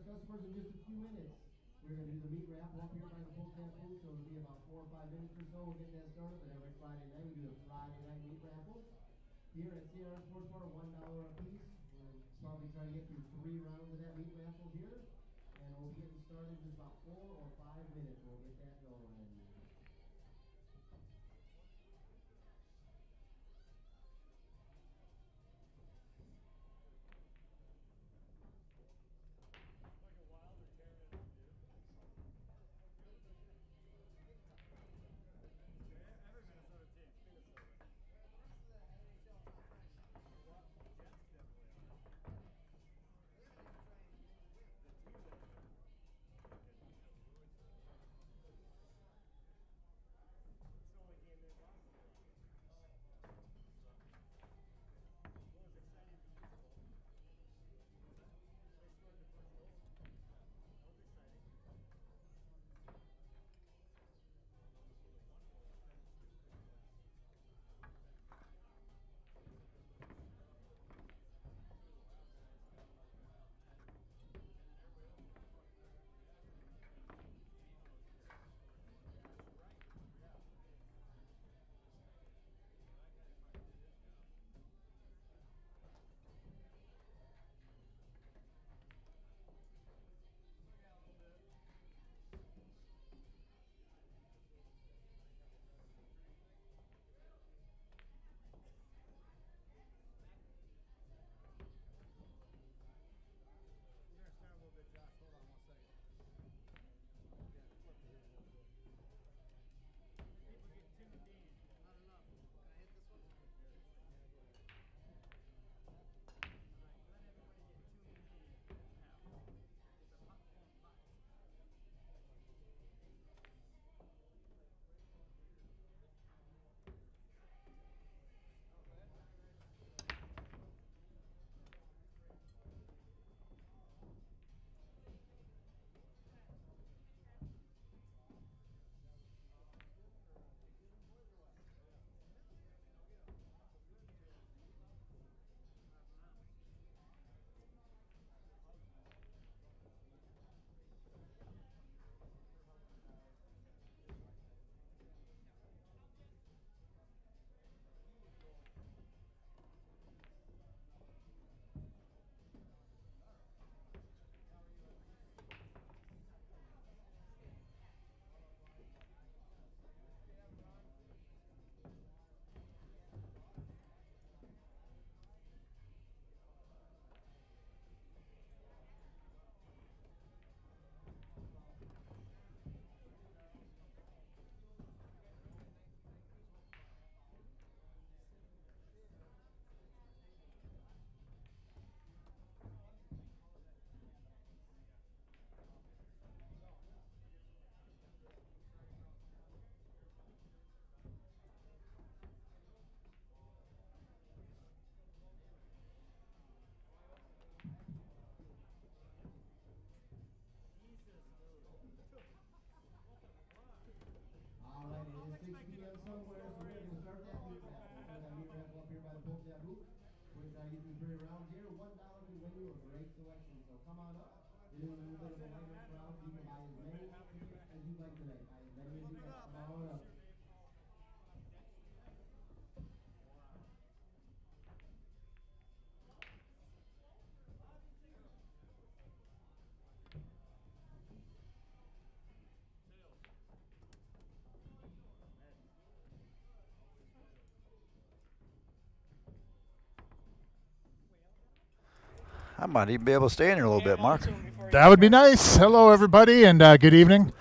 CRs customers, in just a few minutes, we're going to do the meat raffle up here by the Pull Tab booth, so it'll be about 4 or 5 minutes or so. We'll get that started, but every Friday night we do a Friday night meat raffle. Here at CRs Sportsbar, $1 a piece. We'll probably try to get through 3 rounds of that meat raffle here, and we'll be getting started in just about 4 or 5 minutes. We'll get that going. Somewhere, so we're going to start that meat raffle. We're going to meat raffle up here by the Pull Tab booth. We're going to try to get through 3 rounds here. $1 can win you a great selection. So come on up. You're doing a little bit of a lighter crowd. You can buy as many tickets as you'd like today. Buy as many as you'd like. Come on up. I might even be able to stay in here a little bit, Mark. That would be nice. Hello, everybody, and good evening.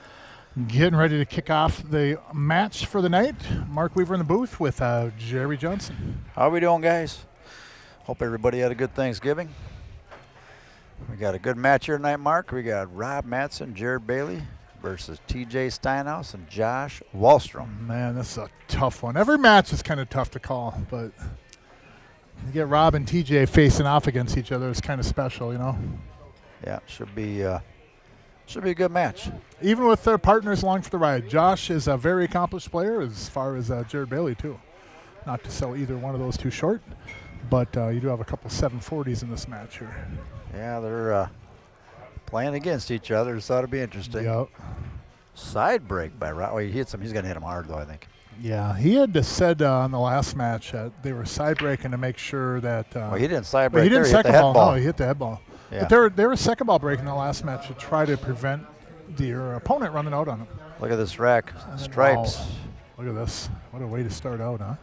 Getting ready to kick off the match for the night. Mark Weaver in the booth with Jerry Johnson. How are we doing, guys? Hope everybody had a good Thanksgiving. We got a good match here tonight, Mark. We got Rob Matson, Jared Bailey versus TJ Steinhaus and Josh Wallstrom. Man, this is a tough one. Every match is kind of tough to call, but you get Rob and TJ facing off against each other is kind of special, you know? Yeah, should be a good match. Even with their partners along for the ride. Josh is a very accomplished player as far as Jared Bailey, too. Not to sell either one of those too short, but you do have a couple 740s in this match here. Yeah, they're Playing against each other, so it'll be interesting. Yep. Side break by Rob. Well, he hits him. He's going to hit him hard, though, I think. Yeah, he had said on the last match that they were side breaking to make sure that. Well, he didn't side break. He didn't there. He hit the second head ball. ball. No, he hit the head ball. Yeah. But they were second ball breaking the last match to try to prevent your opponent running out on him. Look at this rack. Stripes. Wow. Look at this. What a way to start out, huh?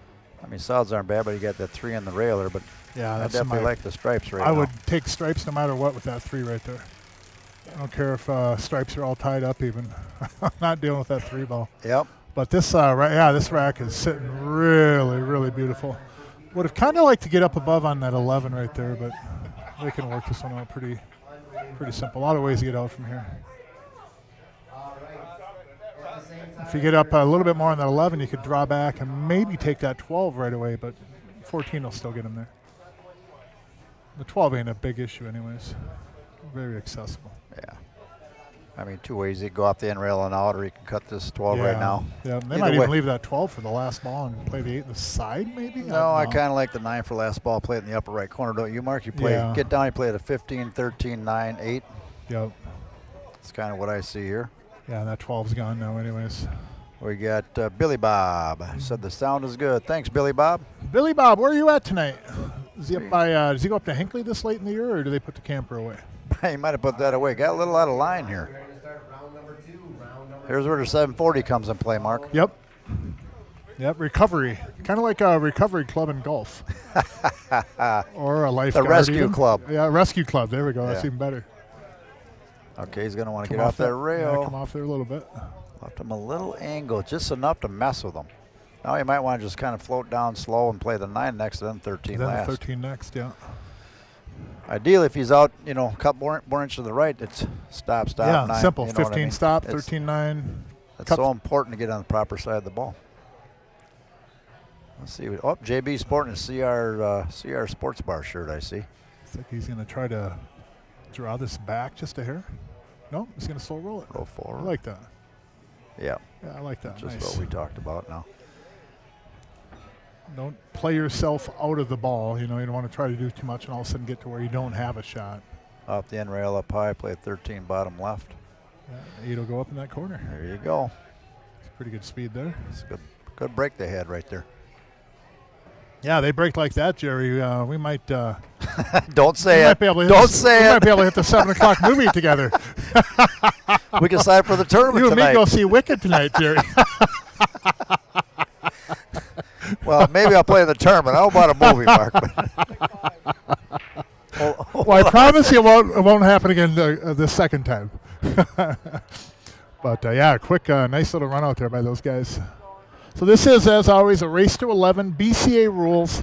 I mean, solids aren't bad, but you got that 3 in the railer. But Yeah, I that's definitely like the stripes right I now. would take stripes no matter what with that 3 right there. I don't care if stripes are all tied up even. I'm not dealing with that 3 ball. Yep. But this, this rack is sitting really, really beautiful. Would have kind of liked to get up above on that 11 right there, but they can work this one out pretty simple. A lot of ways to get out from here. If you get up a little bit more on that 11, you could draw back and maybe take that 12 right away, but 14 will still get him there. The 12 ain't a big issue anyways. Very accessible. Yeah. I mean, 2 ways. You can go off the end rail and out, or you can cut this 12 right now. Yeah, they Either might way. even leave that 12 for the last ball and play the 8 in the side, maybe? No, I kind of like the 9 for last ball. Play it in the upper right corner, don't you, Mark? You play, get down, you play it a 15, 13, 9, 8. Yep. That's kind of what I see here. Yeah, that 12's gone now anyways. We got Billy Bob. Said the sound is good. Thanks, Billy Bob. Billy Bob, where are you at tonight? Is he up by, does he go up to Hinckley this late in the year, or do they put the camper away? He might have put that away. Got a little out of line here. Here's where the 740 comes in play, Mark. Yep. Yep, recovery. Kind of like a recovery club in golf. Or a lifeguard. The rescue even. club. Yeah, rescue club. There we go. That's Yeah. even better. Okay, he's going to want to get off that rail. Yeah, come off there a little bit. Left him a little angle, just enough to mess with him. Now you might want to just kind of float down slow and play the 9 next, and then 13 Then last. the 13 next, yeah. Ideally, if he's out, a couple more inches to the right, it's stop, Yeah, 9. simple. You know what 15 I mean? stop, It's- 13 9. It's so important to get on the proper side of the ball. Let's see. Oh, JB sporting a CR Sportsbar shirt, I see. Looks like he's going to try to draw this back just a hair. No, he's going to slow roll it. Roll forward. I like that. Yeah. Yeah, I like that. Just Nice. what we talked about now. Don't play yourself out of the ball. You don't want to try to do too much and all of a sudden get to where you don't have a shot. Off the end rail up high, play 13 bottom left. Yeah, 8 will go up in that corner. There you go. It's pretty good speed there. It's a good break they had right there. Yeah, they break like that, Jerry. We might. Don't say it. Don't say We it. might be able to hit the 7 o'clock movie together. We can sign for the tournament You and tonight. me go see Wicked tonight, Jerry. Well, maybe I'll play in the tournament. I don't know about a movie, Mark. Well, I promise you it won't happen again the second time. But, yeah, quick, nice little run out there by those guys. So this is, as always, a race to 11, BCA rules,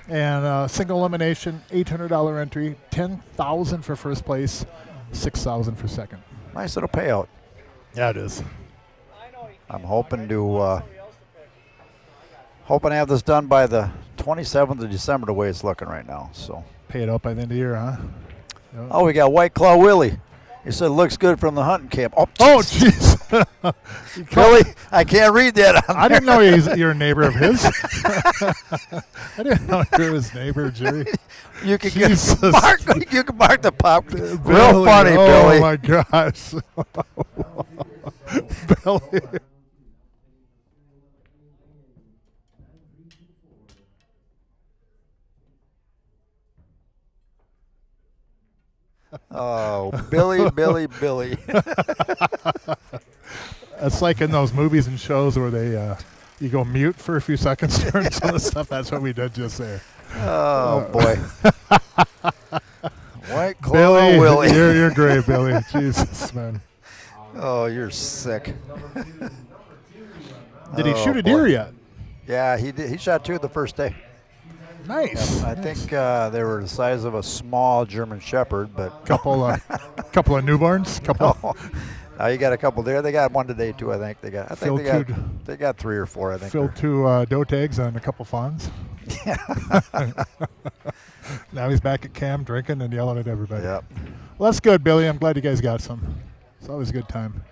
and single elimination, $800 entry, $10,000 for first place, $6,000 for second. Nice little payout. Yeah, it is. I'm hoping to have this done by the 27th of December, the way it's looking right now. So. Pay it out by the end of the year, huh? Yep. Oh, we got White Claw Willie. He said it looks good from the hunting camp. Oh, jeez. Billy, I can't read that. I didn't know you're a neighbor of his. I didn't know you were his neighbor, Jerry. You can Jesus. you can mark the pop. Billy, Real funny, Billy. Oh my gosh. Billy. Oh, Billy, Billy, Billy. It's like in those movies and shows where they you go mute for a few seconds during some of the stuff. That's what we did just there. Oh, boy. White Claw Billy, Willie. you're great, Billy. Jesus, man. Oh, you're sick. Did he Oh, shoot a boy. deer yet? Yeah, he did. He shot 2 the first day. Nice. I think they were the size of a small German Shepherd, but couple of newborns. now you got a couple there. They got one today too. I think they got. They got 3 or 4. I think. Filled 2 doe tags and a couple fawns. Now he's back at Cam drinking and yelling at everybody. Yep. Well, that's good, Billy. I'm glad you guys got some. It's always a good time.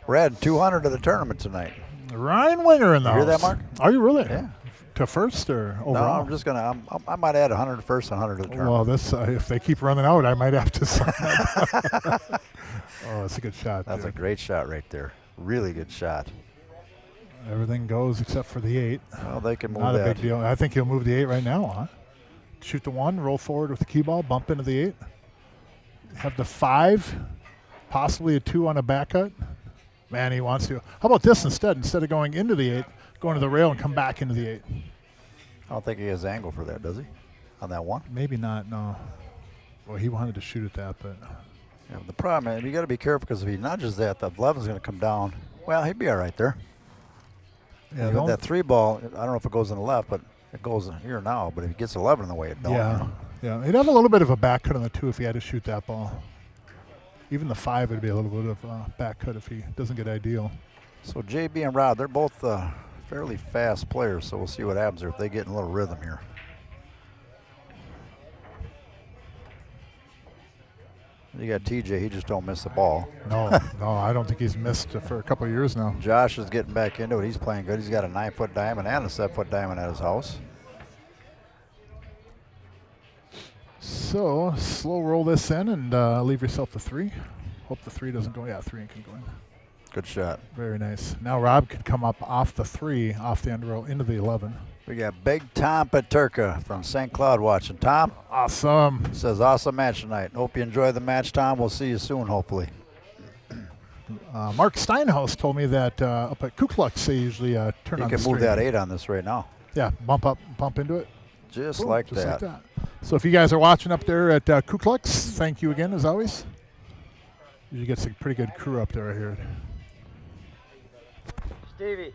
We're adding 200 to the tournament tonight. Ryan Winger in the You hear house. that, Mark? Are you really? Yeah. To first or overall? No, I'm just gonna. I might add 100 first, 100 to the tournament. Well, this if they keep running out, I might have to sign up. That's a good shot. That's dude. a great shot right there. Really good shot. Everything goes except for the 8. Well, they can move Not that. a big deal. I think he'll move the 8 right now, huh? Shoot the 1, roll forward with the cue ball, bump into the 8. Have the 5, possibly a 2 on a back cut. Man, he wants to. How about this instead? Instead of going into the 8, going to the rail and come back into the 8. I don't think he has angle for that, does he? On that 1? Maybe not, no. Well, he wanted to shoot at that, but. Yeah, the problem is you got to be careful because if he nudges that, the 11's going to come down. Well, he'd be all right there. Yeah, With that 3 ball, I don't know if it goes in the left, but it goes here now. But if he gets 11 in the way, it don't. yeah, You know? yeah. He'd have a little bit of a back cut on the 2 if he had to shoot that ball. Even the 5 would be a little bit of back cut if he doesn't get ideal. So JB and Rob, they're both fairly fast players, so we'll see what happens there if they get in a little rhythm here. You got TJ, he just don't miss the ball. No, no, I don't think he's missed for a couple of years now. Josh is getting back into it. He's playing good. He's got a 9-foot diamond and a 7-foot diamond at his house. So, slow roll this in and leave yourself the 3. Hope the 3 doesn't go. Yeah, 3 can go in. Good shot. Very nice. Now Rob could come up off the 3, off the end row, into the 11. We got Big Tom Paterka from St. Cloud watching. Tom? Awesome. Says, awesome match tonight. Hope you enjoy the match, Tom. We'll see you soon, hopefully. Mark Steinhaus told me that up at Ku Klux they usually turn You on can the move string. that 8 on this right now. Yeah, bump up, bump into it. Just Boom, like just that. like that. So if you guys are watching up there at Ku Klux, thank you again as always. You get some pretty good crew up there, I hear. Stevie.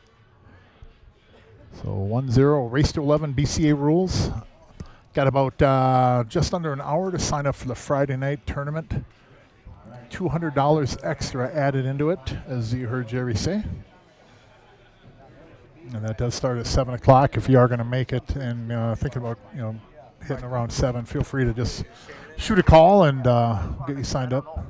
So 1-0, race to 11 BCA rules. Got about just under an hour to sign up for the Friday night tournament. $200 extra added into it, as you heard Jerry say. And that does start at 7 o'clock. If you are going to make it and thinking about hitting around 7, feel free to just shoot a call and get you signed up.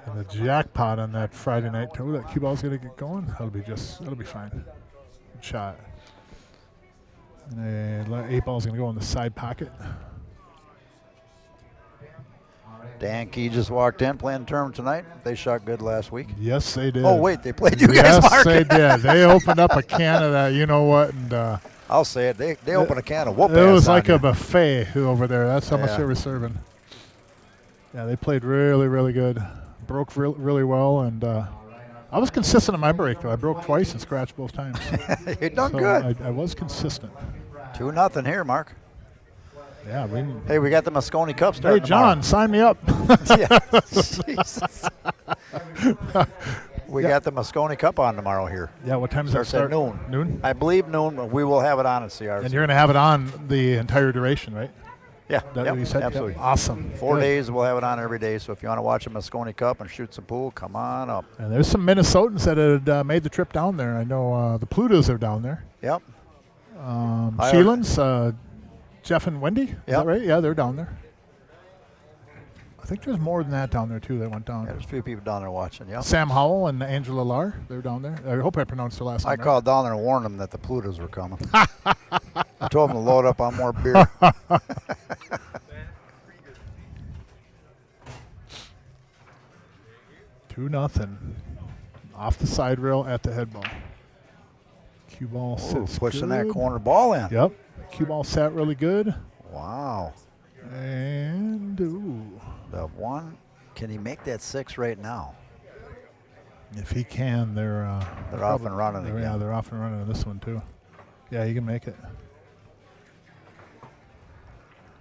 And the jackpot on that Friday night. Oh, that cue ball's going to get going. That'll be fine. Good shot. And the 8 ball's going to go in the side pocket. Dan Key just walked in playing the tournament tonight. They shot good last week. Yes, they did. Oh, wait, they played you yes, guys, Mark. they did. They opened up a can of that, you know what, and I'll say it. They opened a can of whoop it ass was on like you. a buffet over there. That's how much Yeah. they were serving. Yeah, they played really, really good. Broke really well, and I was consistent in my break, though. I broke twice and scratched both times. You done So good. I was consistent. 2-0 here, Mark. Yeah, Hey, we got the Moscone Cup starting hey, John, sign me up. tomorrow. Yeah. Jesus. We got the Moscone Cup on tomorrow here. Yeah, what time does that Starts at start? noon. Noon? I believe noon, but we will have it on at CRs. And you're going to have it on the entire duration, right? Yeah, That yep, what you said? Yep. absolutely. Awesome. 4 Good. days, we'll have it on every day. So if you want to watch a Moscone Cup and shoot some pool, come on up. And there's some Minnesotans that had made the trip down there. I know the Plutos are down there. Yep. Sheelan's, Jeff and Wendy, is Yep. that right? Yeah, they're down there. I think there's more than that down there, too, that went down. Yeah, there's a few people down there watching. Yep. Sam Howell and Angela Lar, they're down there. I hope I pronounced their last name I right. called down there and warned them that the Plutos were coming. I told them to load up on more beer. 2-0. Off the side rail at the head ball. Cue ball Ooh, sits pushing good. that corner ball in. Yep. Cue ball sat really good. Wow. And, ooh. The 1, can he make that 6 right now? If he can, they're off and running Yeah, again. they're off and running on this one, too. Yeah, he can make it.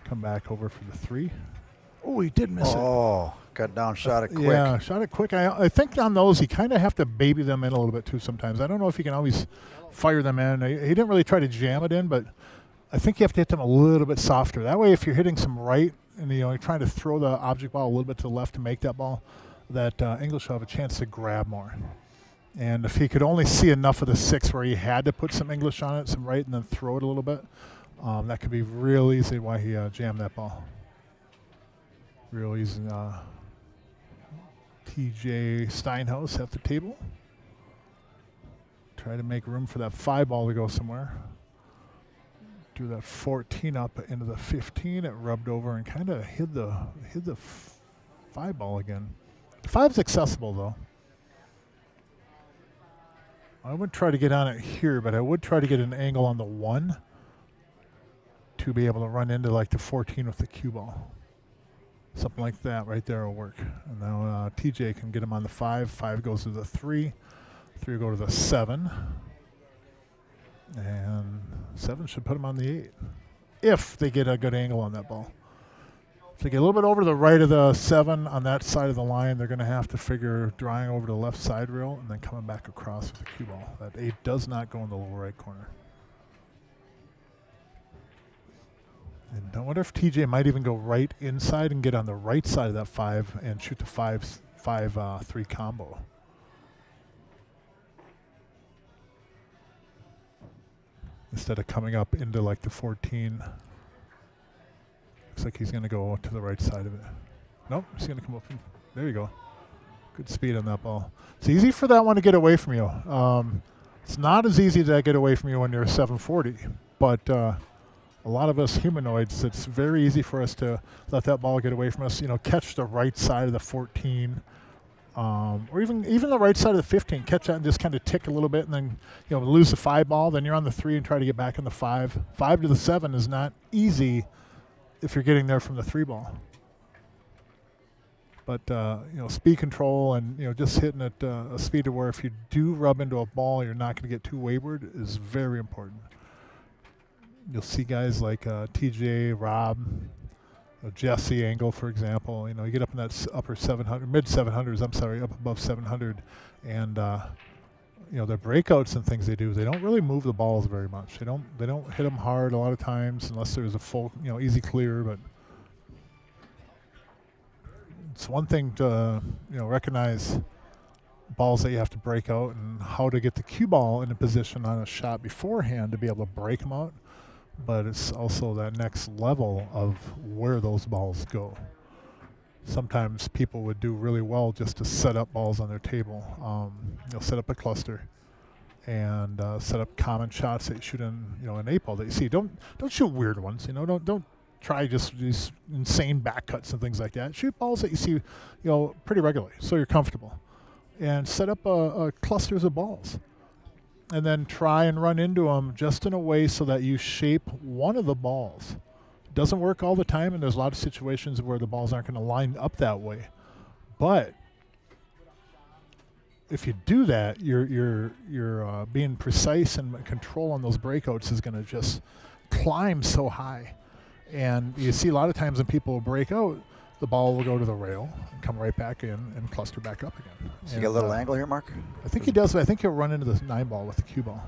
Come back over for the 3. Oh, he did miss it. Oh, cut down, shot it quick. Yeah, shot it quick. I think on those, you kind of have to baby them in a little bit, too, sometimes. I don't know if you can always fire them in. He didn't really try to jam it in, but I think you have to hit them a little bit softer. That way, if you're hitting some right and you're trying to throw the object ball a little bit to the left to make that ball, that English will have a chance to grab more. And if he could only see enough of the 6 where he had to put some English on it, some right, and then throw it a little bit, that could be real easy why he jammed that ball. Real easy. TJ Steinhaus at the table. Try to make room for that 5 ball to go somewhere. drew that 14 up into the 15. It rubbed over and kind of hid the 5 ball again. The 5's accessible though. I wouldn't try to get on it here, but I would try to get an angle on the 1 to be able to run into like the 14 with the cue ball. Something like that right there will work. And now TJ can get him on the 5. 5 goes to the 3. 3 will go to the 7. And 7 should put him on the 8. If they get a good angle on that ball. If they get a little bit over to the right of the 7 on that side of the line, they're going to have to figure drawing over to the left side rail and then coming back across with the cue ball. That 8 does not go in the lower right corner. And I wonder if TJ might even go right inside and get on the right side of that 5 and shoot the 5-3 combo. Instead of coming up into like the 14. Looks like he's going to go to the right side of it. Nope, he's going to come up. There you go. Good speed on that ball. It's easy for that one to get away from you. It's not as easy to get away from you when you're a 740, but a lot of us humanoids, it's very easy for us to let that ball get away from us. You know, catch the right side of the 14, or even the right side of the 15. Catch that and just kind of tick a little bit, and then lose the 5 ball. Then you're on the 3 and try to get back on the 5. 5 to the 7 is not easy if you're getting there from the 3 ball. But speed control and just hitting at a speed to where if you do rub into a ball, you're not going to get too wayward is very important. You'll see guys like TJ, Rob, Jesse Angle, for example. You get up in that upper 700, mid 700s. I'm sorry, up above 700, and their breakouts and things they do. They don't really move the balls very much. They don't hit them hard a lot of times unless there's a full easy clear. But it's one thing to recognize balls that you have to break out and how to get the cue ball in a position on a shot beforehand to be able to break them out. But it's also that next level of where those balls go. Sometimes people would do really well just to set up balls on their table. Set up a cluster and set up common shots that you shoot in, an 8 ball that you see. Don't shoot weird ones. Don't try just these insane back cuts and things like that. Shoot balls that you see, pretty regularly, so you're comfortable, and set up clusters of balls. And then try and run into them just in a way so that you shape one of the balls. It doesn't work all the time, and there's a lot of situations where the balls aren't going to line up that way. But if you do that, you're being precise, and control on those breakouts is going to just climb so high. And you see a lot of times when people break out, the ball will go to the rail and come right back in and cluster back up again. So you get a little angle here, Mark? I think he does, but I think he'll run into the 9 ball with the cue ball.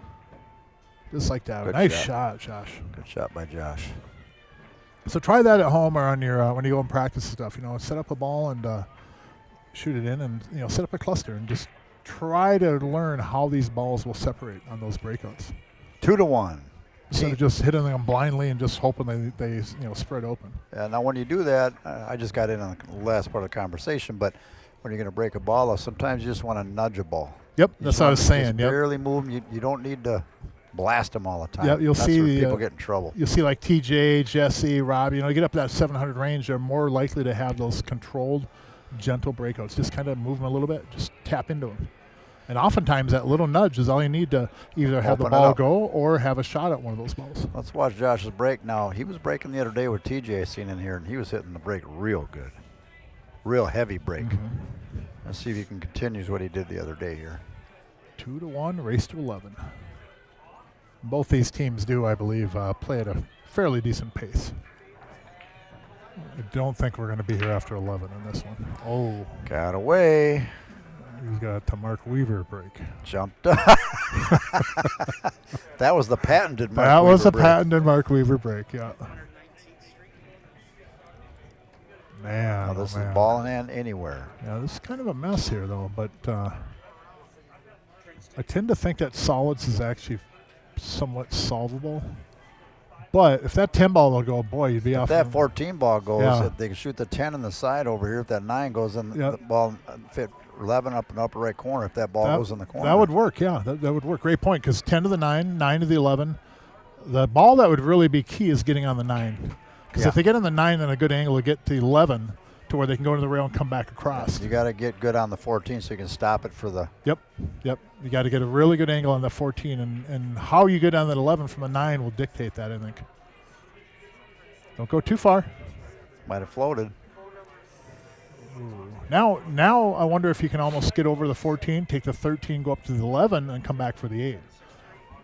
Just like that. Good Nice shot, Josh. Good shot by Josh. So try that at home or on your when you go and practice and stuff. Set up a ball and shoot it in, and set up a cluster and just try to learn how these balls will separate on those breakouts. 2-1. Instead of just hitting them blindly and just hoping they spread open. Yeah, now when you do that, I just got in on the last part of the conversation, but when you're going to break a ball, sometimes you just want to nudge a ball. Yep, that's what I was saying. Yep. Barely move them. You don't need to blast them all the time. Yeah, That's where people get in trouble. You'll see like TJ, Jesse, Rob. You get up to that 700 range, they're more likely to have those controlled, gentle breakouts. Just kind of move them a little bit. Just tap into them. And oftentimes that little nudge is all you need to either have the ball go or have a shot at one of those balls. Let's watch Josh's break now. He was breaking the other day with TJ seen in here, and he was hitting the break real good. Real heavy break. Mm-hmm. Let's see if he can continue what he did the other day here. 2-1, race to 11. Both these teams do, I believe, play at a fairly decent pace. I don't think we're going to be here after 11 on this one. Oh. Got away. He's got the Mark Weaver break. Jumped up. That was the patented Mark Weaver break. That was a patented Mark Weaver break, yeah. Man, now this is ball in hand anywhere. Yeah, this is kind of a mess here, though. But I tend to think that solids is actually somewhat solvable. But if that 10 ball will go, boy, you'd be off. If that 14 ball goes, yeah. They can shoot the 10 on the side over here. If that 9 goes in, the ball fit 11 up in the upper right corner. If that ball goes in the corner. That would work, yeah. That would work. Great point, because 10 to the 9, 9 to the 11. The ball that would really be key is getting on the 9. Because Yeah. if they get on the 9, then a good angle to get to 11 to where they can go to the rail and come back across. You got to get good on the 14 so you can stop it for the. Yep. You got to get a really good angle on the 14, and how you get on that 11 from the 9 will dictate that, I think. Don't go too far. Might have floated. Now I wonder if you can almost get over the 14, take the 13, go up to the 11, and come back for the 8.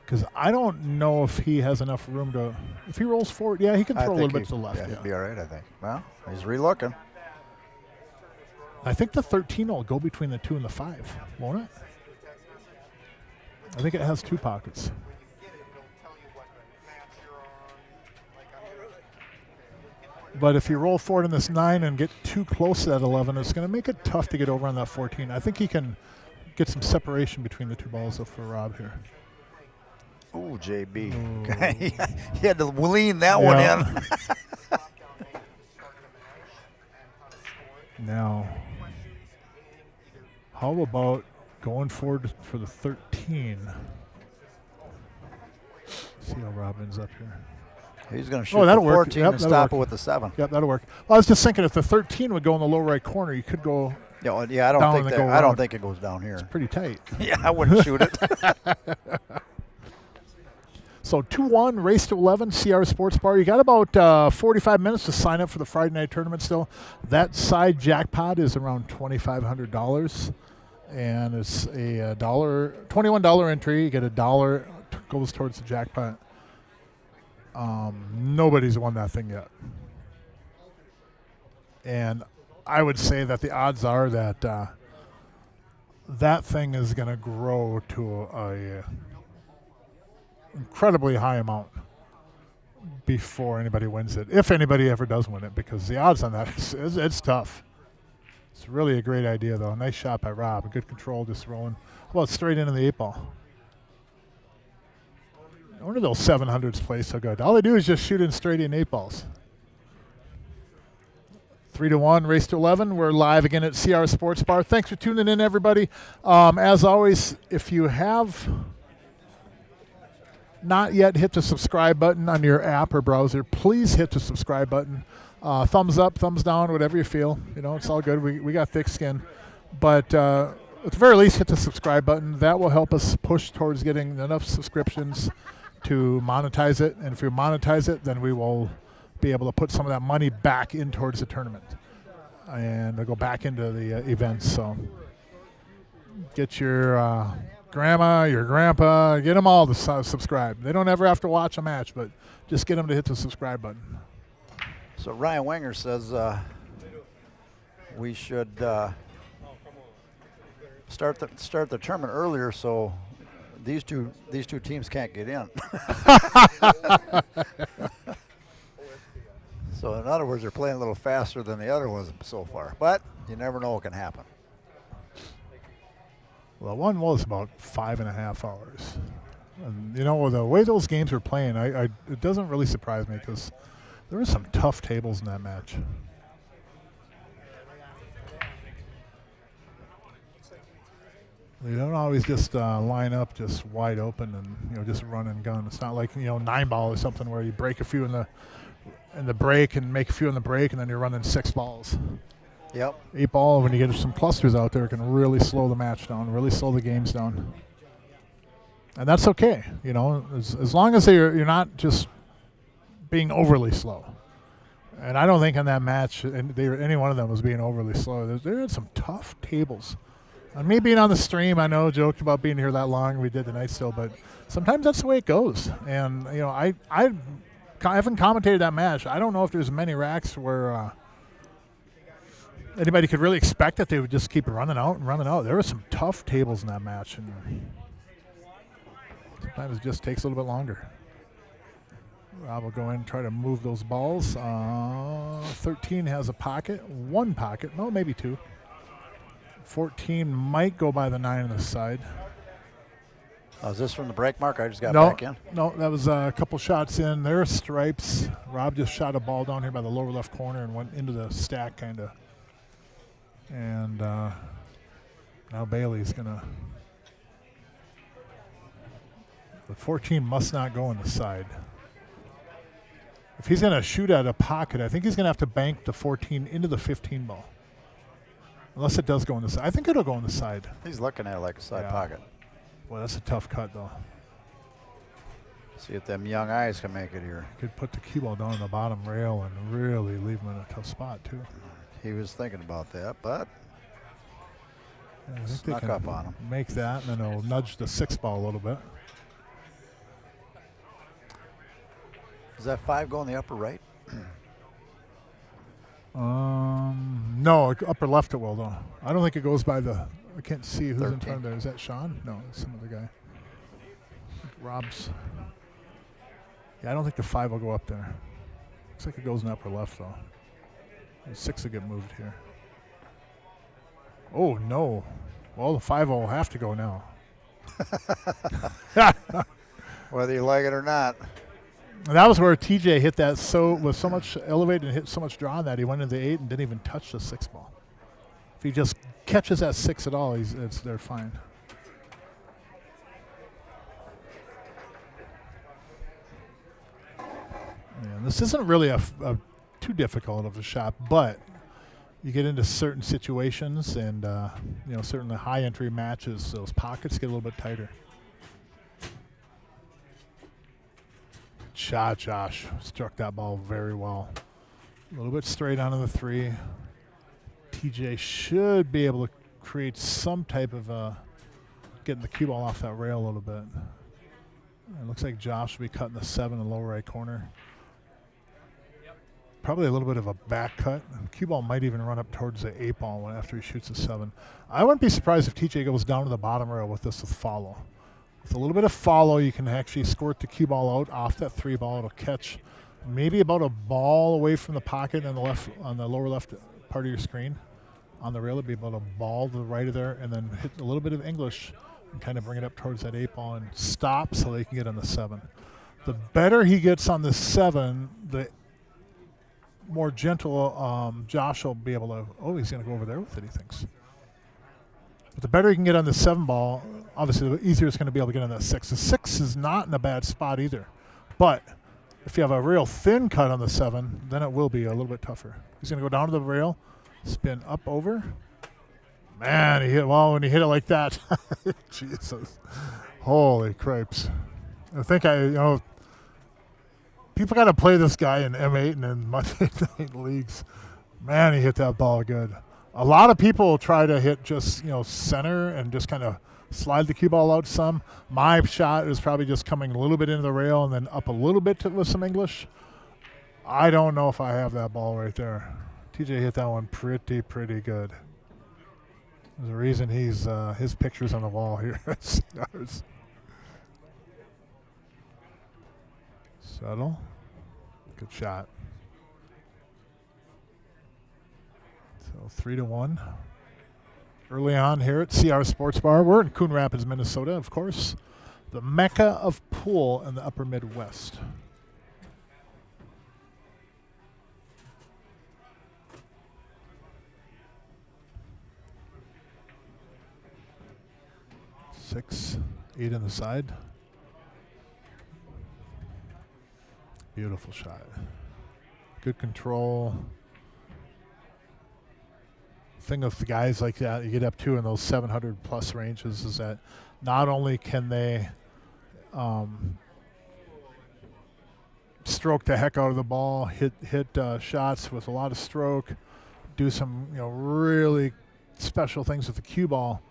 Because I don't know if he has enough room to. If he rolls forward, yeah, he can throw a little bit to the left. Yeah, he'd be all right, I think. Well, he's relooking. I think the 13 will go between the 2 and the 5, won't it? I think it has 2 pockets. But if you roll forward in this 9 and get too close to that 11, it's going to make it tough to get over on that 14. I think he can get some separation between the 2 balls though for Rob here. Ooh, JB. He had to lean that one in. Now, how about going forward for the 13? See how Rob ends up here. He's going to shoot the that'll work. 14 Yep, and that'll stop work. it with the 7. Yep, that'll work. Well, I was just thinking if the 13 would go in the low right corner, you could go. Yeah, I down don't think and that. go I don't around. think it goes down here. It's pretty tight. Yeah, I wouldn't shoot it. So 2-1, race to 11, CRs Sportsbar. You got about 45 minutes to sign up for the Friday night tournament still. That side jackpot is around $2,500, and it's a $21 entry. You get $1 goes towards the jackpot. Nobody's won that thing yet, and I would say that the odds are that that thing is going to grow to a incredibly high amount before anybody wins it, if anybody ever does win it, because the odds on that it's tough. It's really a great idea, though. Nice shot by Rob. A good control, just rolling. Well, straight into the 8 ball. I wonder those 700s play so good. All they do is just shoot in straight in 8 balls. 3-1, race to 11. We're live again at CRs Sportsbar. Thanks for tuning in, everybody. As always, if you have not yet hit the subscribe button on your app or browser, please hit the subscribe button. Thumbs up, thumbs down, whatever you feel. You know, it's all good. We got thick skin. But at the very least, hit the subscribe button. That will help us push towards getting enough subscriptions to monetize it. And if we monetize it, then we will be able to put some of that money back in towards the tournament. And they'll go back into the events. So get your grandma, your grandpa, get them all to subscribe. They don't ever have to watch a match, but just get them to hit the subscribe button. So Ryan Wenger says we should start the tournament earlier so these two teams can't get in. So in other words, they're playing a little faster than the other ones so far, but you never know what can happen. Well, one was about 5.5 hours. And, you know, the way those games were playing, it doesn't really surprise me because there were some tough tables in that match. They don't always just line up just wide open and, you know, just run and gun. It's not like, you know, 9 ball or something where you break a few in the break and make a few in the break and then you're running 6 balls. Yep. 8 ball, when you get some clusters out there, it can really slow the match down, really slow the games down. And that's okay, you know, as long as you're not just being overly slow. And I don't think in that match any one of them was being overly slow. There are some tough tables. And me being on the stream, I know, joked about being here that long. We did tonight still, but sometimes that's the way it goes. And, you know, I haven't commentated that match. I don't know if there's many racks where anybody could really expect that they would just keep running out and running out. There were some tough tables in that match, and sometimes it just takes a little bit longer. Rob will go in and try to move those balls. 13 has a pocket, 1 pocket, no, maybe 2. 14 might go by the 9 on the side. Oh, is this from the break, Mark? I just got back in. No, that was a couple shots in. There are stripes. Rob just shot a ball down here by the lower left corner and went into the stack, kind of. And now Bailey's going to. The 14 must not go on the side. If he's going to shoot at a pocket, I think he's going to have to bank the 14 into the 15 ball. Unless it does go on the side. I think it'll go on the side. He's looking at it like a side pocket. Well, that's a tough cut, though. See if them young eyes can make it here. Could put the cue ball down on the bottom rail and really leave him in a tough spot, too. He was thinking about that, but I think snuck they can up on him. make that, and then it'll nudge the 6 ball a little bit. Does that 5 go in the upper right? No, upper left it will, though. I don't think it goes by the, I can't see who's 13. in front of there. Is that Sean? No, it's some other guy. Rob's. Yeah, I don't think the 5 will go up there. Looks like it goes in upper left, though. The 6 will get moved here. Oh, no. Well, the 5 will have to go now. Whether you like it or not. And that was where TJ hit that with so much elevated and hit so much draw that he went into the 8 and didn't even touch the 6 ball. If he just catches that 6 at all, they're fine. And this isn't really a too difficult of a shot, but you get into certain situations and certainly high entry matches, those pockets get a little bit tighter. Shot, Josh. Struck that ball very well. A little bit straight onto the 3. TJ should be able to create some type of getting the cue ball off that rail a little bit. It looks like Josh will be cutting the 7 in the lower right corner. Probably a little bit of a back cut. Cue ball might even run up towards the 8 ball after he shoots the 7. I wouldn't be surprised if TJ goes down to the bottom rail with this with follow. With a little bit of follow, you can actually squirt the cue ball out off that 3 ball. It'll catch maybe about a ball away from the pocket on the lower left part of your screen. On the rail, it'll be about a ball to the right of there, and then hit a little bit of English and kind of bring it up towards that 8 ball and stop so they can get on the 7. The better he gets on the 7, the more gentle Josh will be able to, he's going to go over there with it, he thinks. But the better he can get on the 7 ball, obviously the easier it's going to be able to get on that 6. The 6 is not in a bad spot either. But if you have a real thin cut on the 7, then it will be a little bit tougher. He's going to go down to the rail, spin up over. Man, when he hit it like that. Jesus. Holy cripes. I think people got to play this guy in M8 and in Monday night leagues. Man, he hit that ball good. A lot of people try to hit just, center and just kind of slide the cue ball out some. My shot is probably just coming a little bit into the rail and then up a little bit with some English. I don't know if I have that ball right there. TJ hit that one pretty good. There's a reason his picture's on the wall here. Settle. Good shot. So 3-1. Early on here at CRs Sportsbar. We're in Coon Rapids, Minnesota, of course. The mecca of pool in the upper Midwest. Six, 8 on the side. Beautiful shot. Good control. Thing with the guys like that you get up to in those 700 plus ranges is that not only can they stroke the heck out of the ball, hit shots with a lot of stroke, do some really special things with the cue ball,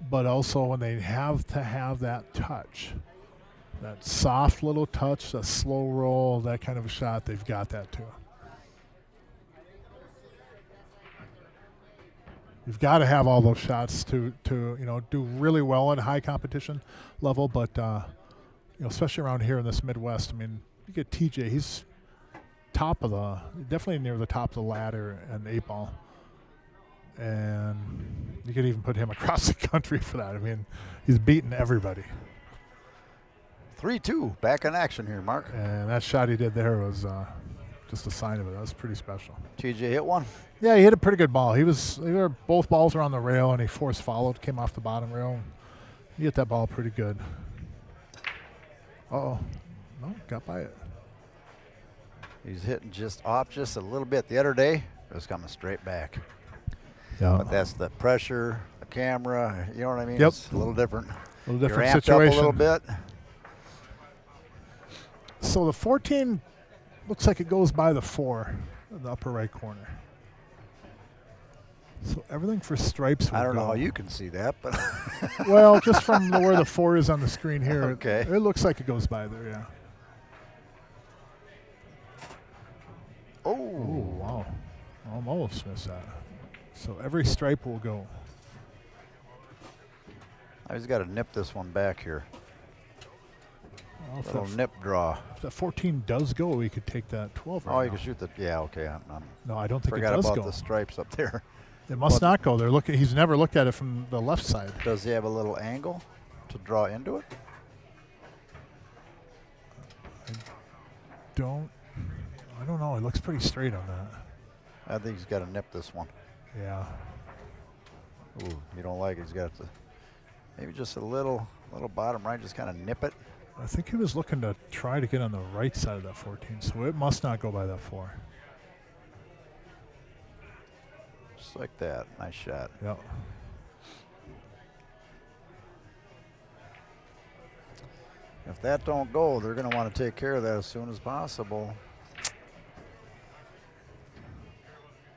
but also when they have to have that touch, that soft little touch, that slow roll, that kind of a shot, they've got that too. You've got to have all those shots to do really well at a high competition level, but especially around here in this Midwest. I mean, you get TJ, he's definitely near the top of the ladder and 8 ball, and you could even put him across the country for that. I mean, he's beating everybody. 3-2, back in action here, Mark. And that shot he did there was just a sign of it. That was pretty special. TJ hit one. Yeah, he hit a pretty good ball. Both balls were on the rail, and he force followed, came off the bottom rail. He hit that ball pretty good. Uh-oh. No, got by it. He's hitting just off just a little bit. The other day, it was coming straight back. Yeah. But that's the pressure, the camera, you know what I mean? Yep. It's a little different. A little different You're amped situation. up a little bit. So the 14 looks like it goes by the 4 in the upper right corner. So everything for stripes will I don't know go. how you can see that, but Well, just from where the 4 is on the screen here, Okay. it looks like it goes by there, yeah. oh, Oh, wow. Almost missed that. So every stripe will go. I just got to nip this one back here. Well, if Little that, nip draw. if that 14 does go, we could take that 12 right Oh, you now. can shoot the. Yeah, okay. I'm No, I don't think it forgot does about go. the stripes up there. It must But- not go. They're looking. He's never looked at it from the left side. Does he have a little angle to draw into it? I don't know. It looks pretty straight on that. I think he's got to nip this one. Yeah. Ooh, you don't like it. He's got to maybe just a little bottom right. Just kind of nip it. I think he was looking to try to get on the right side of that 14, so it must not go by that 4. Just like that. Nice shot. Yep. If that don't go, they're going to want to take care of that as soon as possible.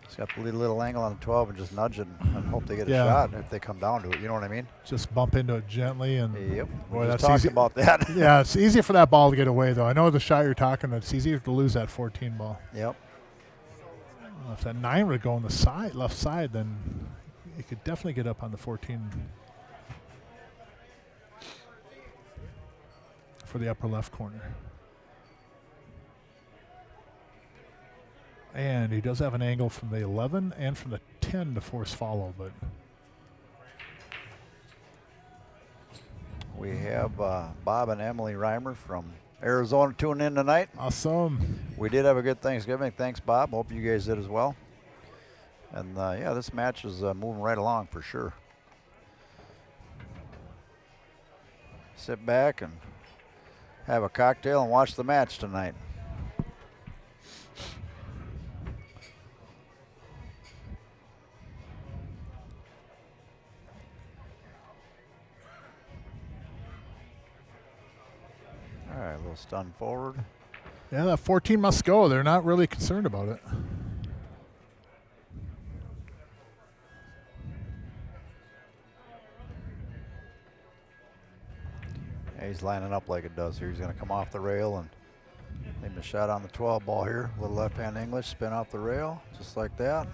Just got to leave a little angle on the 12 and just nudge it and hope they get a Yeah. shot if they come down to it. You know what I mean? Just bump into it gently and. Yep. Boy, We just that's talked easy. about that. Yeah, it's easy for that ball to get away, though. I know the shot you're talking. It's easier to lose that 14 ball. Yep. If that 9 would go on the side, left side, then you could definitely get up on the 14 for the upper left corner. And he does have an angle from the 11 and from the 10 to force follow, but We have Bob and Emily Reimer from Arizona tuning in tonight. awesome. We did have a good Thanksgiving. Thanks, Bob. Hope you guys did as well. And yeah, this match is moving right along for sure. Sit back and have a cocktail and watch the match tonight. All right, a little stun forward. Yeah, that 14 must go. They're not really concerned about it. Yeah, he's lining up like it does here. He's going to come off the rail and aim a shot on the 12 ball here. A little left-hand English, spin off the rail, just like that.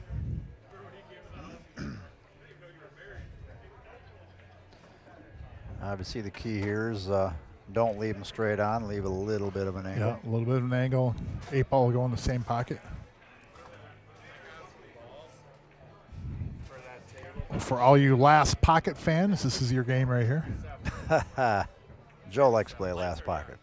Obviously, the key here is don't leave them straight on. Leave a little bit of an angle. Yeah, a little bit of an angle. 8 ball will go in the same pocket. For all you last pocket fans, this is your game right here. Joe likes to play last pocket.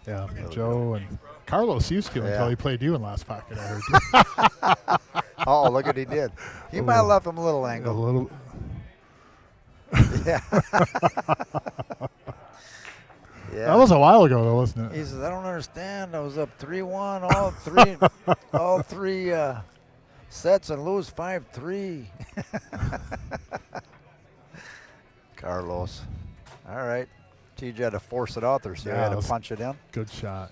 Yeah, Joe and Carlos used to Yeah. until he played you in last pocket, I heard. Oh, look what he did. He might have left him a little A angle. little. Yeah. Yeah. That was a while ago, though, wasn't He it? says, I don't understand. I was up 3-1 all three sets and lose 5-3. Carlos. All right. TJ had to force it out there, so he Yeah, had it to was- punch it in. Good shot.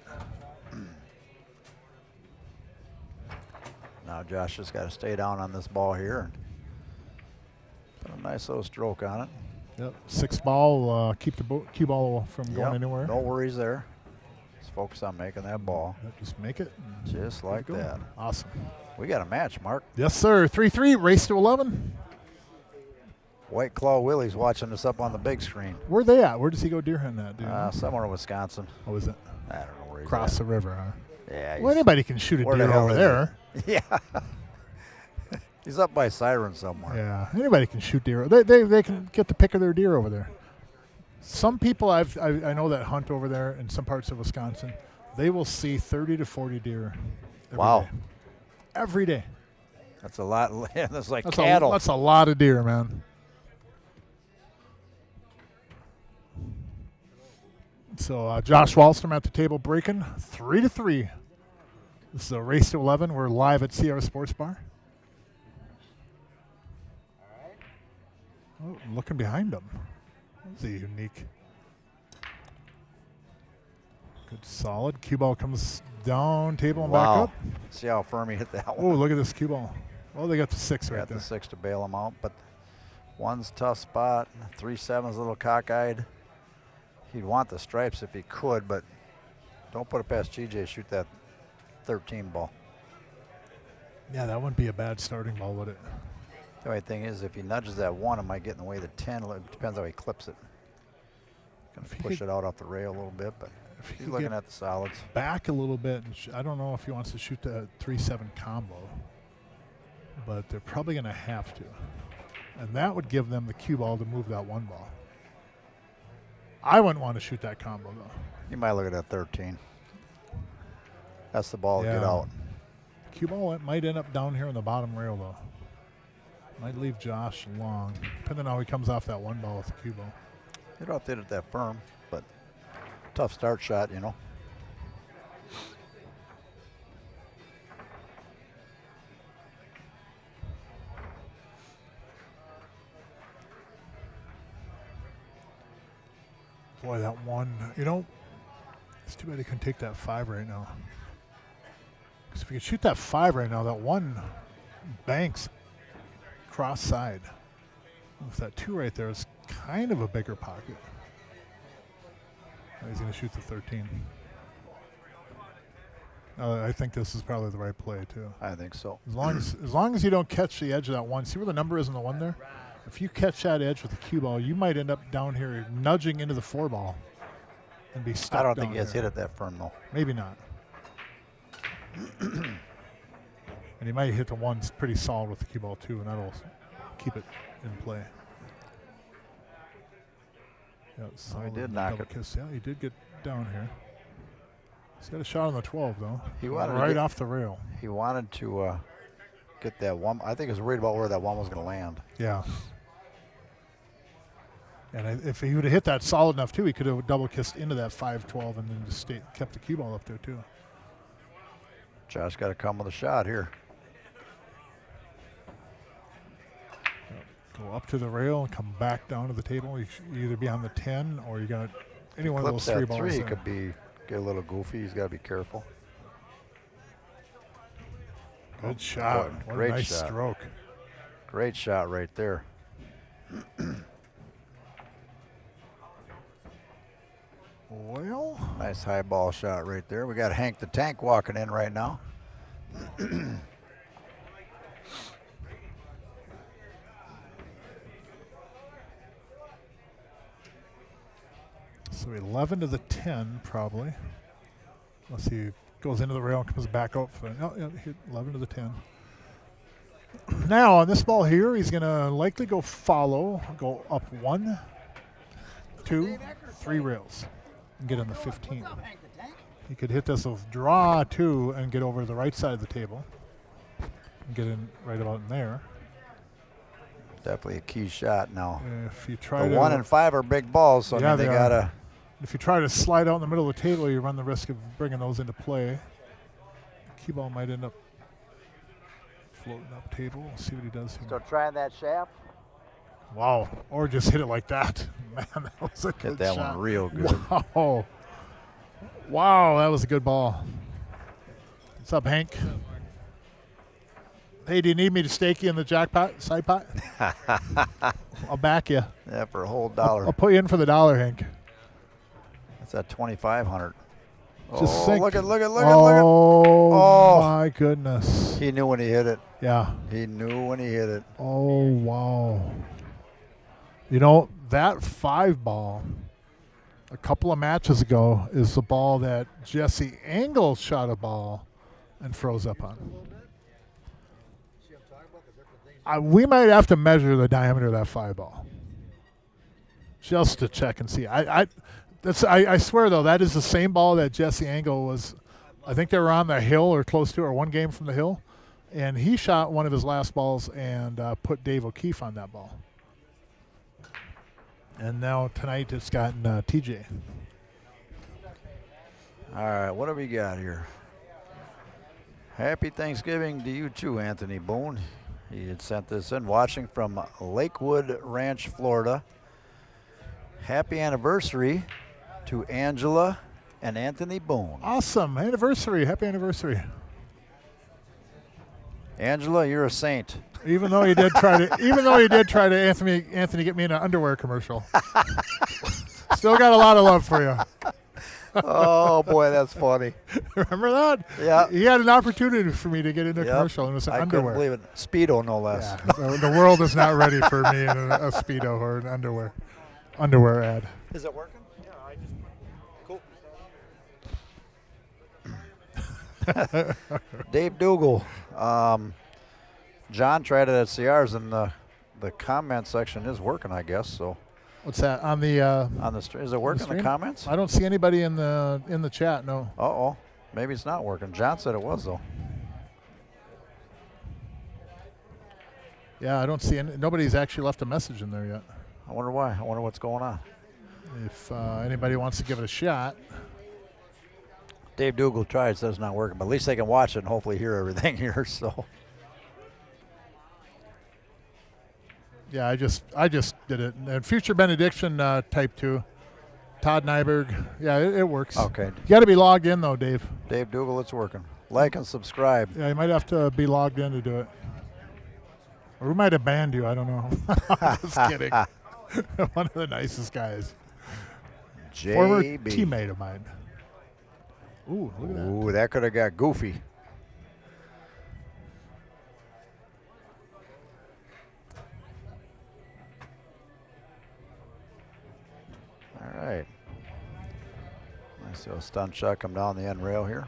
Now Josh just got to stay down on this ball here and put a nice little stroke on it. Yep. 6 ball, keep the cue ball from going Yep, anywhere. no worries there. Just focus on making that ball. Yep, just make it. and Just there you like go. that. Awesome. We got a match, Mark. Yes, sir. 3-3, race to 11. White Claw Willie's watching us up on the big screen. Where they at? Where does he go deer hunting at, dude? Somewhere in Wisconsin. Oh, is it? I don't know where he's Across at. the river, huh? Yeah. Well, anybody can shoot a where the deer hell over is there. Yeah. He's up by Siren somewhere. Yeah, anybody can shoot deer. They can get the pick of their deer over there. Some people I know that hunt over there in some parts of Wisconsin, they will see 30 to 40 deer. Wow. Every day. That's a lot. That's like That's cattle. that's a lot of deer, man. So Josh Wallstrom at the table breaking 3-3. This is a race to 11. We're live at CRs Sportsbar. Oh, looking behind him. That's a unique. Good solid. Cue ball comes down, table and back up. See how firm he hit that one. Oh, look at this cue ball. Oh, they got the 6 right Got there. the 6 to bail him out, but 1's tough spot. 3-7's a little cockeyed. He'd want the stripes if he could, but don't put it past GJ. Shoot that 13 ball. Yeah, that wouldn't be a bad starting ball, would it? The only thing is, if he nudges that 1, it might get in the way of the 10. It depends how he clips it. Gonna push it out off the rail a little bit, but he's looking at the solids. Back a little bit. And I don't know if he wants to shoot the 3-7 combo, but they're probably going to have to. And that would give them the cue ball to move that 1 ball. I wouldn't want to shoot that combo, though. You might look at that 13. That's the ball to get out. Cue ball might end up down here on the bottom rail, though. Might leave Josh long, depending on how he comes off that 1 ball with the cue ball. You don't have to hit it that firm, but tough start shot, you know. Boy, that 1, you know, it's too bad he couldn't take that 5 right now. Because if he could shoot that 5 right now, that 1 banks cross side. With that 2 right there, is kind of a bigger pocket. Now he's going to shoot the 13. I think this is probably the right play too. I think so. As long as you don't catch the edge of that 1. See where the number is in the 1 there? If you catch that edge with the cue ball, you might end up down here nudging into the 4 ball and be stuck. I don't think down he has there. hit it that firm though. Maybe not. And he might hit the 1 pretty solid with the cue ball too, and that'll keep it in play. Yeah, so he did knock it. Kiss. Yeah, he did get down here. He's got a shot on the 12 though. He wanted right off the rail. He wanted to get that 1. I think he was worried about where that 1 was going to land. Yeah. And if he would have hit that solid enough too, he could have double kissed into that 5-12 and then just kept the cue ball up there too. Josh got to come with a shot here. Go up to the rail and come back down to the table. You either be on the 10 or you got any one of those 3 balls. 3 could get a little goofy. He's got to be careful. Good shot. What Great nice shot. Stroke. Great shot right there. Well, nice high ball shot right there. We got Hank the Tank walking in right now. So 11 to the 10 probably. Unless he goes into the rail and comes back up. Oh, yeah, hit 11 to the 10. Now on this ball here, he's going to likely go follow, go up 1, 2, 3 rails and get on the 15. He could hit this with draw 2 and get over to the right side of the table and get in right about in there. Definitely a key shot now. If you try the 1 and 5 are big balls, so yeah, I mean, they got to. If you try to slide out in the middle of the table, you run the risk of bringing those into play. Cue ball might end up floating up table. We'll see what he does here. Still trying that shaft? Wow. Or just hit it like that. Man, that was a good Hit that shot. one real good. Wow. Wow, that was a good ball. What's up, Hank? Hey, do you need me to stake you in the jackpot, side pot? I'll back you. Yeah, for a whole $1. I'll put you in for the $1, Hank. That's at 2,500. Just oh, think. look at. Oh, my goodness. He knew when he hit it. Yeah. He knew when he hit it. Oh, wow. You know, that 5 ball a couple of matches ago is the ball that Jesse Engel shot a ball and froze up on. We might have to measure the diameter of that 5 ball just to check and see. I swear, though, that is the same ball that Jesse Engel was. I think they were on the hill or close to, or 1 game from the hill, and he shot one of his last balls and put Dave O'Keefe on that ball. And now tonight it's gotten TJ. All right, what do we got here? Happy Thanksgiving to you too, Anthony Boone. He had sent this in, watching from Lakewood Ranch, Florida. Happy anniversary to Angela and Anthony Boone. Awesome anniversary! Happy anniversary. Angela, you're a saint. Even though he did try to, Anthony get me in an underwear commercial. Still got a lot of love for you. Oh boy, that's funny. Remember that? Yeah. He had an opportunity for me to get into a commercial, and it was an I underwear. couldn't believe it. Speedo, no less. Yeah. The world is not ready for me in a Speedo or an underwear ad. Is it working? Yeah, I just cool. Dave Dougal. John tried it at CRs, and the comment section is working, I guess. So. What's that on the? Is it working in the comments? I don't see anybody in the chat. No. Uh-oh. Maybe it's not working. John said it was though. Yeah, I don't see nobody's actually left a message in there yet. I wonder why. I wonder what's going on. If anybody wants to give it a shot. Dave Dougal tried, says it's not working, but at least they can watch it and hopefully hear everything here. So. Yeah, I just did it. And Future Benediction Type 2. Todd Nyberg. Yeah, it works. Okay. You got to be logged in, though, Dave. Dave Dougal, it's working. Like and subscribe. Yeah, you might have to be logged in to do it. Or we might have banned you. I don't know. Just kidding. One of the nicest guys. JB. Former teammate of mine. Ooh, look at that. Ooh, that could have got goofy. All right. Nice little stunt shot come down the end rail here.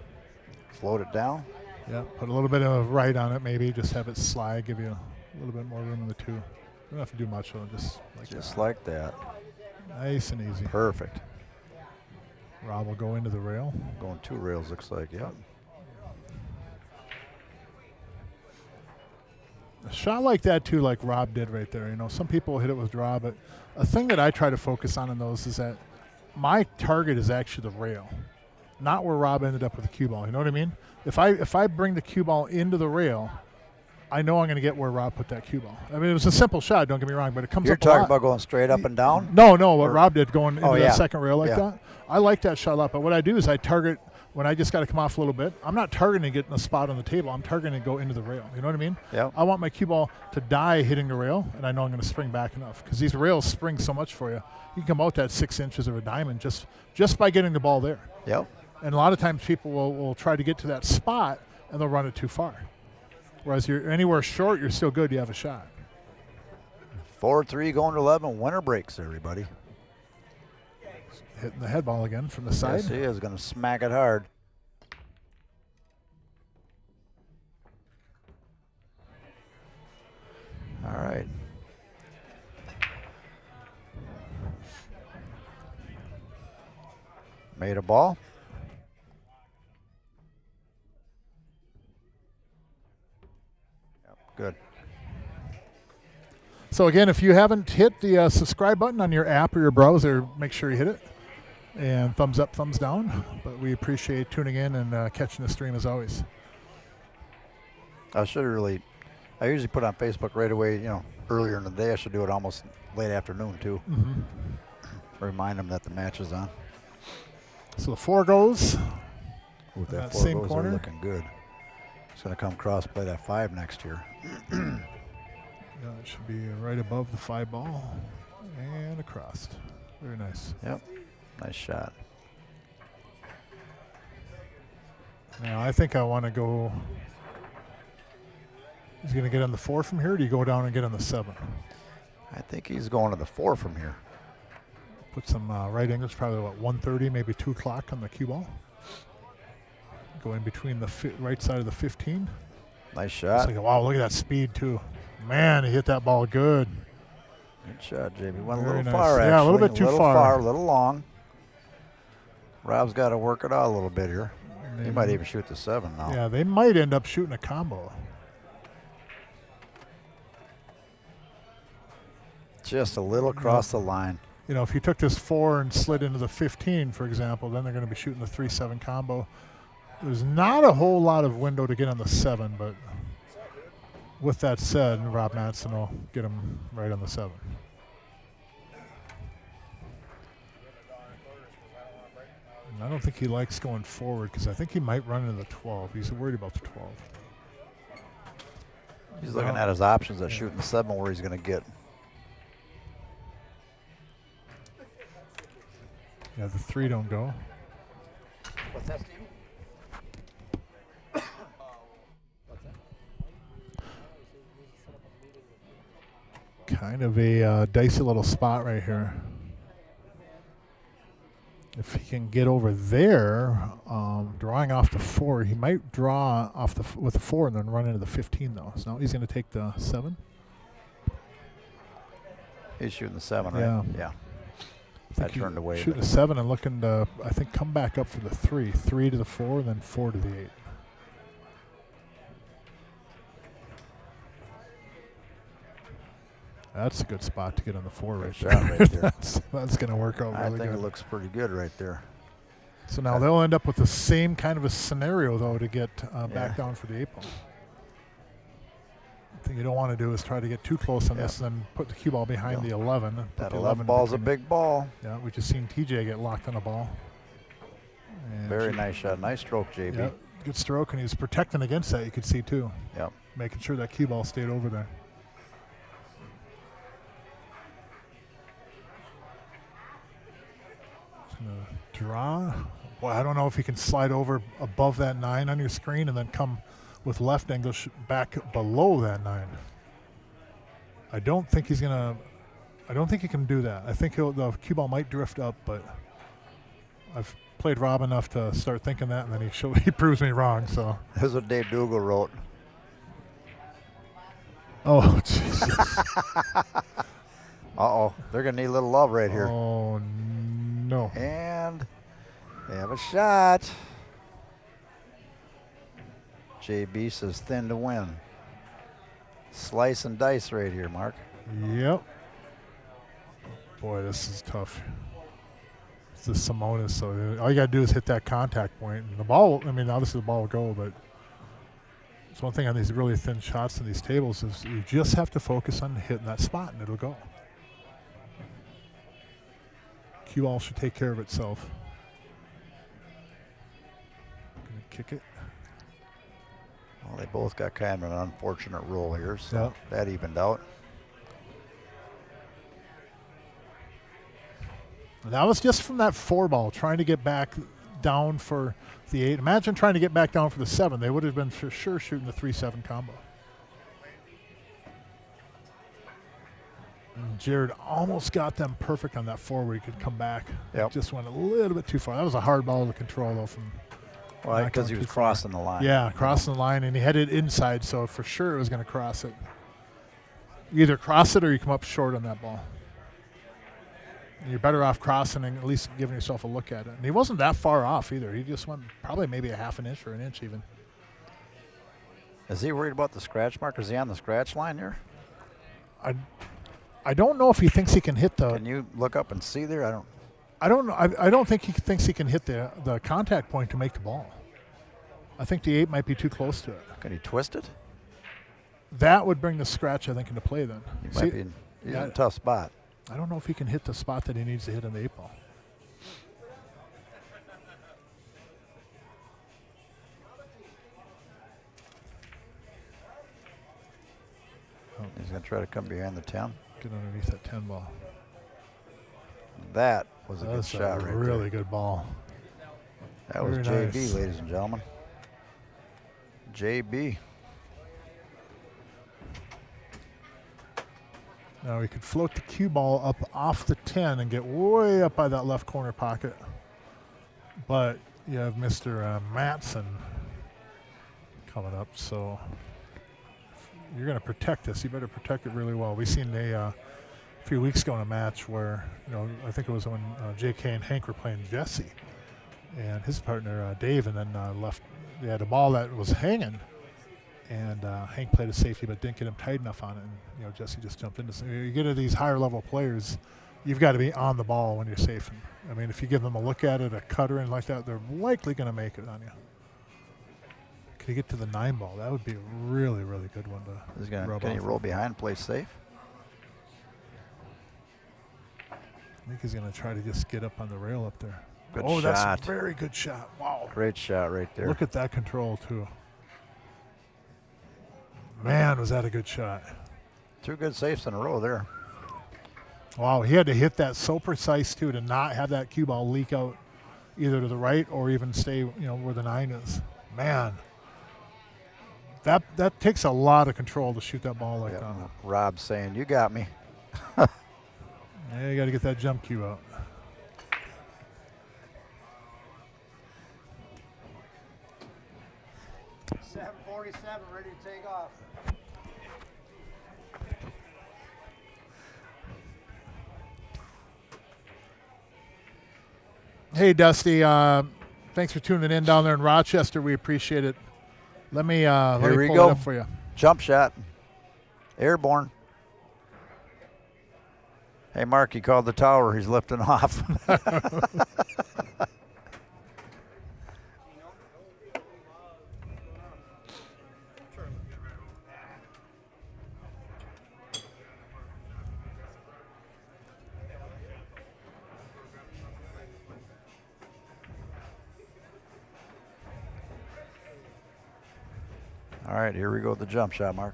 Float it down. Yeah, put a little bit of right on it maybe. Just have it slide, give you a little bit more room in the two. Don't have to do much though, just like that. Nice and easy. Perfect. Rob will go into the rail. Going 2 rails, looks like, yep. A shot like that too, like Rob did right there. You know, some people hit it with draw, but a thing that I try to focus on in those is that my target is actually the rail, not where Rob ended up with the cue ball. You know what I mean? If I bring the cue ball into the rail, I know I'm going to get where Rob put that cue ball. I mean, it was a simple shot, don't get me wrong, but it comes You're up a lot. talking about going straight up and down? No, what Rob did going into yeah. that second rail like that. I like that shot a lot, but what I do is I target when I just got to come off a little bit. I'm not targeting getting a spot on the table. I'm targeting to go into the rail. You know what I mean? Yeah. I want my cue ball to die hitting the rail, and I know I'm going to spring back enough because these rails spring so much for you. You can come out that 6 inches of a diamond just by getting the ball there. Yep. And a lot of times people will try to get to that spot, and they'll run it too far. Whereas you're anywhere short, you're still good. You have a shot. 4-3 going to 11. Winner breaks, everybody. Hitting the head ball again from the side. Yes, he is going to smack it hard. All right. Made a ball. Yep, good. So again, if you haven't hit the subscribe button on your app or your browser, make sure you hit it. And thumbs up, thumbs down. But we appreciate tuning in and catching the stream as always. I usually put on Facebook right away, earlier in the day. I should do it almost late afternoon too. Mm-hmm. Remind them that the match is on. So the 4 goes. Ooh, that 4 same goes corner. are looking good. It's going to come cross play that 5 next year. Yeah, it should be right above the 5 ball and across. Very nice. Yep. Nice shot. Now I think I want to go. He's going to get on the 4 from here, or do you go down and get on the 7? I think he's going to the 4 from here. Put some right angles, probably what, 130, maybe 2 o'clock on the cue ball. Go in between the right side of the 15. Nice shot. Like, wow, look at that speed too. Man, he hit that ball good. Good shot, JB. Went a Very little nice. far, actually. Yeah, a little bit too far. A little long. Rob's got to work it out a little bit here. He might even shoot the 7 now. Yeah, they might end up shooting a combo. Just a little across the line. You know, if you took this 4 and slid into the 15, for example, then they're going to be shooting the 3-7 combo. There's not a whole lot of window to get on the 7, but with that said, Rob Madsen will get him right on the 7. And I don't think he likes going forward because I think he might run into the 12. He's worried about the 12. He's looking at his options at shooting the 7 where he's going to get. Yeah, the 3 don't go. What's that, Steve? Kind of a dicey little spot right here. If he can get over there, drawing off the 4, he might draw off with the 4 and then run into the 15 though. So now he's going to take the 7. He's shooting the 7, right? Yeah. Yeah. That turned away. Shooting a 7 and looking to, I think, come back up for the 3. 3 to the 4, and then 4 to the 8. That's a good spot to get on the 4 right there. Shot right there. That's going to work out really good. I think it looks pretty good right there. So now they'll end up with the same kind of a scenario, though, to get back down for the 8 ball. The thing you don't want to do is try to get too close on this and then put the cue ball behind the 11. That 11 ball's a big ball. Yeah, we just seen TJ get locked on a ball. And very nice shot. Nice stroke, JB. Yeah, good stroke, and he was protecting against that, you could see, too. Yep. Making sure that cue ball stayed over there. Draw. Boy, I don't know if he can slide over above that 9 on your screen and then come with left angle back below that 9. I don't think he's gonna. I don't think he can do that. I think the cue ball might drift up, but I've played Rob enough to start thinking that, and then he proves me wrong. So this is what Dave Dougal wrote. Oh Jesus! Uh-oh, they're gonna need a little love right here. Oh no! And they have a shot. JB says thin to win. Slice and dice right here, Mark. Yep. Boy, this is tough. It's the Simonis, so all you got to do is hit that contact point. And the ball, I mean, obviously the ball will go, but it's one thing on these really thin shots in these tables is you just have to focus on hitting that spot and it'll go. Cue ball should take care of itself. Gonna kick it. Well, they both got kind of an unfortunate roll here, so that evened out. That was just from that 4 ball, trying to get back down for the 8. Imagine trying to get back down for the 7. They would have been for sure shooting the 3-7 combo. And Jared almost got them perfect on that 4 where he could come back. Yep. Just went a little bit too far. That was a hard ball to control, though, from... Well, because he was crossing the line. Yeah, crossing the line, and he had it inside, so for sure it was going to cross it. You either cross it or you come up short on that ball. You're better off crossing and at least giving yourself a look at it. And he wasn't that far off either. He just went probably maybe a half an inch or an inch even. Is he worried about the scratch mark? Is he on the scratch line here? I don't know if he thinks he can hit the... Can you look up and see there? I don't know. I don't think he thinks he can hit the contact point to make the ball. I think the 8 might be too close to it. Can he twist it? That would bring the scratch, I think, into play then. He might be in a tough spot. I don't know if he can hit the spot that he needs to hit on the 8 ball. He's going to try to come behind the 10. Get underneath that 10 ball. That was a good shot right there. Really good ball. That was JB, ladies and gentlemen. JB. Now we could float the cue ball up off the 10 and get way up by that left corner pocket. But you have Mr. Madsen coming up, so if you're going to protect this, you better protect it really well. We seen a few weeks ago in a match where, I think it was when JK and Hank were playing Jesse and his partner Dave, and then left. They had a ball that was hanging, and Hank played a safety but didn't get him tight enough on it. And Jesse just jumped into. So you get to these higher level players, you've got to be on the ball when you're safing. I mean, if you give them a look at it, a cutter, and like that, they're likely going to make it on you. you get to the 9 ball, that would be a really, really good one to rub Can he off. roll behind, play safe? I think he's going to try to just get up on the rail up there. Good shot. That's a shot. very good shot. Wow. Great shot right there. Look at that control, too. Man, was that a good shot. 2 good safes in a row there. Wow, he had to hit that so precise, too, to not have that cue ball leak out either to the right or even stay, where the 9 is. Man, that takes a lot of control to shoot that ball like that. Rob's saying, you got me. Yeah, you got to get that jump cue out. .747 ready to take off. Hey, Dusty. Thanks for tuning in down there in Rochester. We appreciate it. Let me pull it up for you. Jump shot. Airborne. Hey, Mark, he called the tower. He's lifting off. All right, here we go with the jump shot, Mark.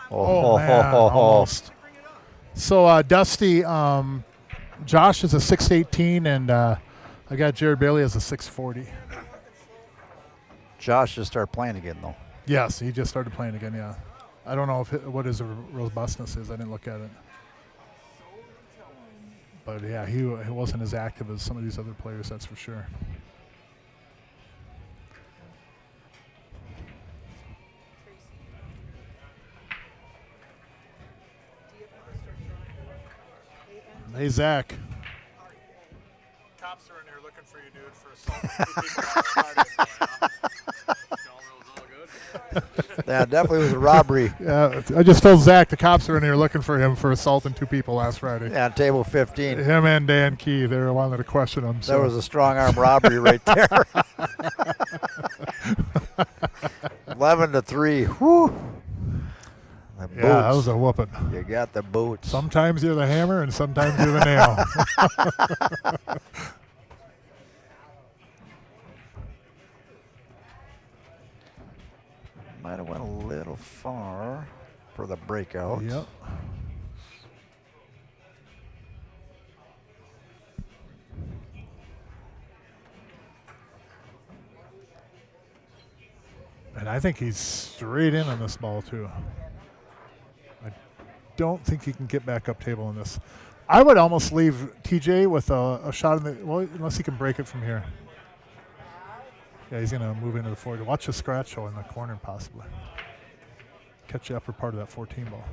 Oh, man, almost. So, Dusty, Josh is a 6'18", and I got Jared Bailey as a 6'40". Josh just started playing again, though. Yes, he just started playing again, yeah. I don't know what his robustness is. I didn't look at it. But, yeah, he wasn't as active as some of these other players, that's for sure. Hey, Zach. Cops are in here looking for you, dude, for assault. Yeah, it definitely was a robbery. Yeah, I just told Zach the cops are in here looking for him for assaulting 2 people last Friday. Yeah, table 15. Him and Dan Key, they were wanting to question him. There was a strong arm robbery right there. 11-3. Whew. Yeah, that was a whooping. You got the boots. Sometimes you're the hammer and sometimes you're the nail. Might have went a little far for the breakout. Yep. And I think he's straight in on this ball, too. I don't think he can get back up table in this. I would almost leave TJ with a shot in the, well, unless he can break it from here. Yeah, he's going to move into the forward. Watch the scratch hole in the corner, possibly. Catch the upper part of that 14 ball.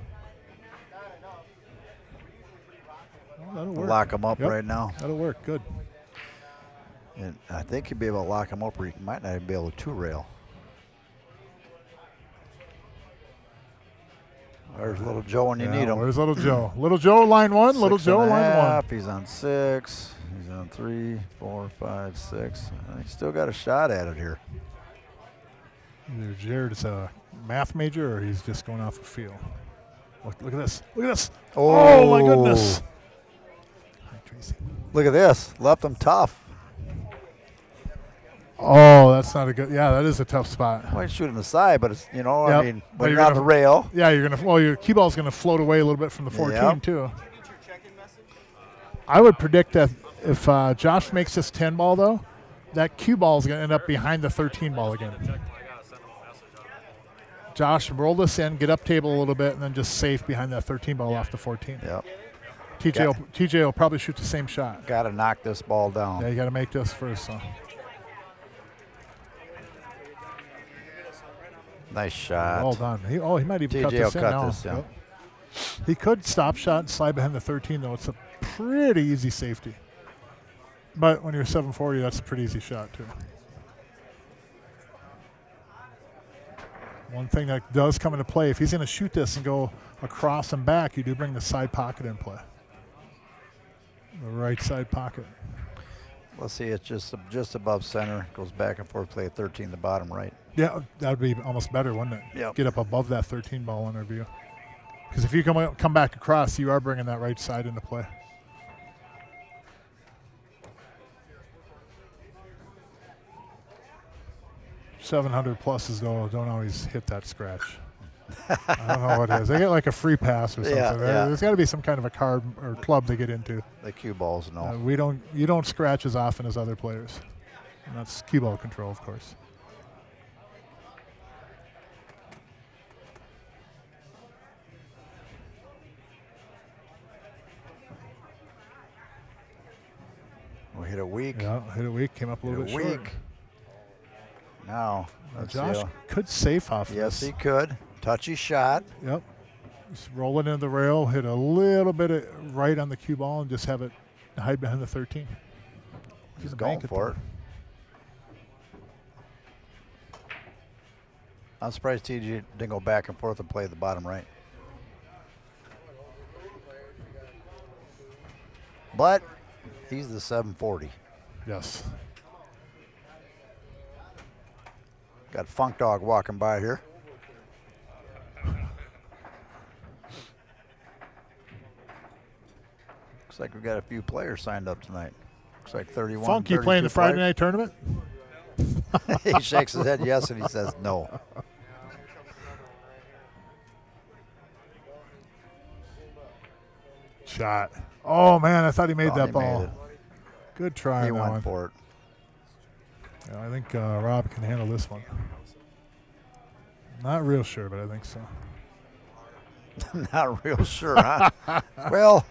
Well, that'll work. Lock him up right now. That'll work. Good. And I think he'd be able to lock him up, or he might not even be able to two-rail. There's little Joe when you need him. Where's little Joe? Little Joe, line 1. Little Joe, line 1. He's on 6. He's on 3, 4, 5, 6. He's still got a shot at it here. Either Jared's a math major or he's just going off the field. Look at this. Look at this. Oh my goodness. Hi, Tracy. Look at this. Left him tough. Oh, that's not a good. Yeah, that is a tough spot. Well, he's shooting the side, but it's, Yep. I mean, but you're on the rail. Yeah, you're going to, well, your cue ball's going to float away a little bit from the 14, too. I would predict that if Josh makes this 10 ball, though, that cue ball is going to end up behind the 13 ball again. Josh, roll this in, get up table a little bit, and then just safe behind that 13 ball off the 14. Yep. TJ will probably shoot the same shot. Got to knock this ball down. Yeah, you got to make this first. So. Nice shot. Well done. He might even cut TJ this will in cut now. this, yeah. Yep. He could stop shot and slide behind the 13, though. It's a pretty easy safety. But when you're 740, that's a pretty easy shot, too. One thing that does come into play, if he's going to shoot this and go across and back, you do bring the side pocket in play. The right side pocket. Let's see, it's just above center. Goes back and forth, play at 13, the bottom right. Yeah, that would be almost better, wouldn't it? Yep. Get up above that 13 ball in our view. Because if you come back across, you are bringing that right side into play. $700 pluses, though, don't always hit that scratch. I don't know what it is. They get like a free pass or something. Yeah. There's got to be some kind of a card or club they get into. The cue balls, no. You don't scratch as often as other players. And that's cue ball control, of course. We hit a weak. Yeah, hit a weak. Came up a little bit short. Weak. Now, let's Josh see. could safe off Yes, this. he could. Touchy shot. Yep. Just roll it into the rail, hit a little bit of right on the cue ball, and just have it hide behind the 13. He's going for it. I'm surprised TJ didn't go back and forth and play the bottom right. But he's the 740. Yes. Got Funk Dog walking by here. Looks like we've got a few players signed up tonight. Looks like 31. Funk, you playing the Friday night tournament? He shakes his head yes, and he says no. Shot. Oh, man, I thought he made Thought that he ball. made it. Good try He on that went one. for it. Yeah, I think Rob can handle this one. Not real sure, but I think so. Not real sure, huh? Well,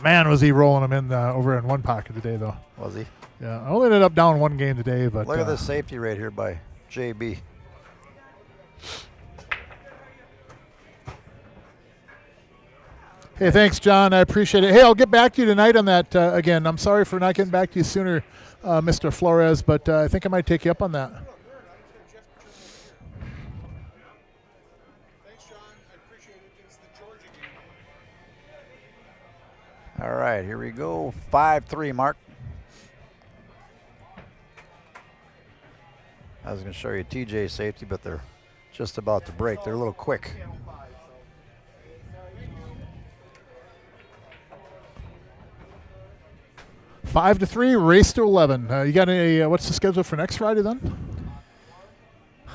Man, was he rolling him in over in one pocket today, though. was he? Yeah, I only ended up down one game today, but Look at this safety right here by JB. Hey, thanks, John. I appreciate it. Hey, I'll get back to you tonight on that again. I'm sorry for not getting back to you sooner, Mr. Flores, but I think I might take you up on that. Thanks, John. I appreciate it. It's the Georgia game. All right, here we go. 5-3, Mark. I was going to show you TJ safety, but they're just about to break. They're a little quick. 5-3, race to 11. You got any? What's the schedule for next Friday then?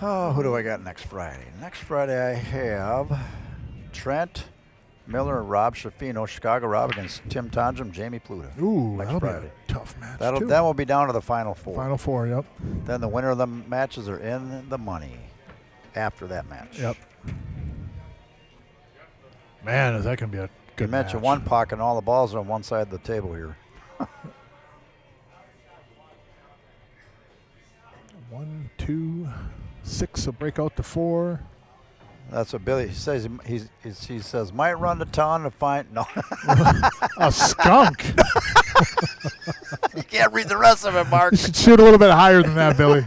Oh, who do I got next Friday? Next Friday I have Trent Miller and Rob Shafino, Chicago Rob against Tim Tonjum, Jamie Pluta. Ooh, next that'll Friday. be a tough match. That will be down to the Final Four. Final Four, yep. Then the winner of the matches are in the money after that match. Yep. Man, is that going to be a good You mentioned match. one pocket and all the balls are on one side of the table here. 1, 2, 6 will break out to 4. That's what Billy says. He says, might run to town to find. No. A skunk. You can't read the rest of it, Mark. You should shoot a little bit higher than that, Billy.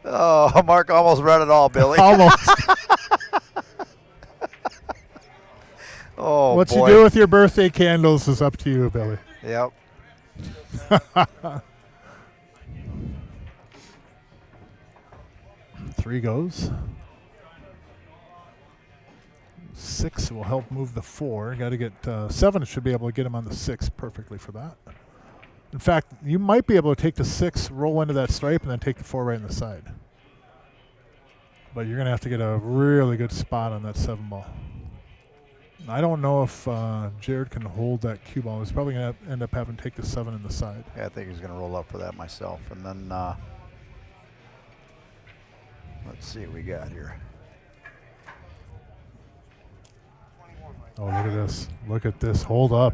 Oh, Mark almost read it all, Billy. Almost. Oh, What boy. you do with your birthday candles is up to you, Billy. Yep. 3 goes. 6 will help move the 4. Got to get 7 should be able to get him on the 6 perfectly for that. In fact, you might be able to take the 6, roll into that stripe, and then take the 4 right in the side. But you're going to have to get a really good spot on that 7 ball. I don't know if Jared can hold that cue ball. He's probably going to end up having to take the 7 in the side. Yeah, I think he's going to roll up for that myself. And then let's see what we got here. Oh, look at this. Look at this. Hold up.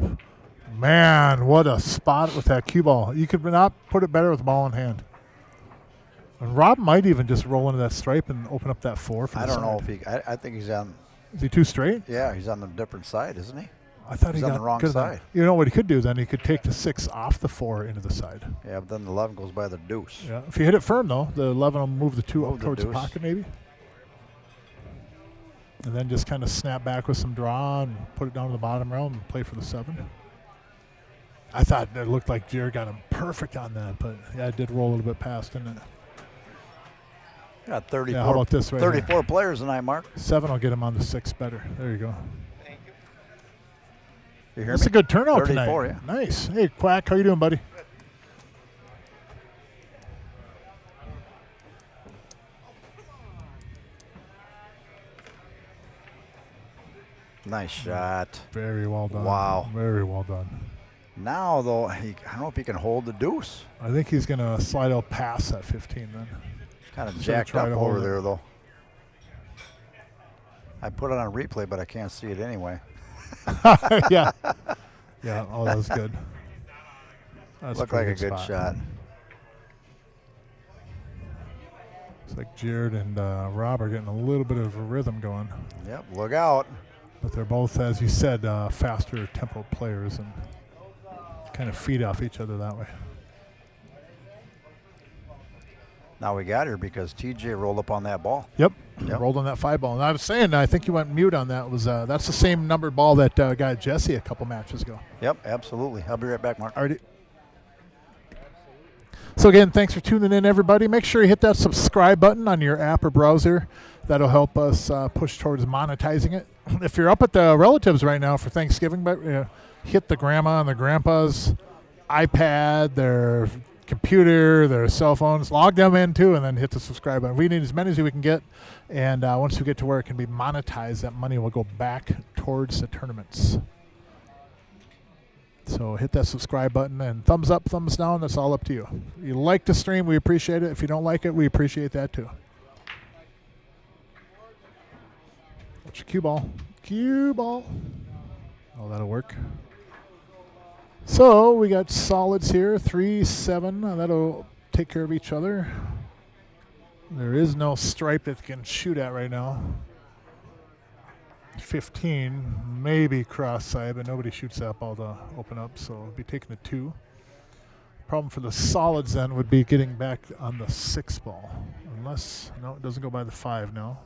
Man, what a spot with that cue ball. You could not put it better with the ball in hand. And Rob might even just roll into that stripe and open up that 4 for the I don't know side. if he. I think he's on. Is he too straight? Yeah, he's on the different side, isn't he? I thought He's he on got the wrong good enough. side. You know what he could do then? He could take the 6 off the 4 into the side. Yeah, but then the 11 goes by the deuce. Yeah. If you hit it firm though, the 11 will move the 2 Move up the towards the deuce. pocket maybe. And then just kind of snap back with some draw and put it down to the bottom rail and play for the 7. I thought it looked like Jared got him perfect on that, but yeah, it did roll a little bit past, didn't it? Got 34, Yeah, how about this right 34 here? players tonight, Mark. 7 will get him on the 6 better. There you go. You hear That's me? a good turnout 34, tonight. yeah. Nice. Hey, Quack, how you doing, buddy? Nice shot. Very well done. Wow. Very well done. Now, though, I don't know if he can hold the deuce. I think he's going to slide out past that 15 then. Kind of He's gonna jacked try up to hold over it. there, though. I put it on replay, but I can't see it anyway. Yeah. Yeah. Oh, that was good. That's Looked like a pretty good spot. shot. It's like Jared and Rob are getting a little bit of a rhythm going. Yep, look out. But they're both, as you said, faster tempo players and kind of feed off each other that way. Now we got her because TJ rolled up on that ball. Yep. Yep. Rolled on that 5 ball. And I was saying, I think you went mute on that. Was that's the same numbered ball that got Jesse a couple matches ago. Yep, absolutely. I'll be right back, Mark. Alrighty. So again, thanks for tuning in, everybody. Make sure you hit that subscribe button on your app or browser. That'll help us push towards monetizing it. If you're up at the relatives right now for Thanksgiving, but hit the grandma and the grandpa's iPad, their computer, their cell phones, log them in too, and then hit the subscribe button. We need as many as we can get, and once we get to where it can be monetized, that money will go back towards the tournaments. So hit that subscribe button and thumbs up, thumbs down. That's all up to you. If you like the stream, we appreciate it. If you don't like it, we appreciate that too. What's your cue ball? Cue ball. Oh, that'll work. So we got solids here, 3, 7. That'll take care of each other. There is no stripe that can shoot at right now. 15, maybe cross side, but nobody shoots that ball to open up, so it'll be taking the 2. Problem for the solids then would be getting back on the 6 ball. Unless, no, it doesn't go by the 5 now.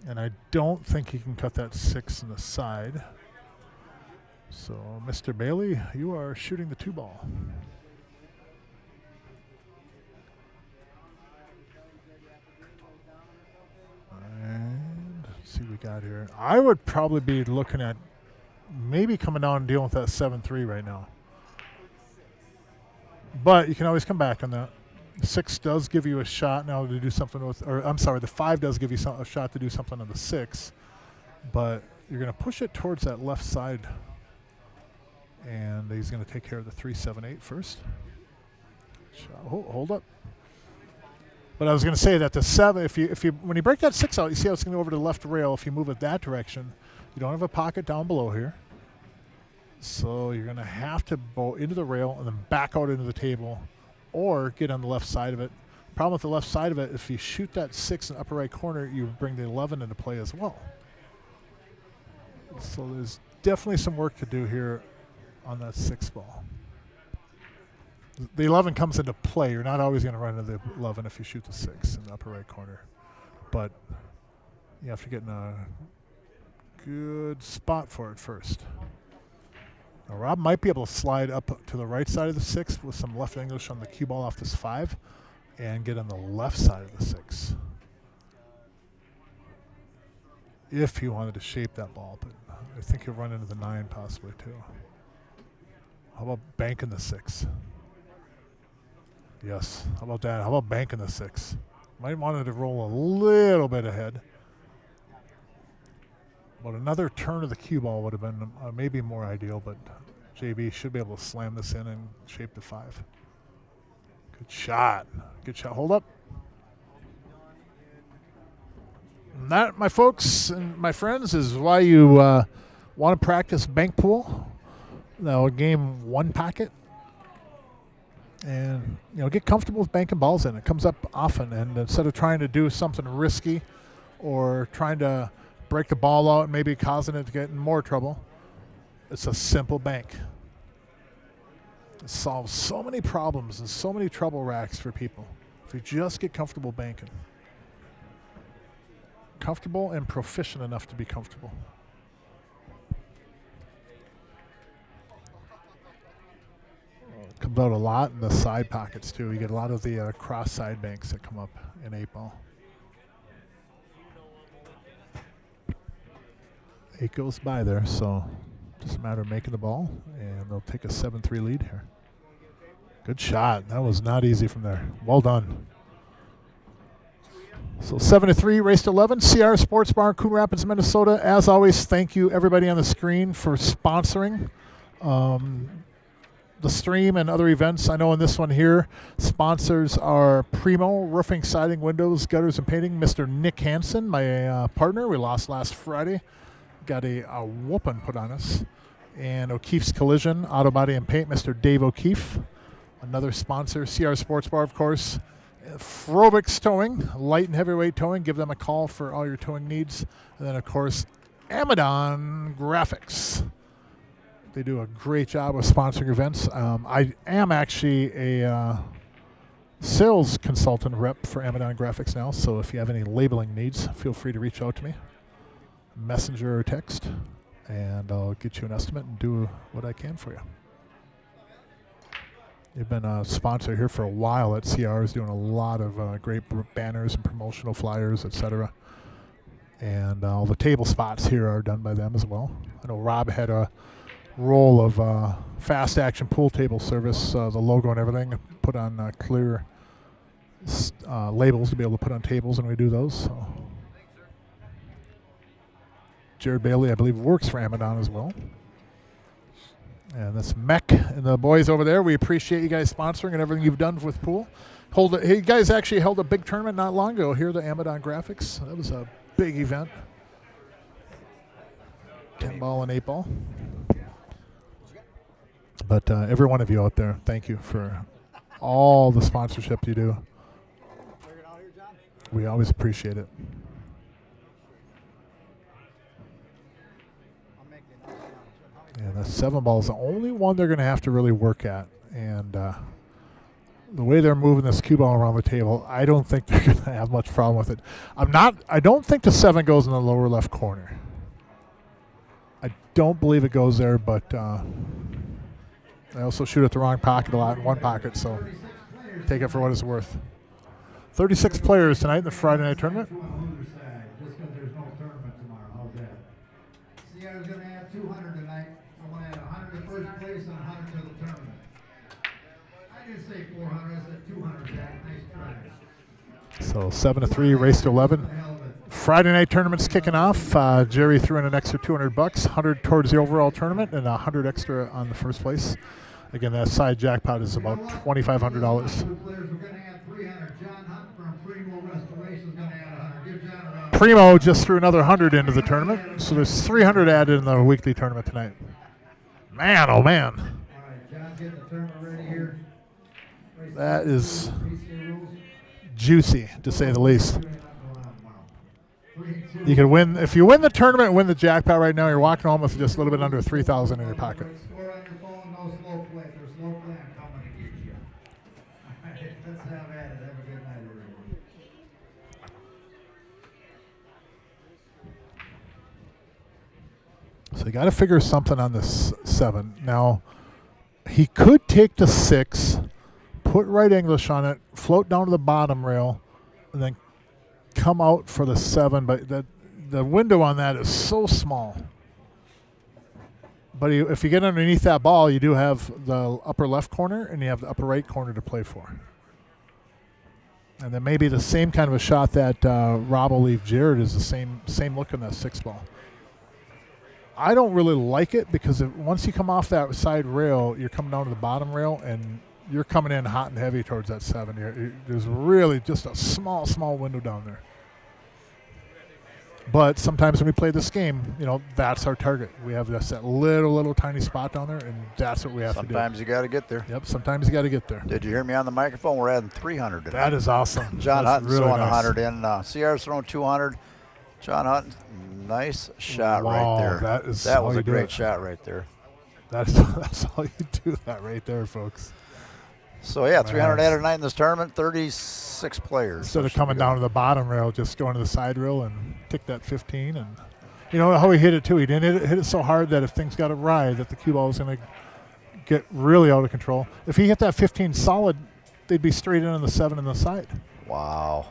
And I don't think he can cut that 6 in the side. So, Mr. Bailey, you are shooting the 2 ball. And let's see what we got here. I would probably be looking at maybe coming down and dealing with that 7-3 right now. But you can always come back on that. 6 does give you a shot now to do something with, or I'm sorry, the 5 does give you a shot to do something on the 6. But you're going to push it towards that left side. And he's going to take care of the 3-7-8 first. Hold up. But I was going to say that the 7, if you when you break that 6 out, you see how it's going to go over to the left rail. If you move it that direction, you don't have a pocket down below here. So you're going to have to bow into the rail and then back out into the table or get on the left side of it. Problem with the left side of it, if you shoot that 6 in the upper right corner, you bring the 11 into play as well. So there's definitely some work to do here on that 6 ball. The 11 comes into play. You're not always going to run into the 11 if you shoot the 6 in the upper right corner. But you have to get in a good spot for it first. Now Rob might be able to slide up to the right side of the 6 with some left English on the cue ball off this 5 and get on the left side of the 6. If he wanted to shape that ball, but I think he'll run into the 9 possibly too. How about banking the 6? Yes. How about that? How about banking the 6? Might want it to roll a little bit ahead. But another turn of the cue ball would have been maybe more ideal, but JB should be able to slam this in and shape the 5. Good shot. Good shot. Hold up. And that, my folks and my friends, is why you want to practice bank pool. Now, game 1 pocket. And, get comfortable with banking balls in. It comes up often. And instead of trying to do something risky or trying to break the ball out and maybe causing it to get in more trouble, It's a simple bank. It solves so many problems and so many trouble racks for people. If you just get comfortable banking. Comfortable and proficient enough to be comfortable. Comes out a lot in the side pockets too. You get a lot of the cross side banks that come up in 8-ball. 8 goes by there, so just a matter of making the ball, and they'll take a 7-3 lead here. Good shot. That was not easy from there. Well done. So 7-3, race to 11. CRs Sportsbar, Coon Rapids, Minnesota. As always, thank you everybody on the screen for sponsoring the stream and other events. I know in this one here, sponsors are Primo, Roofing, Siding, Windows, Gutters, and Painting. Mr. Nick Hansen, my partner. We lost last Friday. Got a whooping put on us. And O'Keefe's Collision, Auto Body and Paint, Mr. Dave O'Keefe. Another sponsor, CR Sportsbar, of course. Frobix Towing, light and heavyweight towing. Give them a call for all your towing needs. And then, of course, Amadon Graphics. They do a great job of sponsoring events. I am actually a sales consultant rep for Amadon Graphics now, so if you have any labeling needs, feel free to reach out to me. Messenger or text, and I'll get you an estimate and do what I can for you. You've been a sponsor here for a while at CRs, doing a lot of great banners and promotional flyers, etc. And all the table spots here are done by them as well. I know Rob had a role of fast action pool table service, the logo and everything, put on clear labels to be able to put on tables, and we do those. So. Jared Bailey, I believe, works for Amadon as well. And that's Mech and the boys over there. We appreciate you guys sponsoring and everything you've done with pool. You guys actually held a big tournament not long ago here, the Amadon Graphics. That was a big event. 10-ball and 8-ball. But every one of you out there, thank you for all the sponsorship you do. We always appreciate it. And the 7-ball is the only one they're going to have to really work at. And the way they're moving this cue ball around the table, I don't think they're going to have much problem with it. I don't think the 7 goes in the lower left corner. I don't believe it goes there, but I also shoot at the wrong pocket a lot in one pocket, so take it for what it's worth. 36 players tonight in the Friday night tournament. Just because there's no tournament tomorrow. How's that? See, I was going to add 200 tonight. I want to add 100 to first place and 100 to the tournament. I didn't say 400, I said 200, Jack. Nice try. So 7-3, race to 11. Friday night tournament's kicking off. Jerry threw in an extra $200, 100 towards the overall tournament, and 100 extra on the first place. Again, that side jackpot is about $2,500. Primo just threw another 100 into the tournament, so there's 300 added in the weekly tournament tonight. Man, oh man. All right, John's getting the tournament ready here. That is juicy, to say the least. You can win if you win the tournament and win the jackpot right now. You're walking home with just a little bit under $3,000 in your pocket. Score on your phone, no slow play. There's slow play. I'm coming to get you. All right, let's have at it. Have a good night, everyone. So you got to figure something on this 7. Now, he could take the 6, put right English on it, float down to the bottom rail, and then come out for the 7, but the window on that is so small. But if you get underneath that ball, you do have the upper left corner and you have the upper right corner to play for. And then maybe the same kind of a shot that Rob will leave Jared is the same look in that 6-ball. I don't really like it because once you come off that side rail, you're coming down to the bottom rail and you're coming in hot and heavy towards that 7. There's really just a small window down there. But sometimes when we play this game, that's our target. We have that little tiny spot down there, and that's what we have to do. Sometimes you got to get there. Yep, sometimes you got to get there. Did you hear me on the microphone? We're adding 300 tonight. That is awesome. John That's Hutton's really throwing nice. 100 in. CR's throwing 200. John Hutton, nice shot Wow, right there. that is that how was you a do great it. shot right there. That's all you do that right there, folks. So, yeah, 300 Nice. added tonight in this tournament, 36 players. Instead So of should be coming good. down to the bottom rail, just going to the side rail and tick that 15. And you know how he hit it, too? He didn't hit it so hard that if things got awry that the cue ball was going to get really out of control. If he hit that 15 solid, they'd be straight in on the 7 on the side. Wow.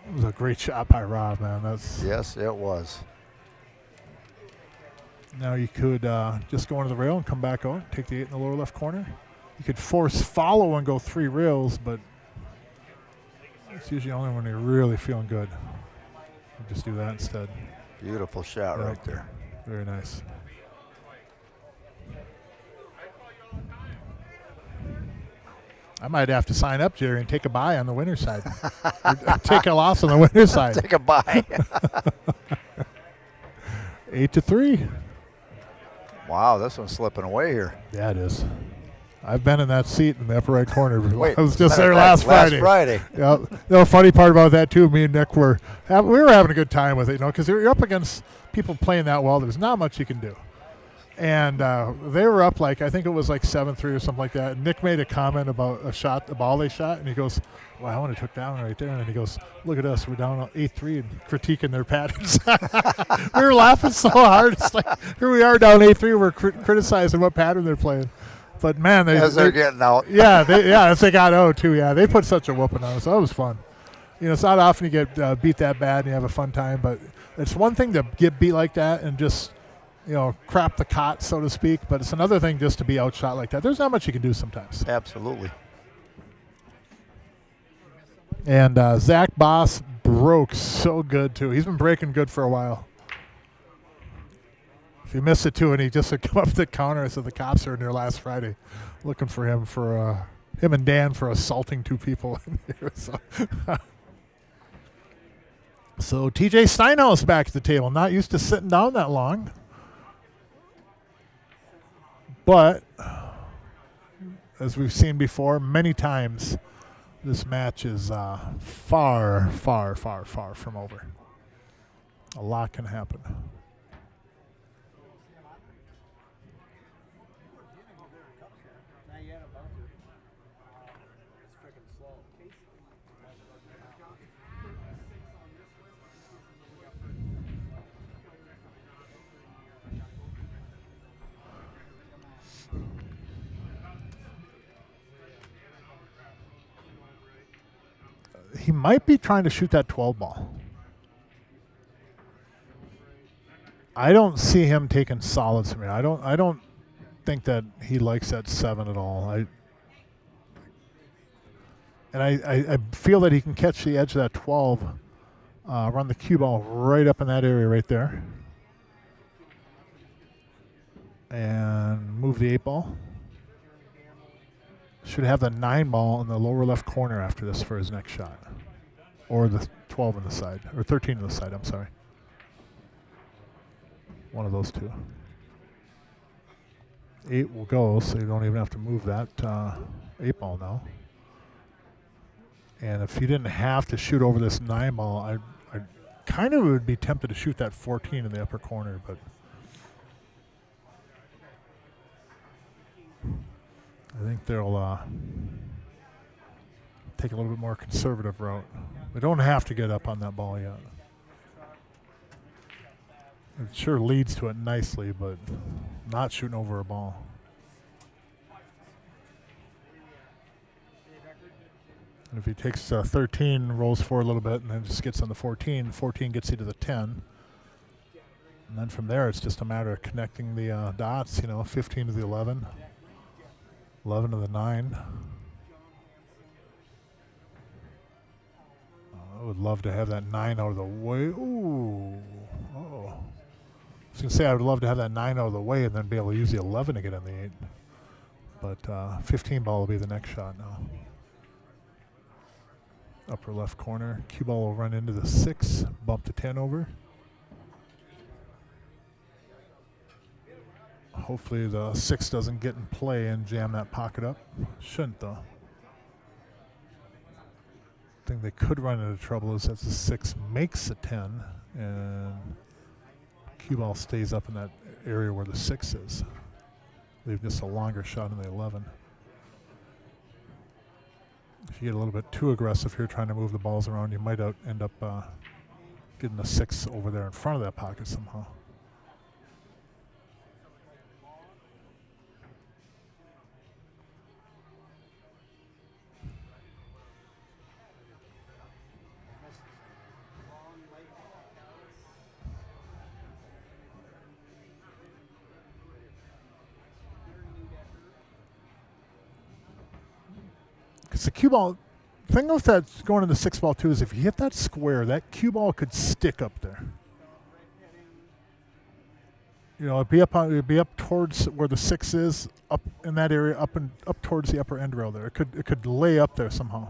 It was a great shot by Rob, man. Yes, it was. Now you could just go into the rail and come back out, take the 8 in the lower left corner. You could force follow and go 3 rails, but it's usually only when you're really feeling good. You just do that instead. Beautiful shot Yep. right there. Very nice. I might have to sign up, Jerry, and take a buy on the winner's side. Or take a loss on the winner's side. Take a bye. 8-3. Wow, this one's slipping away here. Yeah, it is. I've been in that seat in the upper right corner. Wait, I was just matter there of fact, last Friday. Yeah, the funny part about that too, me and Nick we were having a good time with it, because you're up against people playing that well. There's not much you can do, and they were up I think it was 7-3 or something like that. And Nick made a comment about the ball they shot, and he goes, "Wow, I want to took down right there." And then he goes, "Look at us, we're down 8-3 and critiquing their patterns." We were laughing so hard. It's here we are down 8-3. We're criticizing what pattern they're playing. But man, As they're getting out. as they got out too. Yeah, they put such a whooping on us. That was fun. It's not often you get beat that bad and you have a fun time, but it's one thing to get beat like that and just crap the cot, so to speak. But it's another thing just to be outshot like that. There's not much you can do sometimes. Absolutely. And Zach Boss broke so good too. He's been breaking good for a while. If you missed it too, and he just had come up to the counter, I said the cops are in there last Friday, looking for him him and Dan for assaulting 2 people in here. So TJ Steinhaus back at the table, not used to sitting down that long, but as we've seen before many times, this match is far, far, far, far from over. A lot can happen. He might be trying to shoot that 12 ball. I don't see him taking solids from here. I don't think that he likes that 7 at all. I feel that he can catch the edge of that 12, run the cue ball right up in that area right there, and move the 8 ball. Should have the 9 ball in the lower left corner after this for his next shot. Or the 12 on the side. Or 13 on the side, I'm sorry. One of those 2. 8 will go, so you don't even have to move that 8 ball now. And if you didn't have to shoot over this 9 ball, I kind of would be tempted to shoot that 14 in the upper corner, but I think they'll take a little bit more conservative route. They don't have to get up on that ball yet. It sure leads to it nicely, but not shooting over a ball. And if he takes 13, rolls forward a little bit, and then just gets on the 14, 14 gets you to the 10. And then from there, it's just a matter of connecting the dots, 15 to the 11. 11 to the 9. I would love to have that 9 out of the way. Ooh. Uh-oh. I was going to say I would love to have that 9 out of the way and then be able to use the 11 to get on the 8. But 15 ball will be the next shot now. Upper left corner. Cue ball will run into the 6, bump the 10 over. Hopefully the 6 doesn't get in play and jam that pocket up. Shouldn't though. Thing they could run into trouble is that the 6 makes a 10 and cue ball stays up in that area where the 6 is. Leave just a longer shot in the 11. If you get a little bit too aggressive here trying to move the balls around, you might end up getting a 6 over there in front of that pocket somehow. Because the cue ball, thing with that going into 6 ball too is if you hit that square, that cue ball could stick up there. You know, it'd be up towards where the 6 is, up in that area, up towards the upper end rail there. It could lay up there somehow.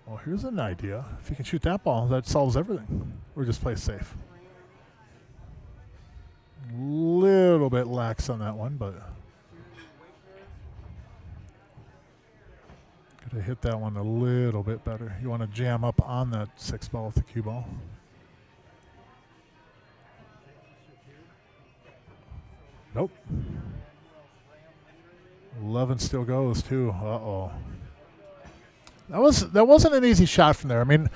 Well, here's an idea. If you can shoot that ball, that solves everything. Or just play safe. Little bit lax on that one, but could have hit that one a little bit better. You want to jam up on that 6 ball with the cue ball. Nope. 11 still goes too. Uh-oh. That wasn't an easy shot from there. I mean,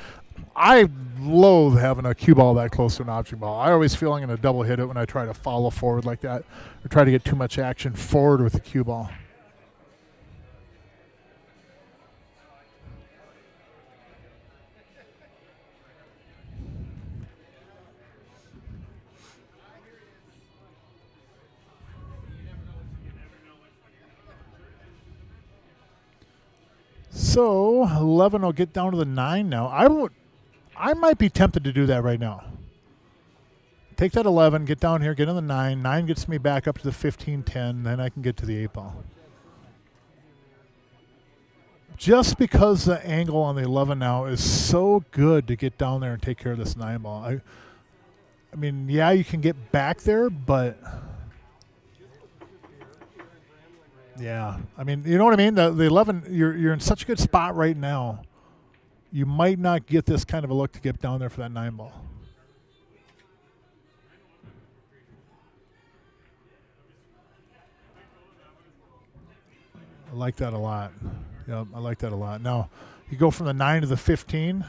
I loathe having a cue ball that close to an object ball. I always feel I'm going to double hit it when I try to follow forward like that or try to get too much action forward with the cue ball. So 11 will get down to the 9 now. I might be tempted to do that right now. Take that 11, get down here, get on the 9. 9 gets me back up to the 15, 10. Then I can get to the 8 ball. Just because the angle on the 11 now is so good to get down there and take care of this 9 ball. I mean, yeah, you can get back there, but yeah, I mean, you know what I mean? The 11, you're in such a good spot right now. You might not get this kind of a look to get down there for that 9 ball. I like that a lot. Yeah, I like that a lot. Now, you go from the 9 to the 15,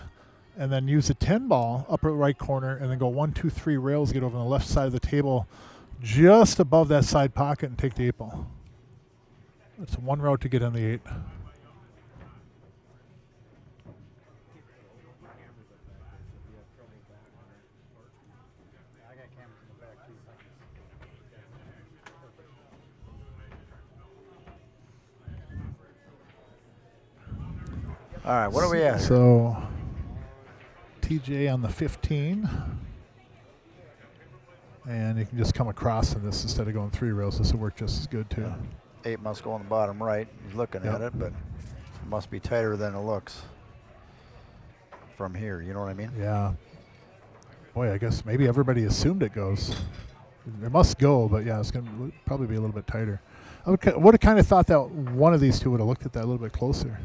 and then use the 10 ball, upper right corner, and then go 1, 2, 3 rails, get over on the left side of the table, just above that side pocket, and take the 8 ball. That's one route to get on the 8. All right, what are we at? So, TJ on the 15. And you can just come across in this instead of going 3 rails. This will work just as good, too. 8 must go on the bottom right. He's looking at it, but it must be tighter than it looks from here. You know what I mean? Yeah. Boy, I guess maybe everybody assumed it goes. It must go, but yeah, it's going to probably be a little bit tighter. I would have kind of thought that one of these two would have looked at that a little bit closer.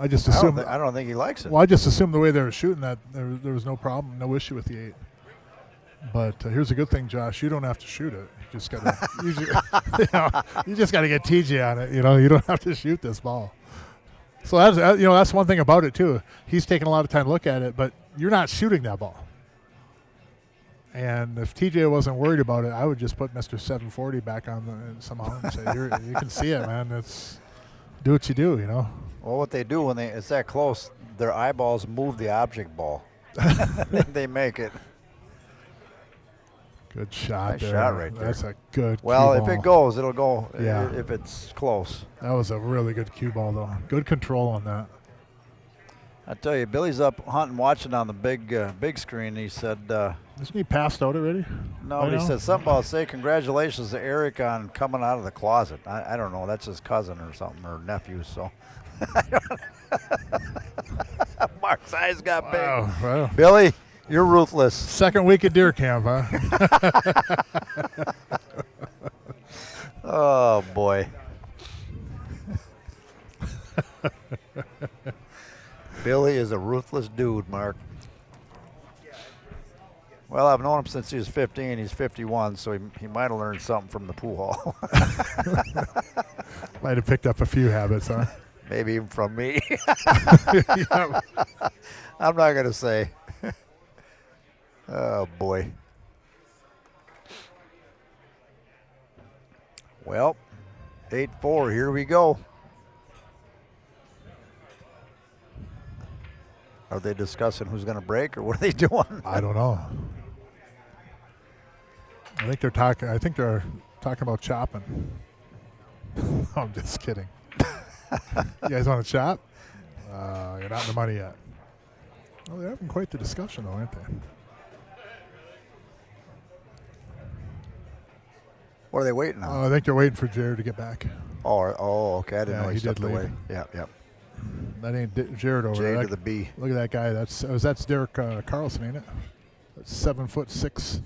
I just assumed. I don't think he likes it. Well, I just assumed the way they were shooting that there was no problem, no issue with the 8. But here's a good thing, Josh. You don't have to shoot it. You just got to, you just got to get TJ on it. You know, you don't have to shoot this ball. So that's one thing about it too. He's taking a lot of time to look at it, but you're not shooting that ball. And if TJ wasn't worried about it, I would just put Mr. 740 back on somehow and say, you can see it, man. It's do what you do, you know. Well, what they do when it's that close, their eyeballs move the object ball. They make it. Good shot nice there. Shot right there. That's a good Well, cue if ball. it goes, it'll go Yeah. if it's close. That was a really good cue ball, though. Good control on that. I tell you, Billy's up hunting, watching on the big screen. He said, Isn't he passed out already? no, but he said something about say congratulations to Eric on coming out of the closet. I don't know. That's his cousin or something, or nephew. So Mark's eyes got big. Wow. Billy, you're ruthless. Second week at deer camp, huh? Oh, boy. Billy is a ruthless dude, Mark. Well, Well, I've known him since he was 15. He's 51, so he might have learned something from the pool hall. Might have picked up a few habits, huh? Maybe even from me. Yeah. I'm not going to say. Oh, boy. Well, 8-4, here we go. Are they discussing who's going to break, or what are they doing? I don't know. I think they're talking about chopping. I'm just kidding. You guys want to chop? You're not in the money yet. Oh, they're having quite the discussion, though, aren't they? What are they waiting on? I think they're waiting for Jared to get back. Oh, okay. I didn't know he he stepped did leave. away. Yep. That ain't Jared over J there. to the B. Look at that guy. That's Derek Carlson, ain't it? That's 7'6".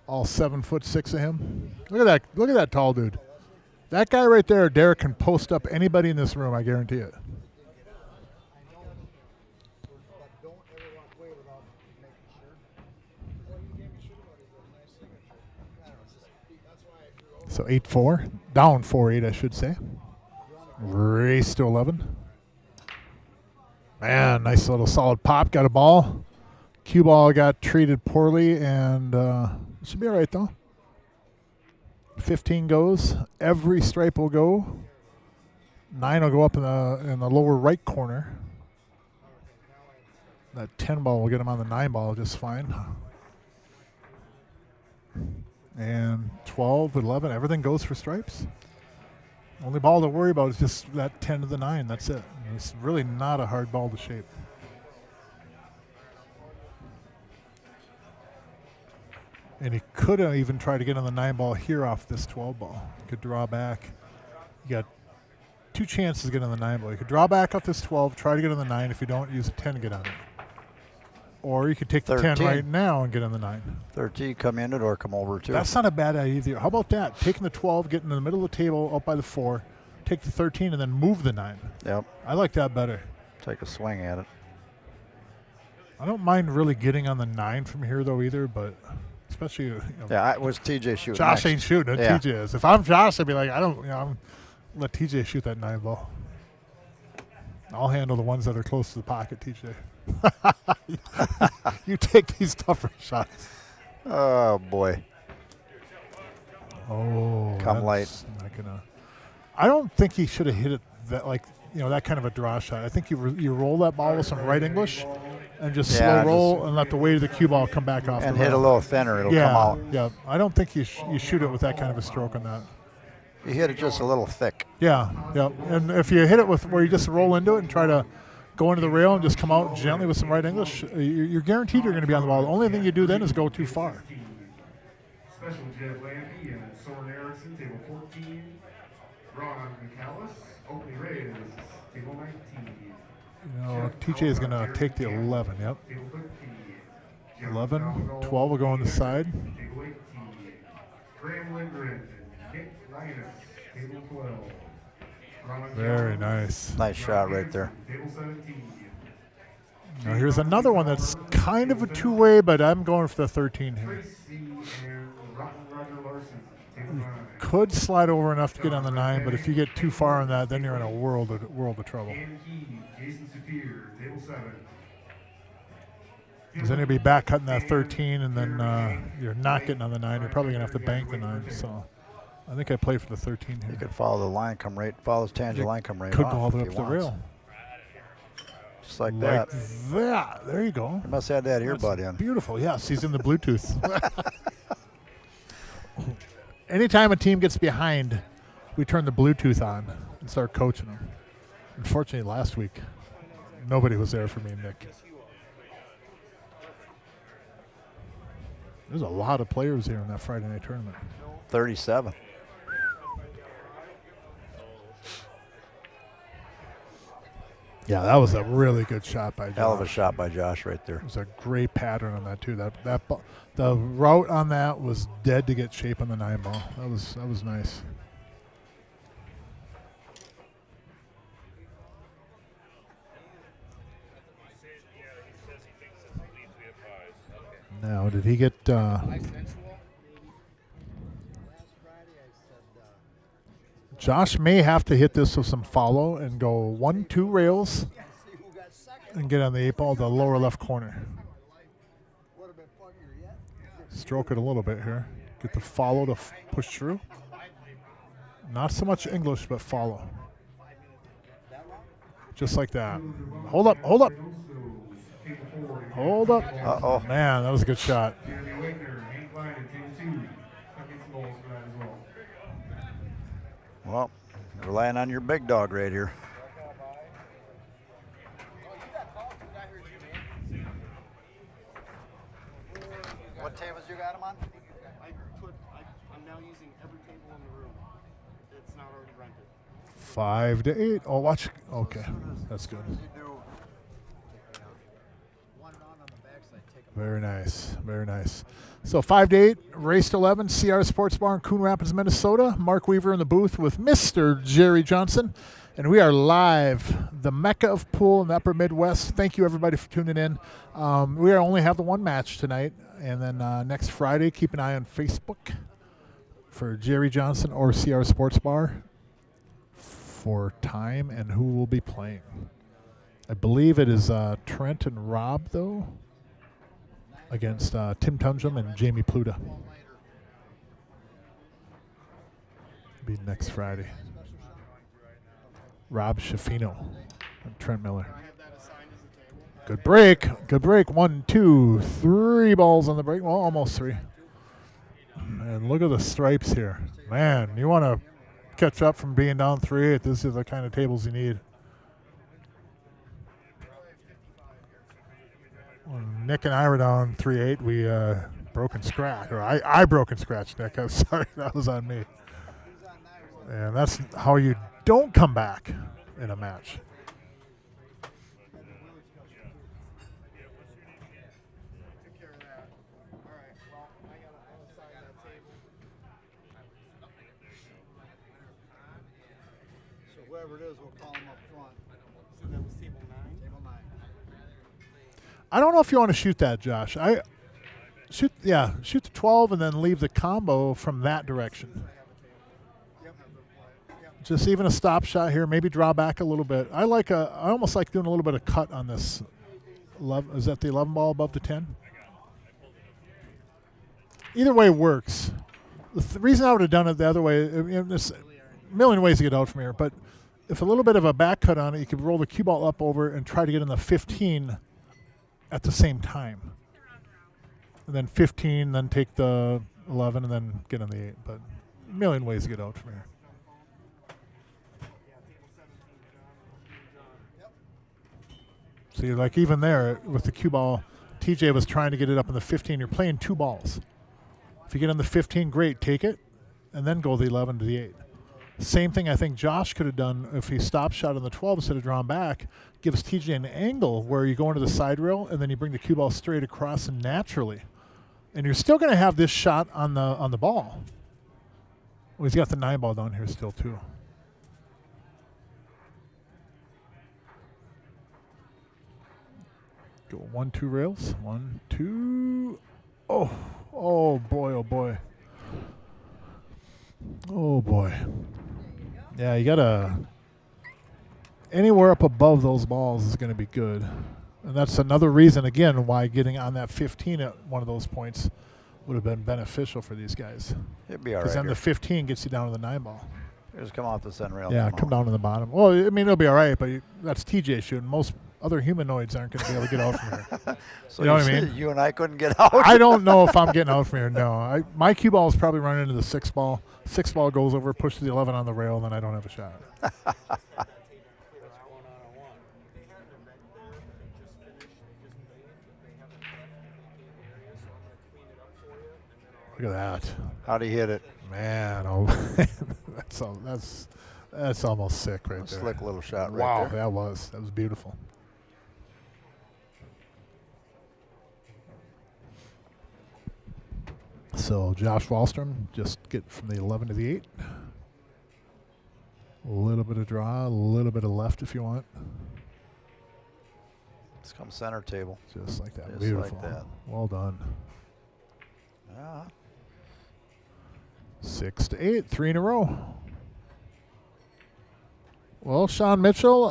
All 7'6" of him. Look at that. Look at that tall dude. That guy right there, Derek, can post up anybody in this room. I guarantee it. So 8-4, down 4-8, I should say. Race to 11. Man, nice little solid pop. Got a ball. Cue ball got treated poorly, and should be all right, though. 15 goes. Every stripe will go. 9 will go up in the lower right corner. That 10 ball will get him on the 9 ball just fine. And 12, 11, everything goes for stripes. Only ball to worry about is just that 10 to the 9. That's it. It's really not a hard ball to shape. And he could have even tried to get on the 9 ball here off this 12 ball. He could draw back. You got 2 chances to get on the 9 ball. You could draw back off this 12, try to get on the 9. If you don't, use a 10 to get on it. Or you could take the 10 right now and get on the 9. 13, come in it or come over too. That's not a bad idea either. How about that? Taking the 12, getting in the middle of the table, up by the 4, take the 13, and then move the 9. Yep. I like that better. Take a swing at it. I don't mind really getting on the 9 from here, though, either, but especially, Yeah, was TJ shooting? Josh next? ain't shooting it. Yeah. TJ is. If I'm Josh, I'd be like, I'm let TJ shoot that 9 ball. I'll handle the ones that are close to the pocket, TJ. You take these tougher shots. Oh, boy. Oh, Come light. Not gonna. I don't think he should have hit it that kind of a draw shot. I think you roll that ball with some right English and just slow roll and let the weight of the cue ball come back off. And the hit rail. a little thinner, it'll come out. Yeah, I don't think you shoot it with that kind of a stroke on that. You hit it just a little thick. Yeah. And if you hit it with where you just roll into it and try to go into the rail and just come out gently with some right English, you're guaranteed you're going to be on the ball. The only thing you do then is go too far. Special Jeff Lampy and Soren Erickson, table 14. Ron McAllis, Oakley Reyes, table 19. TJ is going to take the 11, yep. Table 13. 11, 12 will go on the side. Table 18. Graham Lindgren and Nick Linus, table 12. Ron Very McAllis, nice. Nice shot right there. Table 17. Now here's another one that's kind of a two-way, but I'm going for the 13 here. Tracy and Roger Larson, table 9. Could slide over enough to get on the 9, but if you get too far on that, then you're in a world of trouble. Dan Key, Jason Superior, table 7. Because then you'll be back cutting that 13, and then you're not getting on the 9. You're probably going to have to bank the 9. So I think I play for the 13 here. You could follow the line, follow his tangent line, come right Could off go all the way if up he the wants. rail. Just like Like that. that. There you go. He must have had that earbud in. Beautiful. Yes, he's in the Bluetooth. Anytime a team gets behind, we turn the Bluetooth on and start coaching them. Unfortunately, last week, nobody was there for me and Nick. There's a lot of players here in that Friday night tournament. 37. Yeah, that was a really good shot by Josh. Hell of a shot by Josh right there. It was a great pattern on that too. The route on that was dead to get shape on the 9 ball. That was nice. Now, did he get... Josh may have to hit this with some follow and go 1-2 rails and get on the 8 ball, the lower left corner. Stroke it a little bit here. Get the follow to push through. Not so much English, but follow. Just like that. Hold up, hold up. Hold up. Uh-oh. Man, that was a good shot. Well, relying on your big dog right here. What tables you got him on? I'm now using every table in the room. It's not already rented. 5 to 8. Oh, watch. Okay, that's good. Very nice, very nice. So 5 to 8, race to 11, CRs Sportsbar in Coon Rapids, Minnesota. Mark Weaver in the booth with Mr. Jerry Johnson. And we are live, the Mecca of pool in the upper Midwest. Thank you, everybody, for tuning in. We only have the one match tonight. And then next Friday, keep an eye on Facebook for Jerry Johnson or CRs Sportsbar for time and who will be playing. I believe it is Trent and Rob, though, against Tim Tundrum and Jamie Pluta. Be next Friday. Rob Schaffino and Trent Miller. Good break. Good break. 1, 2, 3 balls on the break. Well, almost 3. And look at the stripes here. Man, you want to catch up from being down 3-8. This is the kind of tables you need. When Nick and I were down 3-8, we broke and scratched. Or I broke and scratched, Nick. I'm sorry. That was on me. And that's how you don't come back in a match. Whoever it is, we'll call them up front. So that was table 9? Table 9. I don't know if you want to shoot that, Josh. Shoot the 12 and then leave the combo from that direction. Just even a stop shot here, maybe draw back a little bit. I almost like doing a little bit of cut on this. Is that the 11 ball above the 10? Either way works. The reason I would have done it the other way, there's a million ways to get out from here, but if a little bit of a back cut on it, you could roll the cue ball up over and try to get in the 15 at the same time. And then 15, then take the 11, and then get on the 8. But a million ways to get out from here. See, like even there with the cue ball, TJ was trying to get it up in the 15. You're playing 2 balls. If you get on the 15, great, take it, and then go the 11 to the 8. Same thing I think Josh could have done if he stop shot on the 12 instead of drawn back. Gives TJ an angle where you go into the side rail and then you bring the cue ball straight across and naturally. And you're still going to have this shot on the ball. Well, he's got the 9 ball down here still too. Go 1, 2 rails. 1, 2. Oh boy, oh boy. Oh boy. Yeah, you gotta, anywhere up above those balls is going to be good. And that's another reason, again, why getting on that 15 at one of those points would have been beneficial for these guys. It'd be all right. Because then here. the 15 gets you down to the 9 ball. Just come off the center rail. Yeah, come down to the bottom. Well, I mean, it'll be all right, but that's TJ shooting. Most other humanoids aren't going to be able to get out from here. So you know what I mean? You and I couldn't get out? I don't know if I'm getting out from here. No. My cue ball is probably running into the 6 ball. 6 ball goes over, pushes the 11 on the rail, and then I don't have a shot. Look at that. How'd he hit it? Man, that's almost sick right there. Slick little shot right wow, there. that was beautiful. So Josh Wallstrom just get from the 11 to the 8. A little bit of draw, a little bit of left if you want. Let's come center table. Just like that. Just Beautiful. like that. Well done. Yeah. 6-8, 3 in a row. Well, Sean Mitchell,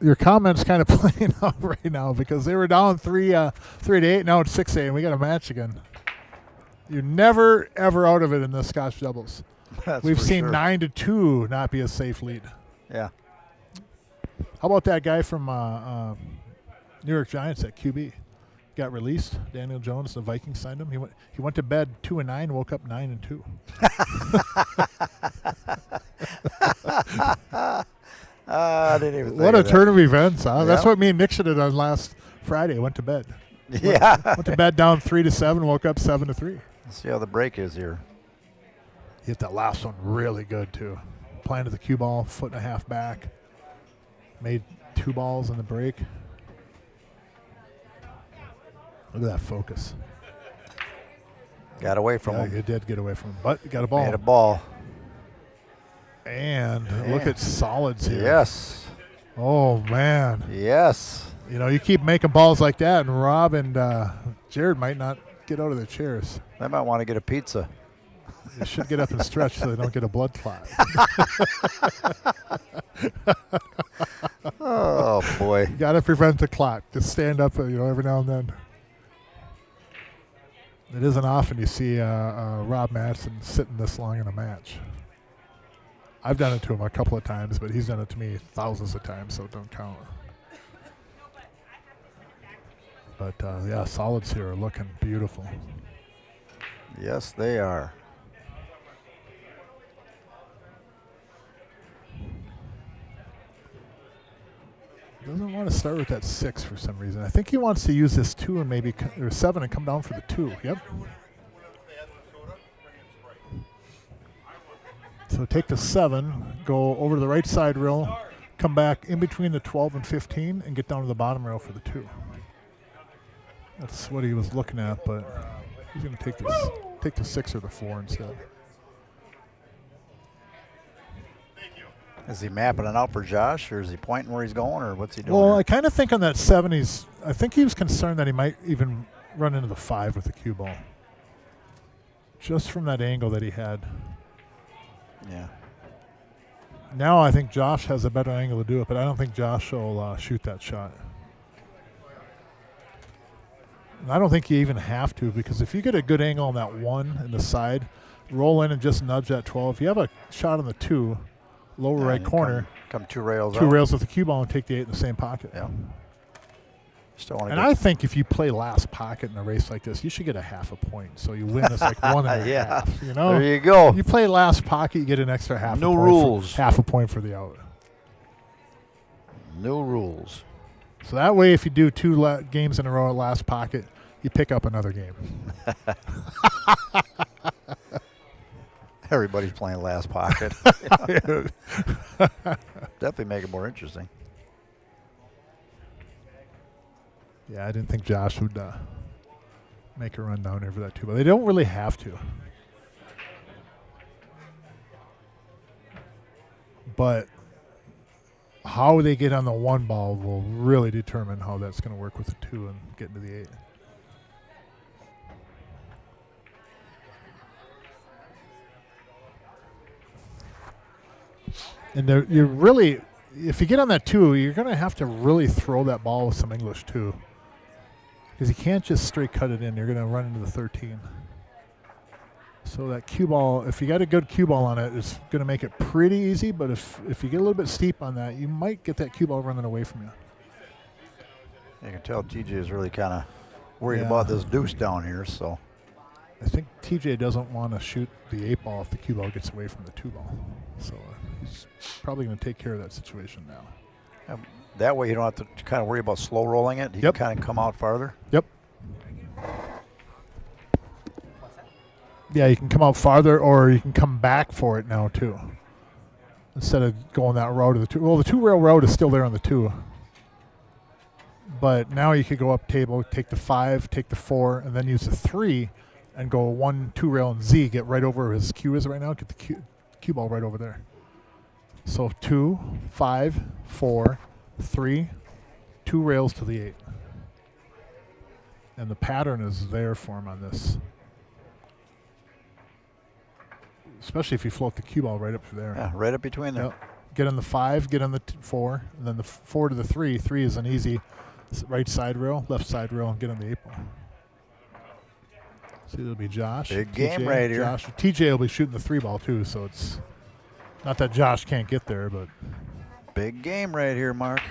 your comments kind of playing out right now because they were down 3-8. Now it's 6-8, and we got a match again. You're never ever out of it in the Scotch doubles. We've seen 9-2 not be a safe lead. Yeah. How about that guy from New York Giants at QB? Got released. Daniel Jones, the Vikings signed him. He went to bed 2-9, woke up 9-2. I didn't even think What a of that. turn of events, huh? Yep. That's what me and Nick should have done last Friday. Went to bed. Yeah. Went to bed down 3-7, woke up 7-3. Let's see how the break is here. Hit that last one really good too. Planted the cue ball, 1.5 back. Made 2 balls in the break. Look at that focus. Got away from Yeah, him. he did get away from him, but got a ball. Made a ball. And look at solids here. Yes. Oh, man. Yes. You know, you keep making balls like that, and Rob and Jared might not get out of their chairs. They might want to get a pizza. They should get up and stretch so they don't get a blood clot. Oh, boy. You got to prevent the clot. Just stand up, every now and then. It isn't often you see Rob Madsen sitting this long in a match. I've done it to him a couple of times, but he's done it to me thousands of times, so it don't count. But, yeah, solids here are looking beautiful. Yes, they are. Doesn't want to start with that 6 for some reason. I think he wants to use this 2 and maybe or 7 and come down for the 2. Yep. So take the 7, go over to the right side rail, come back in between the 12 and 15, and get down to the bottom rail for the 2. That's what he was looking at, but he's going to take the 6 or the 4 instead. Is he mapping it out for Josh, or is he pointing where he's going, or what's he doing? Well, here? I kind of think on that 7, I think he was concerned that he might even run into the 5 with the cue ball. Just from that angle that he had. Yeah. Now I think Josh has a better angle to do it, but I don't think Josh will shoot that shot. And I don't think you even have to, because if you get a good angle on that 1 in the side, roll in and just nudge that 12. If you have a shot on the 2, lower Yeah, right and corner, come 2 rails 2 out. rails with the cue ball and take the 8 in the same pocket. Yeah. Still want to And I think if you play last pocket in a race like this, you should get a half a point. So you win this like 1.5. Yeah. You know? There you go. You play last pocket, you get an extra half No a point. rules. Half a point for the out. No rules. So that way, if you do 2 games in a row at last pocket, you pick up another game. Everybody's playing last pocket. Definitely make it more interesting. Yeah, I didn't think Josh would make a run down there for that 2, but they don't really have to. But how they get on the 1 ball will really determine how that's going to work with the 2 and get into the 8. And you're really, if you get on that 2, you're going to have to really throw that ball with some English too. Because you can't just straight cut it in. You're going to run into the 13. So that cue ball, if you got a good cue ball on it, it's going to make it pretty easy. But if you get a little bit steep on that, you might get that cue ball running away from you. You can tell TJ is really kind of worried Yeah. about this deuce down here. So I think TJ doesn't want to shoot the 8 ball if the cue ball gets away from the 2 ball. So he's probably going to take care of that situation now. that way you don't have to kind of worry about slow rolling it. He Yep. can kind of come out farther. Yep. Yeah, you can come out farther, or you can come back for it now too. Instead of going that road to the 2. Well, the 2 rail road is still there on the 2. But now you could go up table, take the 5, take the 4, and then use the 3, and go 1, 2 rail and Z. Get right over where his cue is right now. Get the cue ball right over there. So 2, 5, 4, 3, 2 rails to the 8. And the pattern is there for him on this. Especially if you float the cue ball right up to there. Yeah, right up between there. Yep. Get on the 5, get on the 4, and then the 4 to the 3. 3 is an easy right side rail, left side rail, and get on the 8 ball. See, it'll be Josh. Big TJ, game right here. Josh. TJ will be shooting the 3 ball too, so it's not that Josh can't get there, but Big game right here, Mark.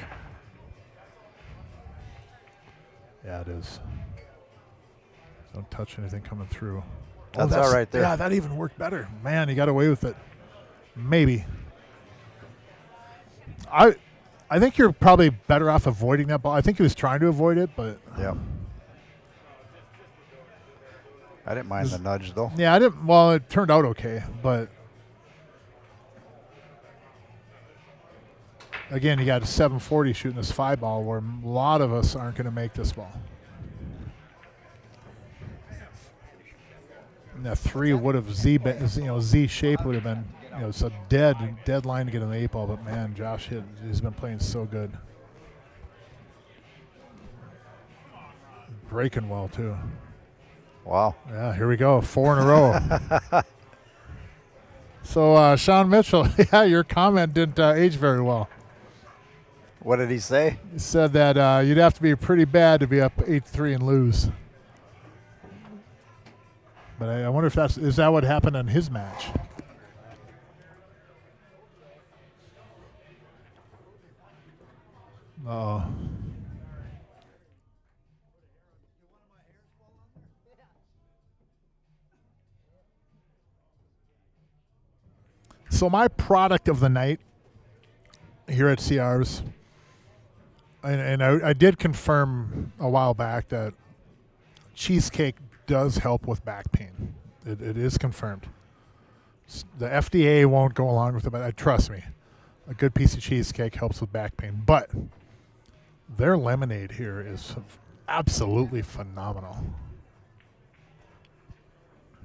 yeah, it is. Don't touch anything coming through. That's all right there. Yeah, that even worked better. Man, he got away with it. Maybe. I think you're probably better off avoiding that ball. I think he was trying to avoid it, but Yep. I didn't mind the nudge, though. yeah, I didn't. Well, it turned out okay, but again, you got a 740 shooting this 5 ball, where a lot of us aren't going to make this ball. And that 3 would have Z shape would have been, it's a dead line to get an 8 ball. But man, Josh he's been playing so good, breaking well too. Wow. Yeah, here we go, 4 in a row. So Sean Mitchell, yeah, your comment didn't age very well. What did he say? He said that you'd have to be pretty bad to be up 8-3 and lose. But I wonder if is that what happened in his match? Uh-oh. So my product of the night here at CRs, and I did confirm a while back that cheesecake does help with back pain. It is confirmed. The FDA won't go along with it, but trust me, a good piece of cheesecake helps with back pain. But their lemonade here is absolutely phenomenal.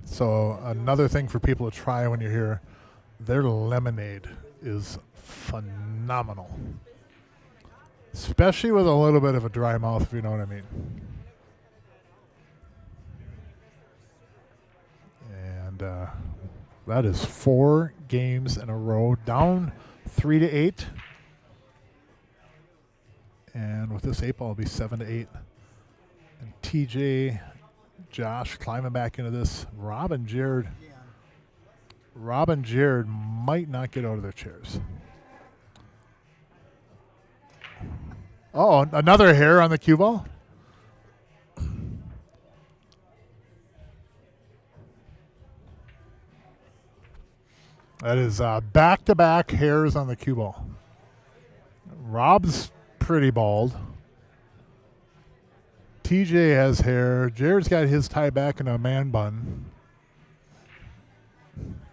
So another thing for people to try when you're here, their lemonade is phenomenal. Especially with a little bit of a dry mouth, if you know what I mean. And that is 4 games in a row, down 3-8. And with this 8 ball, it'll be 7-8. And TJ, Josh climbing back into this. Rob and Jared might not get out of their chairs. Oh, another hair on the cue ball. That is back-to-back hairs on the cue ball. Rob's pretty bald. TJ has hair. Jared's got his tied back in a man bun.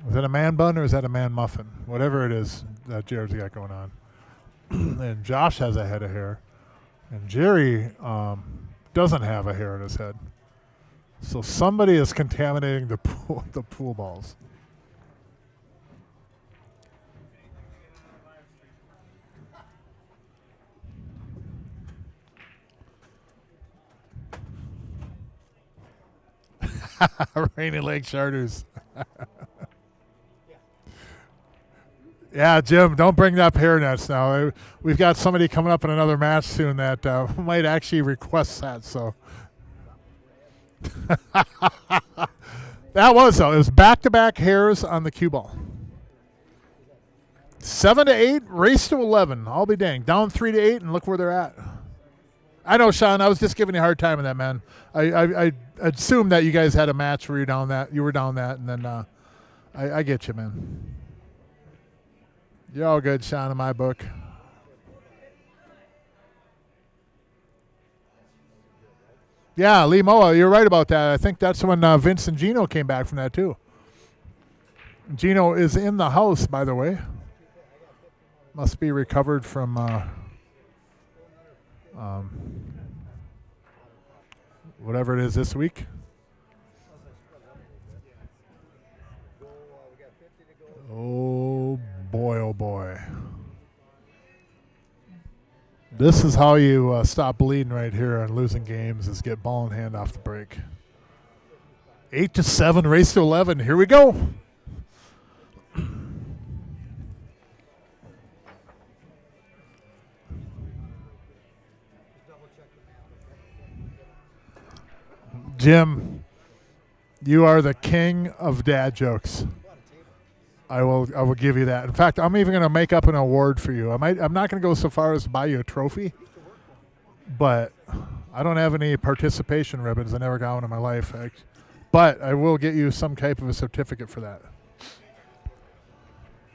Is that a man bun or is that a man muffin? Whatever it is that Jared's got going on. And Josh has a head of hair. And Jerry doesn't have a hair in his head. So somebody is contaminating the pool balls. Rainy Lake Charters. Yeah, Jim, don't bring up hairnets now. We've got somebody coming up in another match soon that might actually request that. So that was, though. It was back-to-back hairs on the cue ball. 7-8, race to 11. I'll be dang. Down 3-8, and look where they're at. I know, Sean. I was just giving you a hard time on that, man. I assumed that you guys had a match where you were down that, and then I get you, man. You're all good, Sean, in my book. Yeah, Lee Moa, you're right about that. I think that's when Vince and Gino came back from that, too. Gino is in the house, by the way. Must be recovered from whatever it is this week. Oh boy, oh boy. This is how you stop bleeding right here on losing games, is get ball in hand off the break. 8-7, race to 11. Here we go. Jim, you are the king of dad jokes. I will give you that. In fact, I'm even going to make up an award for you. I'm not going to go so far as to buy you a trophy, but I don't have any participation ribbons. I never got one in my life. But I will get you some type of a certificate for that.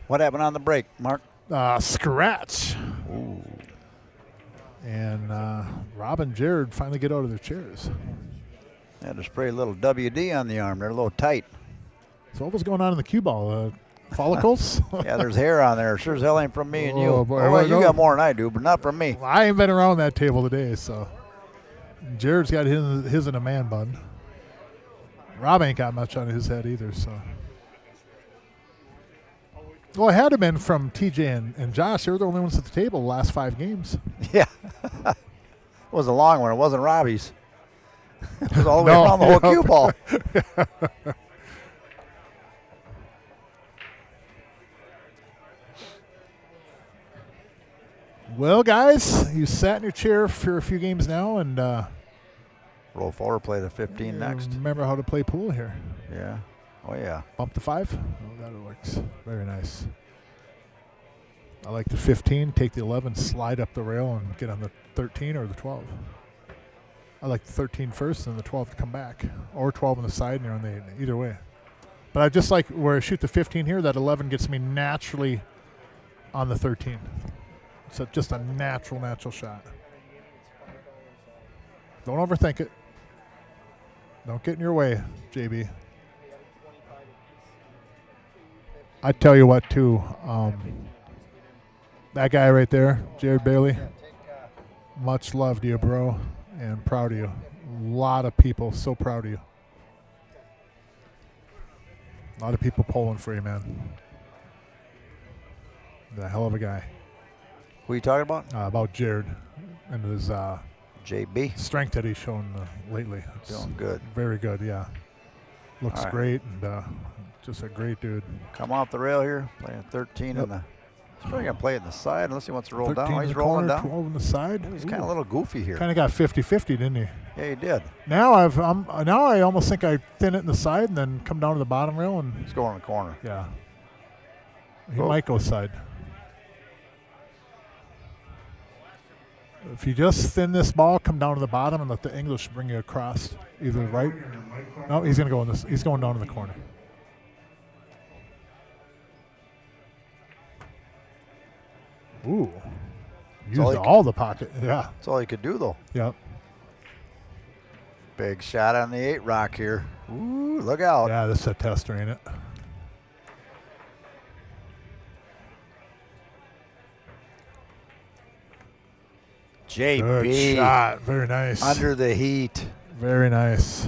What happened on the break, Mark? Scratch. Ooh. And Rob and Jared finally get out of their chairs. Had to spray a little WD on the arm. They're a little tight. So what was going on in the cue ball? Follicles? Yeah, there's hair on there. Sure as hell ain't from me and you. Oh, boy. Well, you got more than I do, but not from me. Well, I ain't been around that table today, so. Jared's got his in a man bun. Rob ain't got much on his head either, so. Well, it had to have been from TJ and Josh. They were the only ones at the table the last 5 games. Yeah. It was a long one. It wasn't Robbie's. It was all the way around the whole cue ball. Well, guys, you sat in your chair for a few games now, and Roll forward, play the 15 next. remember how to play pool here. Yeah. Oh, yeah. Bump the 5. Oh, that works. Very nice. I like the 15. Take the 11, slide up the rail, and get on the 13 or the 12. I like the 13 first and the 12 to come back. Or 12 on the side, and you're on the 8. Either way. But I just like where I shoot the 15 here, that 11 gets me naturally on the 13. So just a natural shot. Don't overthink it. Don't get in your way, JB. I tell you what, too. That guy right there, Jared Bailey, much love to you, bro, and proud of you. A lot of people so proud of you. A lot of people pulling for you, man. He's a hell of a guy. Who are you talking about? About Jared and his JB. strength that he's shown lately. It's Doing good. very good, yeah. Looks All right. great, and just a great dude. Come off the rail here, playing 13 in the. He's probably going to play it in the side unless he wants to roll 13 down. Oh, in he's the rolling corner, down. 12 on the side. Ooh, he's kind of a little goofy here. Kind of got 50-50, didn't he? Yeah, he did. Now now I almost think I thin it in the side and then come down to the bottom rail and He's going in the corner. yeah. He Oh. might go side. If you just thin this ball, come down to the bottom and let the English bring you across either right. No, he's gonna go in this. He's going down in the corner. Ooh, used all the pocket. Yeah. That's all he could do, though. Yep. Big shot on the 8 rock here. Ooh, look out. Yeah, this is a tester, ain't it? JB. Good shot. Very nice. Under the heat. Very nice.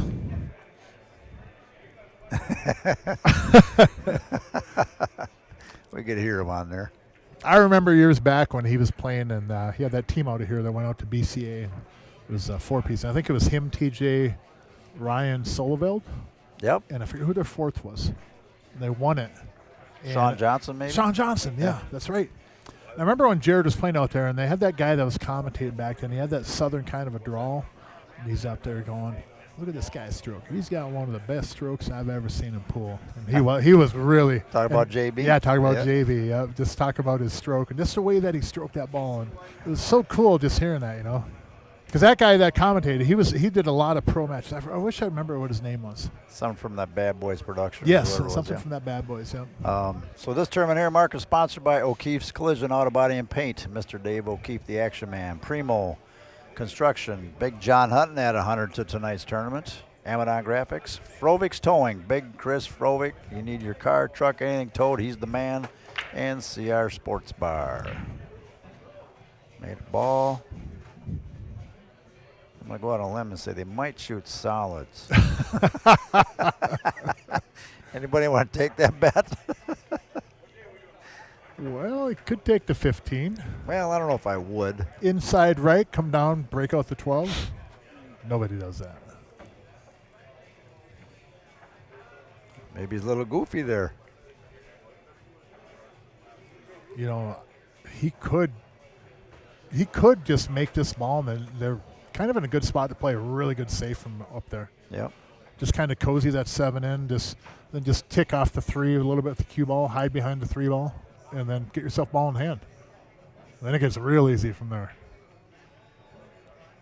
We could hear him on there. I remember years back when he was playing, and he had that team out of here that went out to BCA. It was a 4-piece. I think it was him, TJ, Ryan Soleveld, Yep. and I forget who their 4th was. And they won it. And Sean Johnson, maybe? Sean Johnson, yeah, that's right. I remember when Jared was playing out there, and they had that guy that was commentating back then. He had that southern kind of a drawl, and he's up there going, "Look at this guy's stroke. He's got one of the best strokes I've ever seen in pool." And he was really Talk about JB? Yeah, talk about Yeah. JB. Yeah, just talk about his stroke and just the way that he stroked that ball, and it was so cool just hearing that, you know. Because that guy that commentated, he did a lot of pro matches. I wish I remember what his name was. Something from that Bad Boys production. Yes, whoever it was, something yeah. from that Bad Boys. Yeah. So this tournament here, Mark, is sponsored by O'Keefe's Collision Auto Body and Paint. Mr. Dave O'Keefe, the action man. Primo Construction. Big John Hutton at 100 to tonight's tournament. Amadon Graphics. Frovik's Towing. Big Chris Frovik. You need your car, truck, anything towed, he's the man. And CRs Sportsbar. Made a ball. I'm going to go out on a limb and say they might shoot solids. Anybody want to take that bet? Well, could take the 15. Well, I don't know if I would. Inside right, come down, break out the 12. Nobody does that. Maybe he's a little goofy there. You know, he could just make this ball, and then they're kind of in a good spot to play a really good save from up there. Yep. Just kind of cozy that 7 in, then just tick off the 3 a little bit with the cue ball, hide behind the 3 ball, and then get yourself ball in hand. And then it gets real easy from there.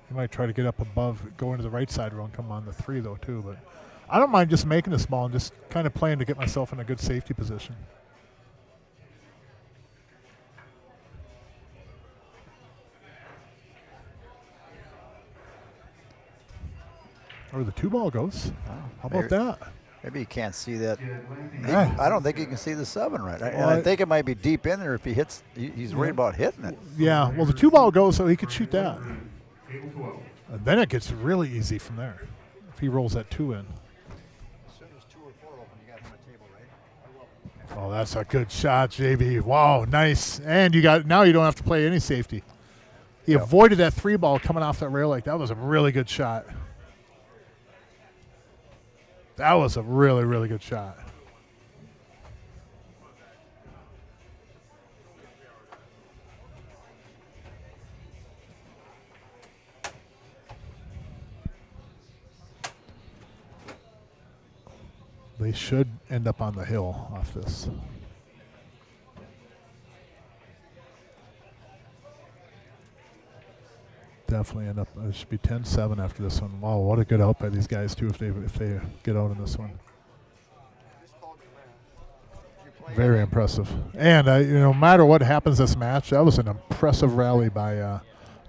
You might try to get up above, go into the right side row and come on the 3 though too, but I don't mind just making this ball and just kind of playing to get myself in a good safety position. Or the 2 ball goes. How about that? Maybe you can't see that. Yeah. I don't think you can see the 7 right. And I think it might be deep in there if he hits. He's worried about hitting it. Yeah, well, the 2 ball goes, so he could shoot that. Table 12. And then it gets really easy from there if he rolls that 2 in. As soon as 2 or 4 open, you got him a table, right? Oh, that's a good shot, JB. Wow, nice. And now you don't have to play any safety. He avoided that 3 ball coming off that rail. Like, that was a really good shot. That was a really, really good shot. They should end up on the hill off this. Definitely end up. It should be 10-7 after this one. Wow, what a good out by these guys too. If they get out in this one, very impressive. And no matter what happens this match, that was an impressive rally by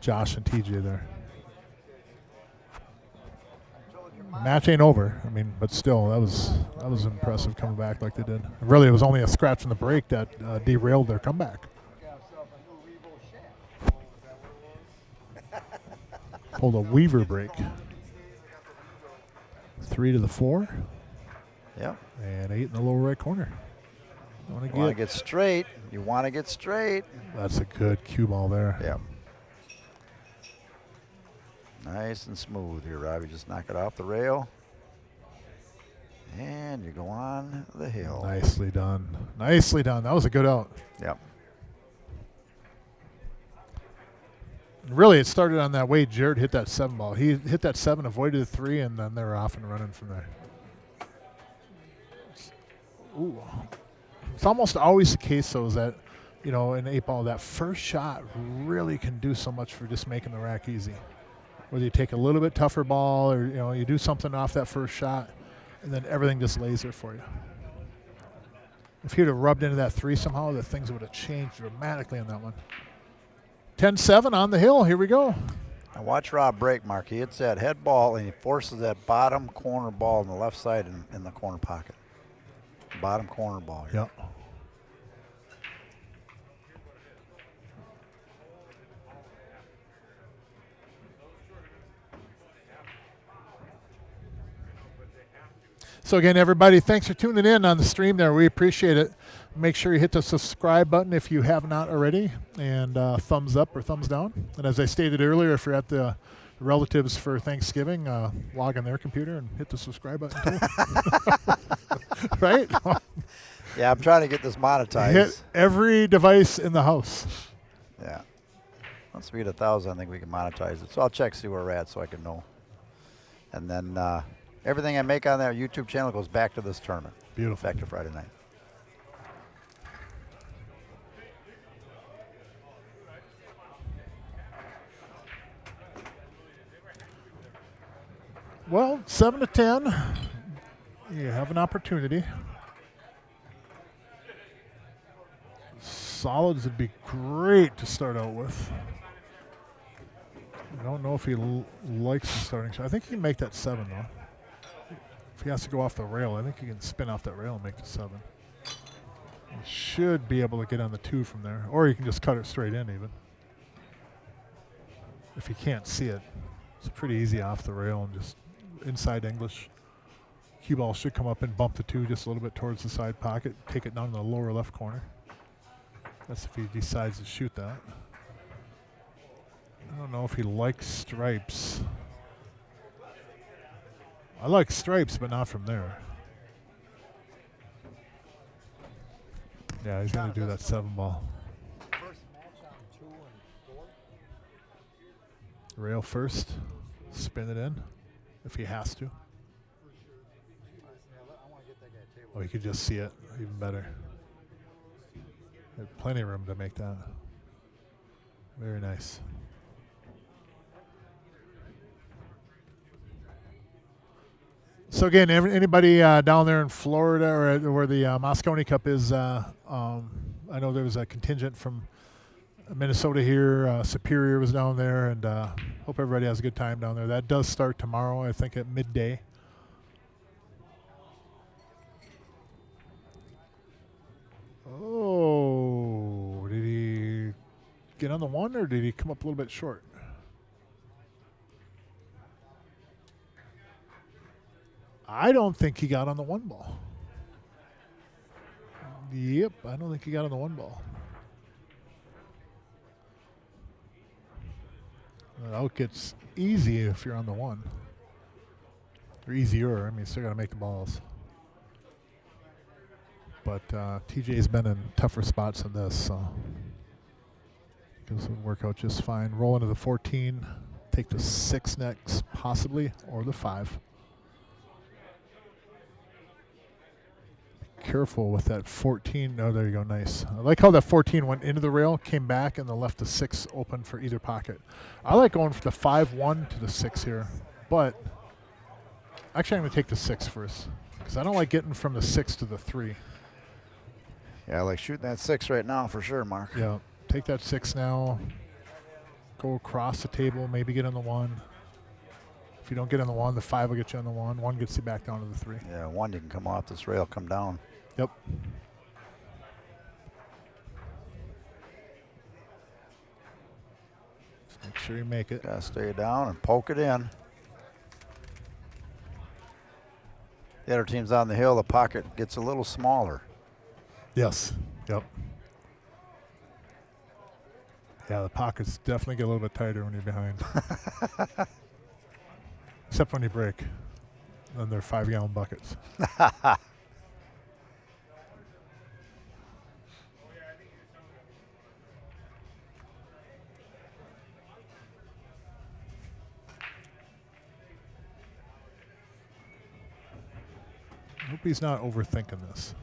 Josh and TJ there. Match ain't over. I mean, but still, that was impressive coming back like they did. Really, it was only a scratch in the break that derailed their comeback. Pulled a Weaver break. 3 to the 4. Yep. And 8 in the lower right corner. You want to get straight. You want to get straight. That's a good cue ball there. Yep. Nice and smooth here, Robbie. Just knock it off the rail. And you go on the hill. Nicely done. Nicely done. That was a good out. Yep. Really, it started on that way Jared hit that 7 ball. He hit that 7, avoided the 3, and then they're off and running from there. Ooh. It's almost always the case, though, is that, in 8 ball, that first shot really can do so much for just making the rack easy. Whether you take a little bit tougher ball or, you do something off that first shot, and then everything just lays there for you. If he'd have rubbed into that 3 somehow, the things would have changed dramatically on that one. 10-7 on the hill. Here we go. Now watch Rob break, Mark. He hits that head ball, and he forces that bottom corner ball on the left side in the corner pocket. Bottom corner ball here. Yep. So again, everybody, thanks for tuning in on the stream there. We appreciate it. Make sure you hit the subscribe button if you have not already, and thumbs up or thumbs down. And as I stated earlier, if you're at the relatives for Thanksgiving, log on their computer and hit the subscribe button too. Right? Yeah, I'm trying to get this monetized. Hit every device in the house. Yeah. Once we get 1,000, I think we can monetize it. So I'll check, see where we're at so I can know. And then everything I make on that YouTube channel goes back to this tournament. Beautiful. Back to Friday night. Well, 7-10. You have an opportunity. Solids would be great to start out with. I don't know if he likes the starting shot. I think he can make that 7, though. If he has to go off the rail, I think he can spin off that rail and make the 7. He should be able to get on the 2 from there. Or you can just cut it straight in, even. If you can't see it. It's pretty easy off the rail and just inside English. Cue ball should come up and bump the 2 just a little bit towards the side pocket. Take it down in the lower left corner. That's if he decides to shoot that. I don't know if he likes stripes. I like stripes, but not from there. Yeah, he's going to do that 7 ball. First match on 2 and 4. Rail first. Spin it in if he has to. I want to get that guy a table. Oh, you could just see it. Even better. Had plenty of room to make that. Very nice. So again, anybody down there in Florida or where the Moscone Cup is, I know there was a contingent from Minnesota here. Superior was down there, and hope everybody has a good time down there. That does start tomorrow, I think, at midday. Oh, did he get on the one, or did he come up a little bit short? I don't think he got on the 1 ball. Yep, I don't think he got on the 1 ball. Well, out gets easy if you're on the 1. Or easier. I mean, you still got to make the balls. But TJ's been in tougher spots than this, so this would work out just fine. Roll into the 14, take the 6 next, possibly, or the 5. Careful with that 14. Oh, there you go. Nice. I like how that 14 went into the rail, came back, and then left the 6 open for either pocket. I like going from the 5-1 to the 6 here, but actually I'm going to take the 6 first because I don't like getting from the 6 to the 3. Yeah, I like shooting that 6 right now for sure, Mark. Yeah, take that 6 now. Go across the table, maybe get on the 1. If you don't get on the 1, the 5 will get you on the 1. 1 gets you back down to the 3. Yeah, 1 you can come off this rail, come down. Yep. Just make sure you make it. Gotta stay down and poke it in. The other team's on the hill, the pocket gets a little smaller. Yes. Yep. Yeah, the pockets definitely get a little bit tighter when you're behind. Except when you break. Then they're 5-gallon buckets. I hope he's not overthinking this.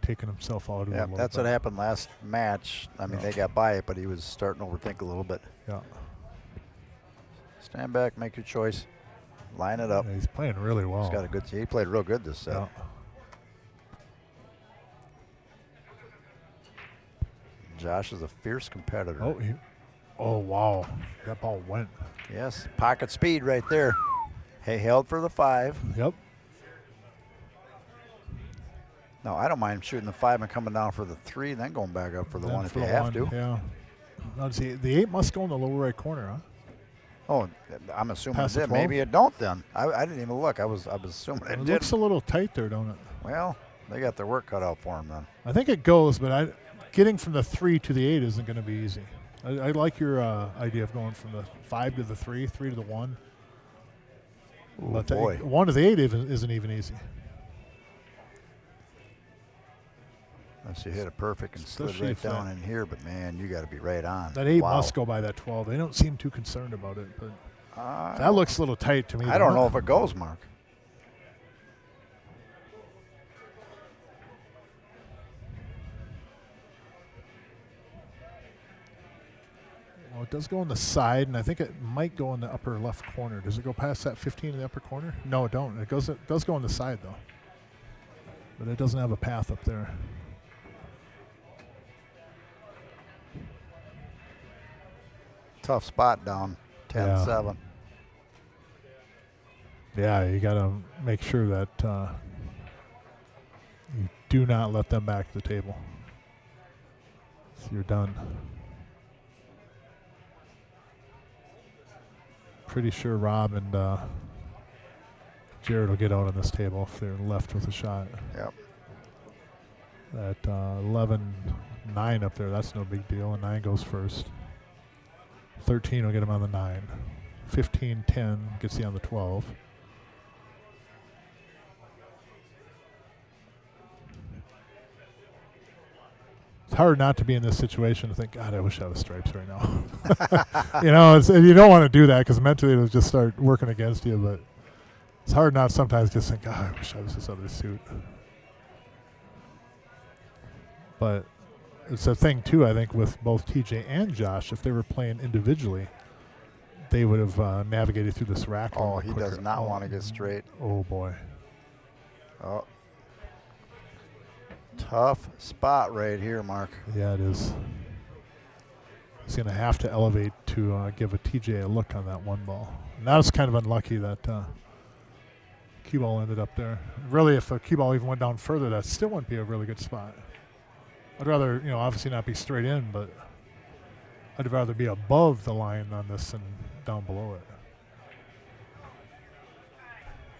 Taking himself out of it a Yeah, little that's bit. what happened last match. I mean, they got by it, but he was starting to overthink a little bit. Yeah. Stand back, make your choice, line it up. Yeah, he's playing really well. He's got a good. He played real good this set. Yeah. Josh is a fierce competitor. Oh, wow. That ball went. Yes, pocket speed right there. He held for the 5. Yep. No, I don't mind shooting the 5 and coming down for the 3, then going back up for the Then 1 if for you the have 1, to. Yeah. Now, see, the 8 must go in the lower right corner, huh? Oh, I'm assuming Past it the did. 12? Maybe it don't then. I didn't even look. I was assuming it It did. looks a little tight there, don't it? Well, they got their work cut out for them then. I think it goes, but getting from the 3 to the 8 isn't going to be easy. I like your idea of going from the 5 to the 3, 3 to the 1. Ooh, But boy. 1 to the 8 isn't even easy. Unless you hit it perfect and slid Especially right if down in here, but man, you got to be right on. That 8 Wow. must go by that 12. They don't seem too concerned about it, but Uh, that looks a little tight to me. I don't know if it goes, Mark. Well, it does go on the side, and I think it might go in the upper left corner. Does it go past that 15 in the upper corner? No, it don't. It does go on the side, though. But it doesn't have a path up there. Tough spot down 10-7. Yeah, you got to make sure that you do not let them back to the table. So you're done. Pretty sure Rob and Jared will get out on this table if they're left with a shot. Yep. At 11, 9 up there. That's no big deal. And 9 goes first. 13 will get him on the 9. 15, 10 gets you on the 12. It's hard not to be in this situation to think, God, I wish I was stripes right now. You know, you don't want to do that because mentally it'll just start working against you. But it's hard not sometimes just think, God, I wish I was this other suit. But it's a thing, too, I think, with both TJ and Josh. If they were playing individually, they would have navigated through this rack. Oh, he quicker. does not want to get straight. Oh, boy. Oh. Tough spot right here, Mark. Yeah, it is. He's going to have to elevate to give a TJ a look on that one ball. And that was kind of unlucky that cue ball ended up there. Really, if the cue ball even went down further, that still wouldn't be a really good spot. I'd rather, you know, obviously not be straight in, but I'd rather be above the line on this than down below it.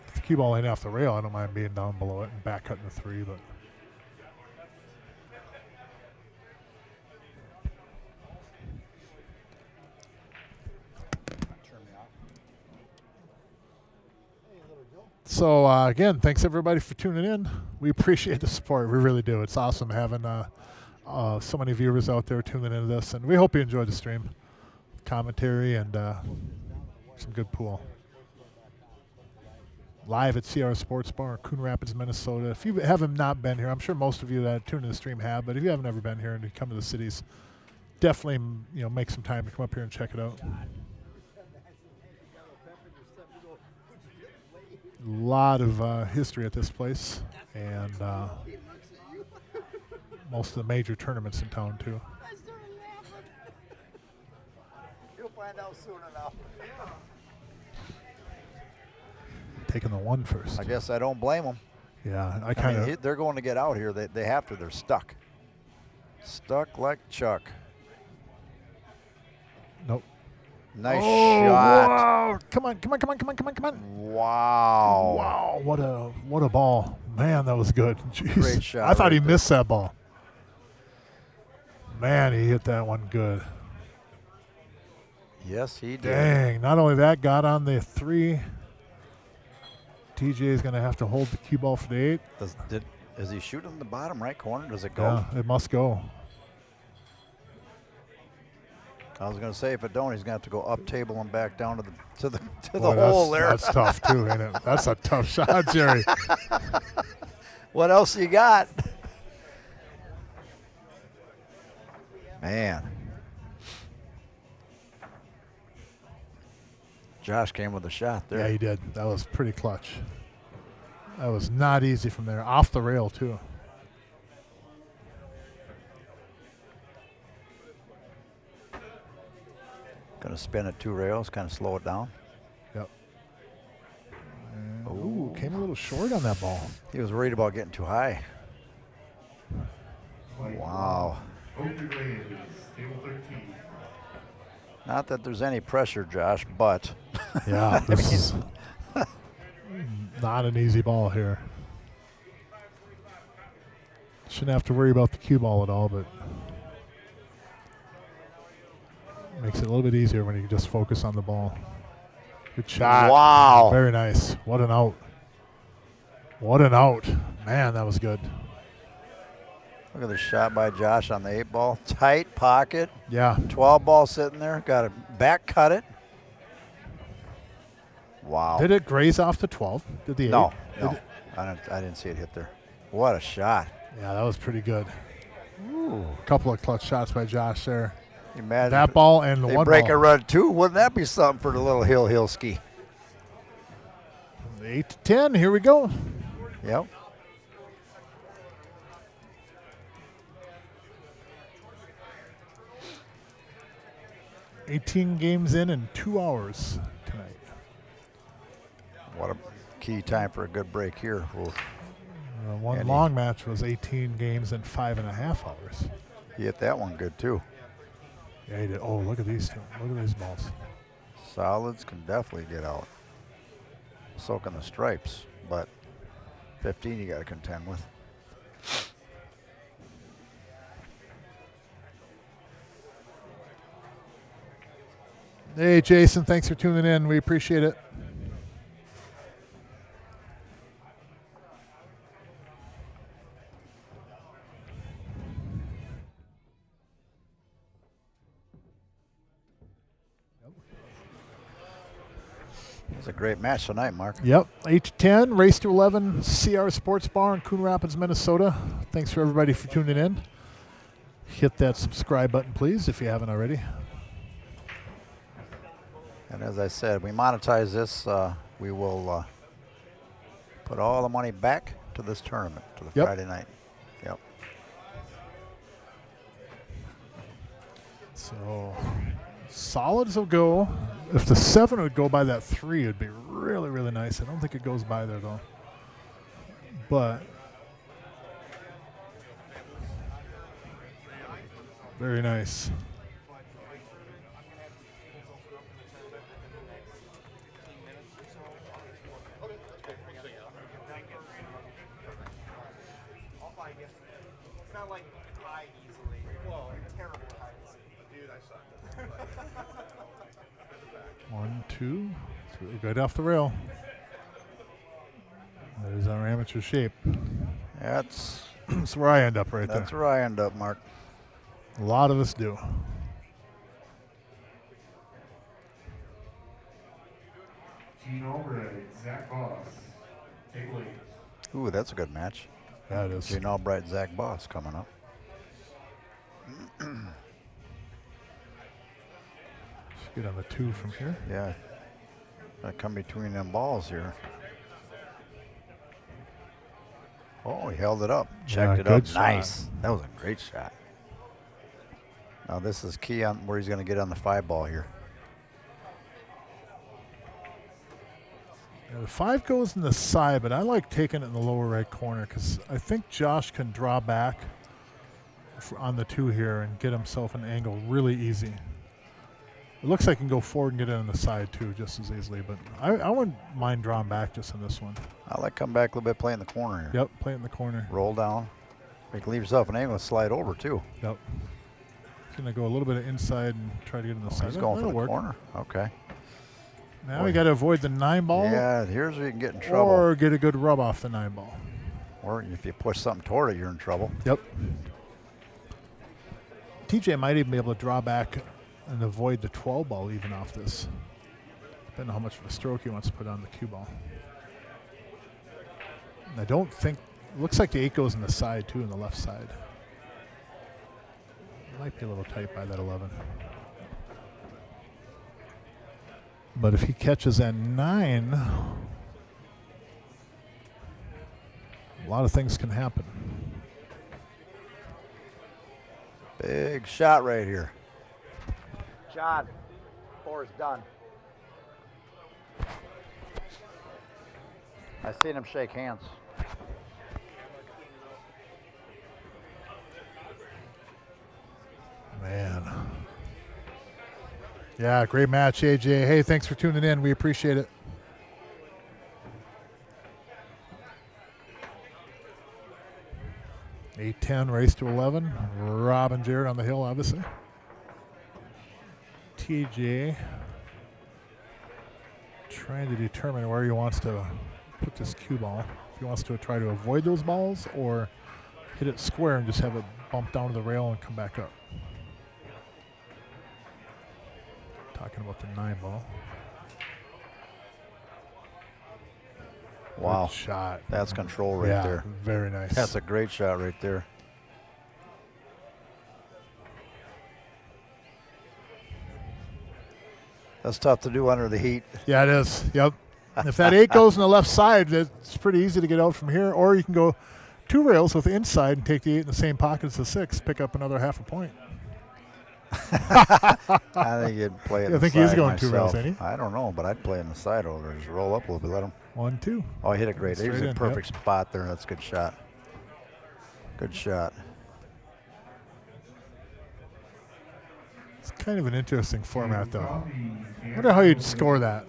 If the cue ball ain't off the rail, I don't mind being down below it and back cutting the 3, but. So, again, thanks everybody for tuning in. We appreciate the support. We really do. It's awesome having so many viewers out there tuning into this. And we hope you enjoyed the stream. Commentary and some good pool. Live at CRs Sportsbar, Coon Rapids, Minnesota. If you haven't not been here, I'm sure most of you that tune in the stream have, but if you haven't ever been here and you come to the cities, definitely make some time to come up here and check it out. A lot of history at this place, and most of the major tournaments in town, too. You'll find out soon enough. Taking the 1 first. I guess I don't blame them. Yeah, I I kind mean, of. they're going to get out here. They have to. They're stuck. Stuck like Chuck. Nope. Nice shot. Wow. Come on. Wow. Wow, what a ball. Man, that was good. Jeez. Great shot I thought right he there. missed that ball. Man, he hit that one good. Yes, he did. Dang, not only that, got on the 3. TJ is going to have to hold the cue ball for the 8. Is he shooting in the bottom right corner? Does it go? Yeah, it must go. I was going to say, if it don't, he's going to have to go up table and back down to the Boy, hole there. That's tough, too, ain't it? That's a tough shot, Jerry. What else you got? Man. Josh came with a shot there. Yeah, he did. That was pretty clutch. That was not easy from there. Off the rail, too. Going to spin at 2 rails, kind of slow it down. Yep. Ooh, came a little short on that ball. He was worried about getting too high. Wow. Open range, table 13. Not that there's any pressure, Josh, but Yeah, this is not an easy ball here. Shouldn't have to worry about the cue ball at all, but makes it a little bit easier when you can just focus on the ball. Good shot. wow. Very nice. What an out. What an out. Man, that was good. Look at the shot by Josh on the 8 ball. Tight pocket. Yeah. 12 ball sitting there. Got to back cut it. Wow. Did it graze off the 12? Did the 8? No, Did no. it- I didn't see it hit there. What a shot. Yeah, that was pretty good. Ooh. A couple of clutch shots by Josh there. Imagine That ball and the they one break ball. a run too. Wouldn't that be something for the little hill ski? 8 to 10. Here we go. Yep. $18 games in 2 hours tonight. What a key time for a good break here. Oof. One And long match was 18 games in 5.5 hours. He hit that one good too. Yeah, he did. Oh, look at these two. Look at these balls. Solids can definitely get out. Soaking the stripes, but 15 you got to contend with. Hey, Jason, thanks for tuning in. We appreciate it. It was a great match tonight, Mark. Yep, 8 to 10, race to 11, CRs Sportsbar in Coon Rapids, Minnesota. Thanks for everybody for tuning in. Hit that subscribe button, please, if you haven't already. And as I said, we monetize this. We will put all the money back to this tournament, to the Friday night. Yep. So solids will go. If the 7 would go by that 3, it would be really, really nice. I don't think it goes by there, though. But very nice. It's not like high easily. Well, terrible high easily. Dude, I suck. 1, 2. It's good off the rail. There's our amateur shape. That's where I end up right That's there. where I end up, Mark. A lot of us do. Gene Albright, Zach Boss. Take lead. Ooh, that's a good match. Yeah, it is. Gene Albright, Zach Boss coming up. Get on the 2 from here. Yeah. I come between them balls here. Oh, he held it up. Checked it up. good shot. Nice. That was a great shot. Now this is key on where he's going to get on the 5 ball here. Yeah, the 5 goes in the side, but I like taking it in the lower right corner because I think Josh can draw back on the 2 here and get himself an angle really easy. It looks like he can go forward and get it on the side too just as easily, but I wouldn't mind drawing back just in this one. I like come back a little bit, play in the corner here. Yep, play it in the corner. Roll down. You can leave yourself an angle and slide over too. Yep. He's going to go a little bit of inside and try to get in the side. He's going for That'll the work. corner. Okay. Now we got to avoid the 9 ball. Yeah, here's where you can get in trouble. Or get a good rub off the 9 ball. Or if you push something toward it, you're in trouble. Yep. TJ might even be able to draw back and avoid the 12 ball even off this, depending on how much of a stroke he wants to put on the cue ball. And I don't think, it looks like the 8 goes in the side too, in the left side. It might be a little tight by that 11. But if he catches that 9, a lot of things can happen. Big shot right here. John, 4 is done. I seen him shake hands. Man. Yeah, great match, AJ. Hey, thanks for tuning in. We appreciate it. (8:10) race to 11. Rob and Jared on the hill, obviously. TJ trying to determine where he wants to put this cue ball. If he wants to try to avoid those balls or hit it square and just have it bump down to the rail and come back up. Talking about the 9 ball. Wow. Good shot. That's control right Yeah, there. very nice. That's a great shot right there. That's tough to do under the heat. Yeah, it is. Yep. If that 8 goes on the left side, it's pretty easy to get out from here. Or you can go 2 rails with the inside and take the 8 in the same pocket as the 6, pick up another half a point. I think you'd play it. I think he is going 2 rails, ain't he? I don't know, but I'd play in the side over. Just roll up a little bit, let him. 1, 2. Oh, he hit it great. He was Straight in in, perfect spot there. That's a good shot. Good shot. It's kind of an interesting format, though. I wonder how you'd score that.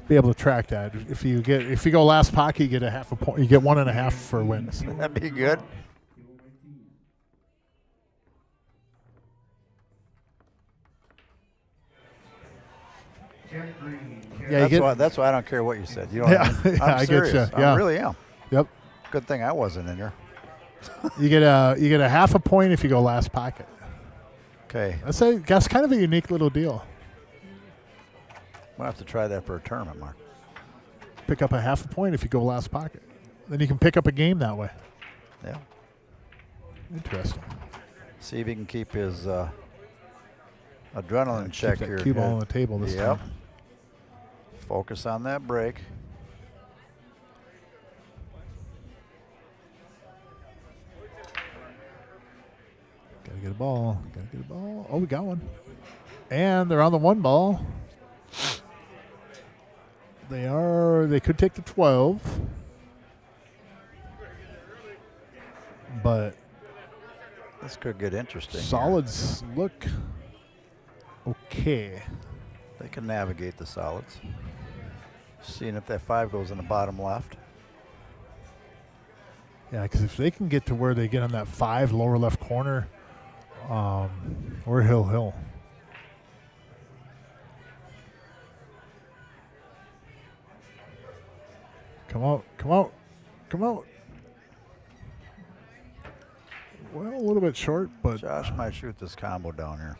Be able to track that. If you go last pocket, you get a half a point. You get 1.5 for wins. That'd be good. Jack Green. Yeah, you get, That's why I don't care what you said. You know Yeah, what I mean? yeah, I'm I get serious. you, yeah. I really am. Yep. Good thing I wasn't in there. You get a half a point if you go last pocket. Okay. That's kind of a unique little deal. We'll have to try that for a tournament, Mark. Pick up a half a point if you go last pocket. Then you can pick up a game that way. Yeah. Interesting. See if he can keep his adrenaline Keep check that here. cue ball on the table this Yep. time. Focus on that break. Gotta get a ball. Gotta get a ball. Oh, we got one. And they're on the 1 ball. They could take the 12. But This could get interesting. here. solids look okay. They can navigate the solids. Seeing if that 5 goes in the bottom left. Yeah, because if they can get to where they get on that 5 lower left corner, we're hill. Come out. Well, a little bit short, but Josh might shoot this combo down here.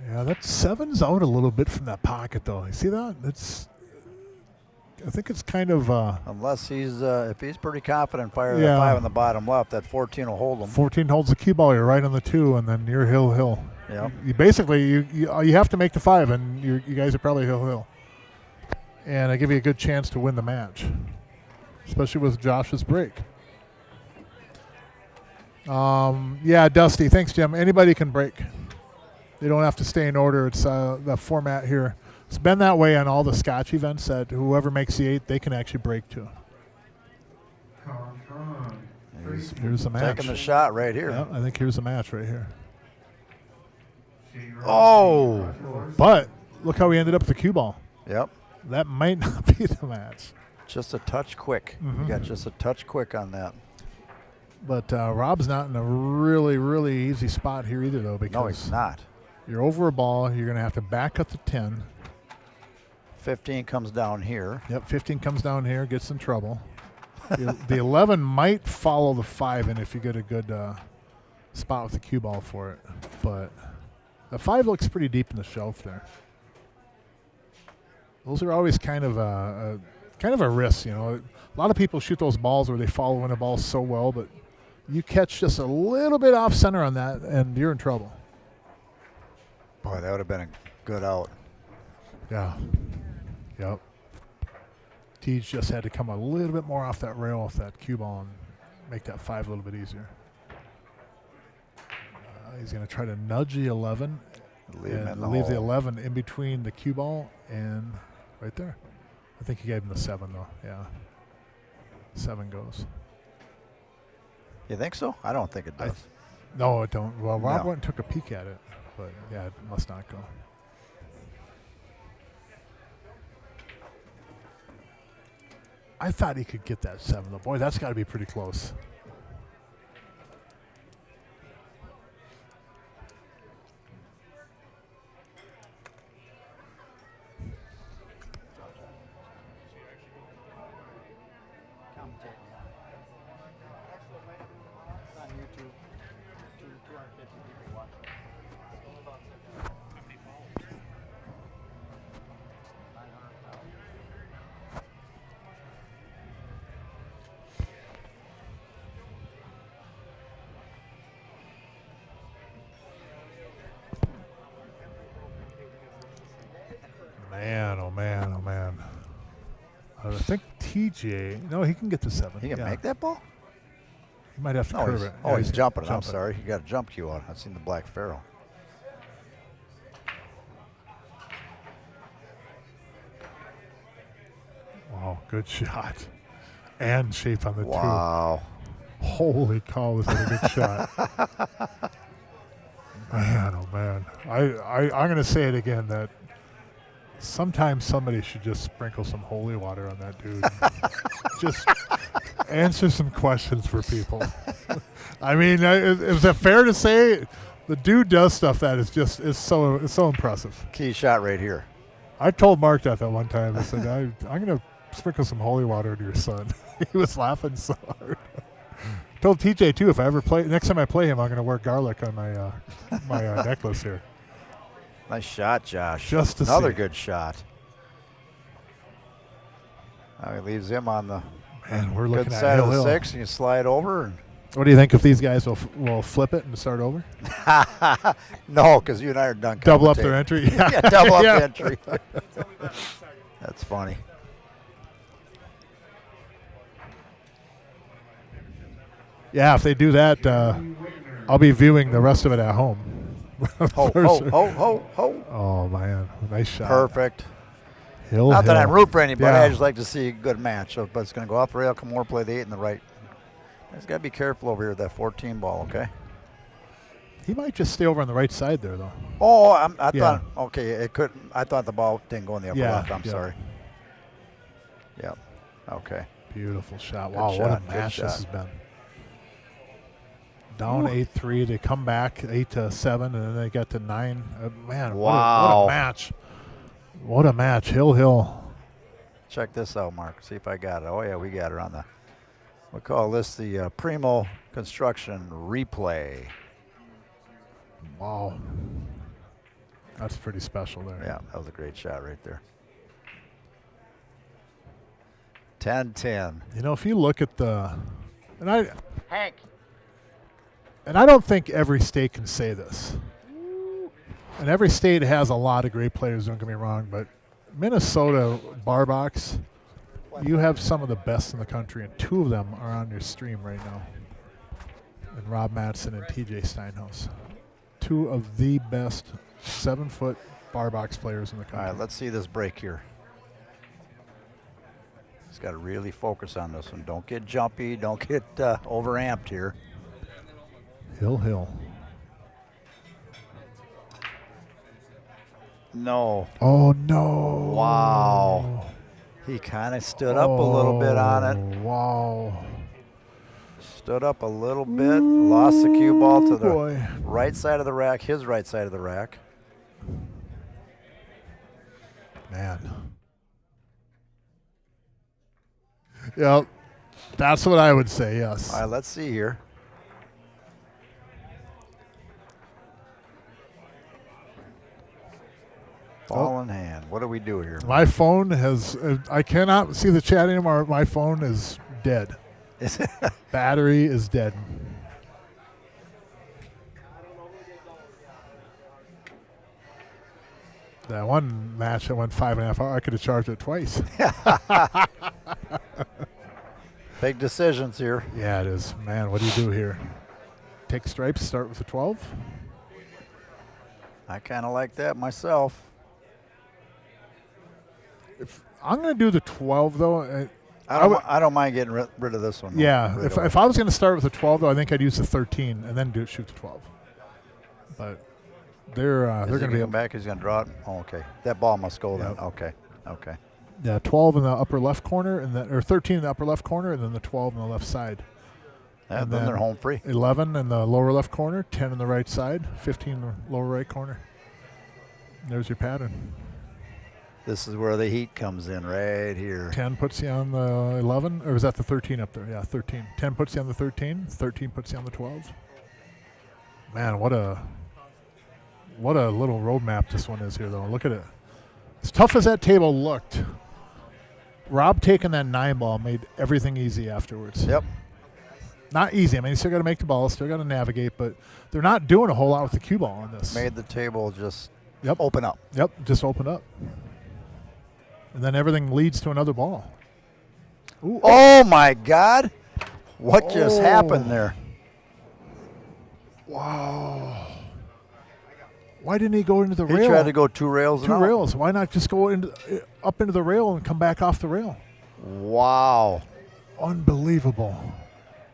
yeah, that 7's out a little bit from that pocket, though. You see that? I think it's kind of Unless he's, if he's pretty confident firing Yeah. that 5 on the bottom left, that 14 will hold him. 14 holds the cue ball. You're right on the 2, and then you're hill. Yep. You basically you have to make the 5, and you guys are probably hill. And I give you a good chance to win the match, especially with Josh's break. Yeah, Dusty. Thanks, Jim. Anybody can break. They don't have to stay in order. It's the format here. It's been that way on all the Scotch events that whoever makes the 8, they can actually break too. Here's the match. Taking the shot right here. Yeah, I think here's the match right here. Oh! But look how we ended up with the cue ball. Yep. That might not be the match. Just a touch quick. Mhm. We got just a touch quick on that. But Rob's not in a really, really easy spot here either, though, because No, he's not. you're over a ball. You're going to have to back up to 10. 15 comes down here. Yep, 15 comes down here, gets in trouble. The 11 might follow the 5 in if you get a good spot with the cue ball for it. But the 5 looks pretty deep in the shelf there. Those are always kind of a risk, you know. A lot of people shoot those balls where they follow in a ball so well, but you catch just a little bit off center on that, and you're in trouble. Boy, that would have been a good out. Yeah. Yep. Teej just had to come a little bit more off that rail with that cue ball and make that 5 a little bit easier. He's going to try to nudge the 11 Leave him in and the leave the hole. 11 in between the cue ball and right there. I think he gave him the 7, though. Yeah. 7 goes. You think so? I don't think it does. No, it don't. Well, Rob No. went and took a peek at it, but yeah, it must not go. I thought he could get that 7, though. Boy, that's got to be pretty close. Man. I think TJ. No, he can get to 7. He can make that ball? He might have to No, curve he's, it. oh, Yeah, he's jumping it. I'm jumping. sorry. He got a jump cue on. I've seen the black ferrule. Wow, good shot. And shape on the 2. Wow. Holy cow, was that a good shot. Man, oh man. I'm going to say it again that sometimes somebody should just sprinkle some holy water on that dude. Just answer some questions for people. I mean, is it fair to say The dude does stuff that is just it's so impressive. Key shot right here. I told Mark that one time. I said, I'm going to sprinkle some holy water into your son. He was laughing so hard. Told TJ, too, if I ever play, next time I play him, I'm going to wear garlic on my my necklace here. Nice shot, Josh. Just to Another see. good shot. Now he leaves him on the Man, we're good looking at side of the Hill. 6, and you slide over. And What do you think if these guys will flip it and start over? no, because you and I are done. Double up commentating. their entry? Yeah, double up Yeah. the entry. That's funny. Yeah, if they do that, I'll be viewing the rest of it at home. Ho, ho, ho, ho, ho. Oh, man. Nice shot. Perfect. Hill, Not that Hill. I'm rooting for anybody. Yeah. I just like to see a good match. So, but it's going to go off the rail. Come more, play the 8 and the right. Just got to be careful over here with that 14 ball, okay? He might just stay over on the right side there, though. Oh, I Yeah. thought, okay, it could. I thought the ball didn't go in the upper Yeah, left. I'm yeah. sorry. Yep. Okay. Beautiful shot. Good Wow, what shot, a good match shot. this has been. Down 8-3. They come back 8-7, and then they got to 9. Man, what Wow. a match. What a match. Hill. Check this out, Mark. See if I got it. Oh, yeah, we got it on the, we call this the Primo Construction Replay. Wow. That's pretty special there. Yeah, that was a great shot right there. 10-10. You know, if you look at the, and I Hank. don't think every state can say this. And every state has a lot of great players, don't get me wrong, but Minnesota bar box, you have some of the best in the country, and 2 of them are on your stream right now. And Rob Madsen and TJ Steinhaus. 2 of the best 7-foot bar box players in the All country. right, let's see this break here. He's got to really focus on this one. Don't get jumpy. Don't get overamped here. Hill. No. Oh, no. Wow. He kind of stood up a little bit on it. Wow. Stood up a little bit. Lost the cue ball to the Boy. right side of the rack, his right side of the rack. Man. Yep. That's what I would say, yes. All right, let's see here. Ball in hand. What do we do here? My phone has, I cannot see the chat anymore. My phone is dead. Battery is dead. That one match that went 5.5 hours, I could have charged it twice. Big decisions here. Yeah, it is. Man, what do you do here? Take stripes, start with a 12? I kind of like that myself. I'm going to do the 12, though. I don't mind getting rid of this one. though, Yeah, right if away. I was going to start with a 12, though, I think I'd use the 13 and then shoot the 12. But they're going to be come back. He's going to draw it. Oh, okay. That ball must go then. Yep. Okay. Yeah, 12 in the upper left corner, or 13 in the upper left corner, and then the 12 on the left side. Yeah, And then they're then home free. 11 in the lower left corner, 10 in the right side, 15 in the lower right corner. There's your pattern. This is where the heat comes in right here. 10 puts you on the 11, or is that the 13 up there? Yeah, 13. 10 puts you on the 13, 13 puts you on the 12. Man, what a little roadmap this one is here, though. Look at it. As tough as that table looked, Rob taking that 9 ball made everything easy afterwards. Yep. Not easy. I mean, you still got to make the ball, still got to navigate, but they're not doing a whole lot with the cue ball on this. Made the table just Yep. open up. Yep, just open up. And then everything leads to another ball. Ooh, Oh, my God. What just happened there? wow. Why didn't he go into the He rail? tried to go 2 rails. Two and out. rails. Why not just go up into the rail and come back off the rail? Wow. Unbelievable.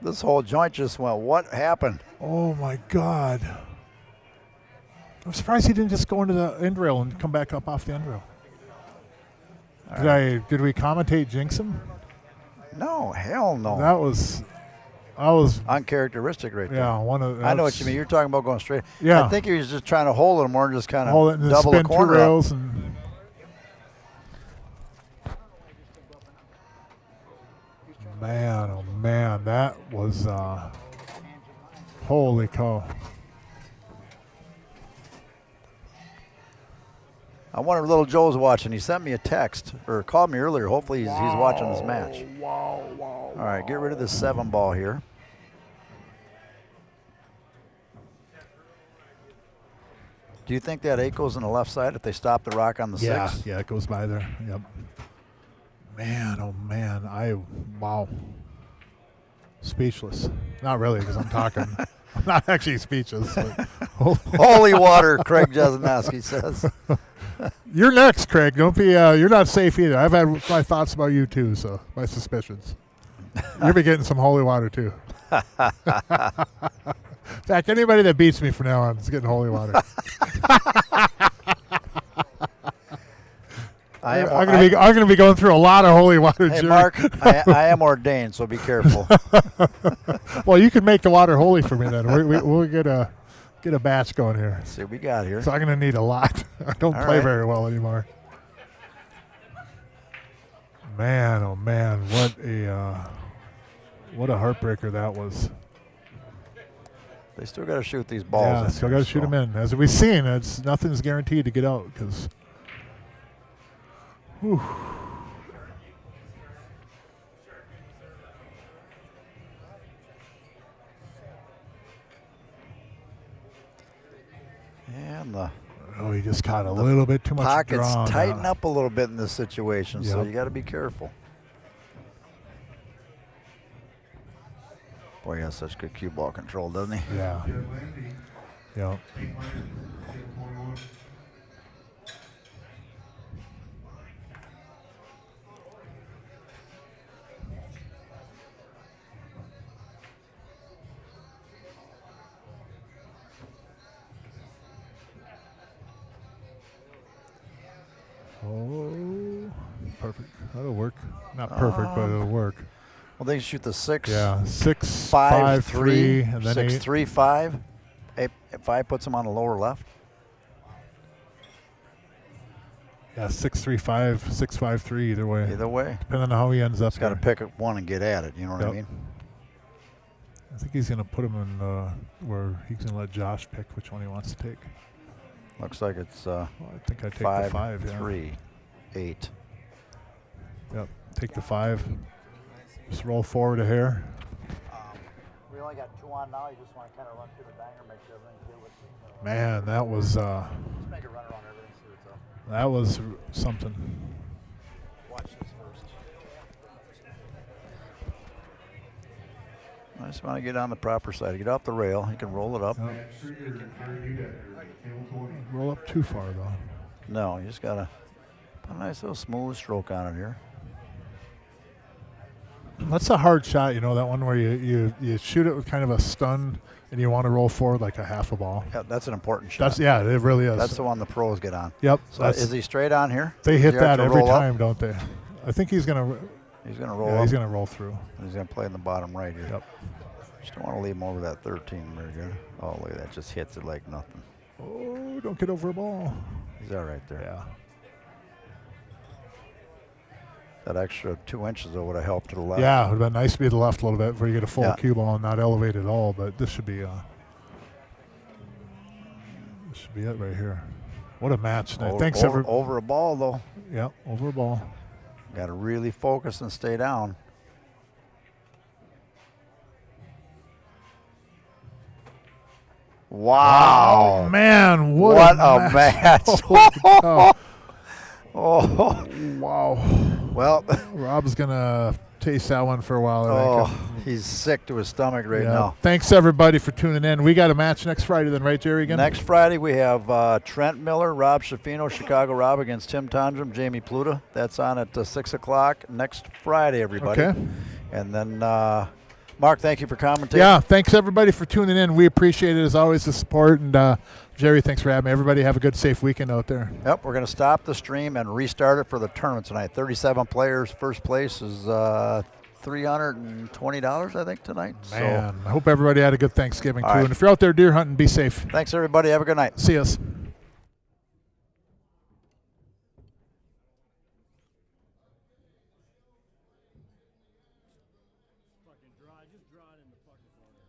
This whole joint just went, what happened? Oh, my God. I'm surprised he didn't just go into the end rail and come back up off the end rail. Did we commentate jinx him? No, hell no. That was I was uncharacteristic right there. yeah. I know what you mean. You're talking about going straight. Yeah. I think he was just trying to hold it more and just kind hold it of and double the spin 2 corner up. rails and. Man, oh man, that was holy cow. I wonder if little Joe's watching. He sent me a text or called me earlier. Hopefully he's watching this match. Wow. All right, get rid of this 7 ball here. Do you think that 8 goes on the left side if they stop the rock on the 6? Yeah, it goes by there. Yep. Man, oh man, wow. Speechless. Not really, because I'm talking. I'm not actually speechless. But Holy water, Craig Jesenowski says. You're next, Craig. Don't be. You're not safe either. I've had my thoughts about you too, so my suspicions. You'll be getting some holy water too. In fact, anybody that beats me from now on is getting holy water. I'm gonna be going through a lot of holy water. Hey, Jerry. Mark, I am ordained, so be careful. Well, you can make the water holy for me then. We'll get a batch going here. Let's see what we got here. So I'm gonna need a lot. I don't All play right. very well anymore. Man, oh man, what a heartbreaker that was. They still got to shoot these balls. Yeah, in still here, got to shoot so. them in. As we've seen, nothing's guaranteed to get out because. And the He just caught a little bit too much pockets draw. tighten up a little bit in this situation, so Yep. you got to be careful. Boy, he has such good cue ball control, doesn't he? Yeah. Yeah. Oh, perfect. That'll work. Not perfect, but it'll work. Well, they shoot the 6. Yeah, 6, 5, 5, 3, 3, and then 6, 8. 3, 5. 5 puts him on the lower left. Yeah, 6, 3, 5, 6, 5, 3. Either way. Either way, Depending on how he ends up. he's got to there. pick up one and get at it. You know what I Yep. mean? I think he's gonna put him in where he's gonna let Josh pick which one he wants to take. Looks like it's Well, I think I take 5, the 5. Yeah. 3, 8. Yep. Take the 5. Just roll forward a hair. We only got 2 on now. You just want to kind of run through the banger, make sure everything's good with Man, that was Just make a run around everything, see what's up. that was something. Watch this first. I just want to get on the proper side. Get off the rail. You can roll it up. Yep. Match trigger, Terry Udecker, table 20. Roll up too far though. No, you just got to put a nice little smooth stroke on it here. That's a hard shot, that one where you shoot it with kind of a stun and you want to roll forward like a half a ball. Yeah, that's an important shot. It really is. That's the one the pros get on. Yep. So is he straight on here? They Does hit he have that to every roll up? time, don't they? I think he's gonna. He's going to roll Yeah, up. he's gonna roll through. And he's going to play in the bottom right here. Yep. Just don't want to leave him over that 13. Very good. Oh, look at that. Just hits it like nothing. Oh, don't get over a ball. He's all right there. Yeah. That extra 2 inches though would have helped to the left. Yeah, it would have been nice to be to the left a little bit where you get a full Yeah. cue ball and not elevate at all. But this should be it right here. What a match tonight. Thanks, over a ball though. Yep, over a ball. Got to really focus and stay down. Wow. Man, What a match. Holy cow. Oh, Wow. well, Rob's going to taste that one for a while. I think. he's sick to his stomach right Yeah. now. Thanks, everybody, for tuning in. We got a match next Friday then, right, Jerry, again? Next Friday, we have Trent Miller, Rob Shafino, Chicago Rob against Tim Tondrum, Jamie Pluta. That's on at 6 o'clock next Friday, everybody. Okay. And then, Mark, thank you for commentating. Yeah, thanks, everybody, for tuning in. We appreciate it, as always, the support. And, Jerry, thanks for having me. Everybody have a good, safe weekend out there. Yep, we're going to stop the stream and restart it for the tournament tonight. 37 players. First place is $320, I think, tonight. Man, I hope everybody had a good Thanksgiving, too. All right. And if you're out there deer hunting, be safe. So thanks, everybody. Have a good night. See us. Fucking dry, just draw it in the fucking corner.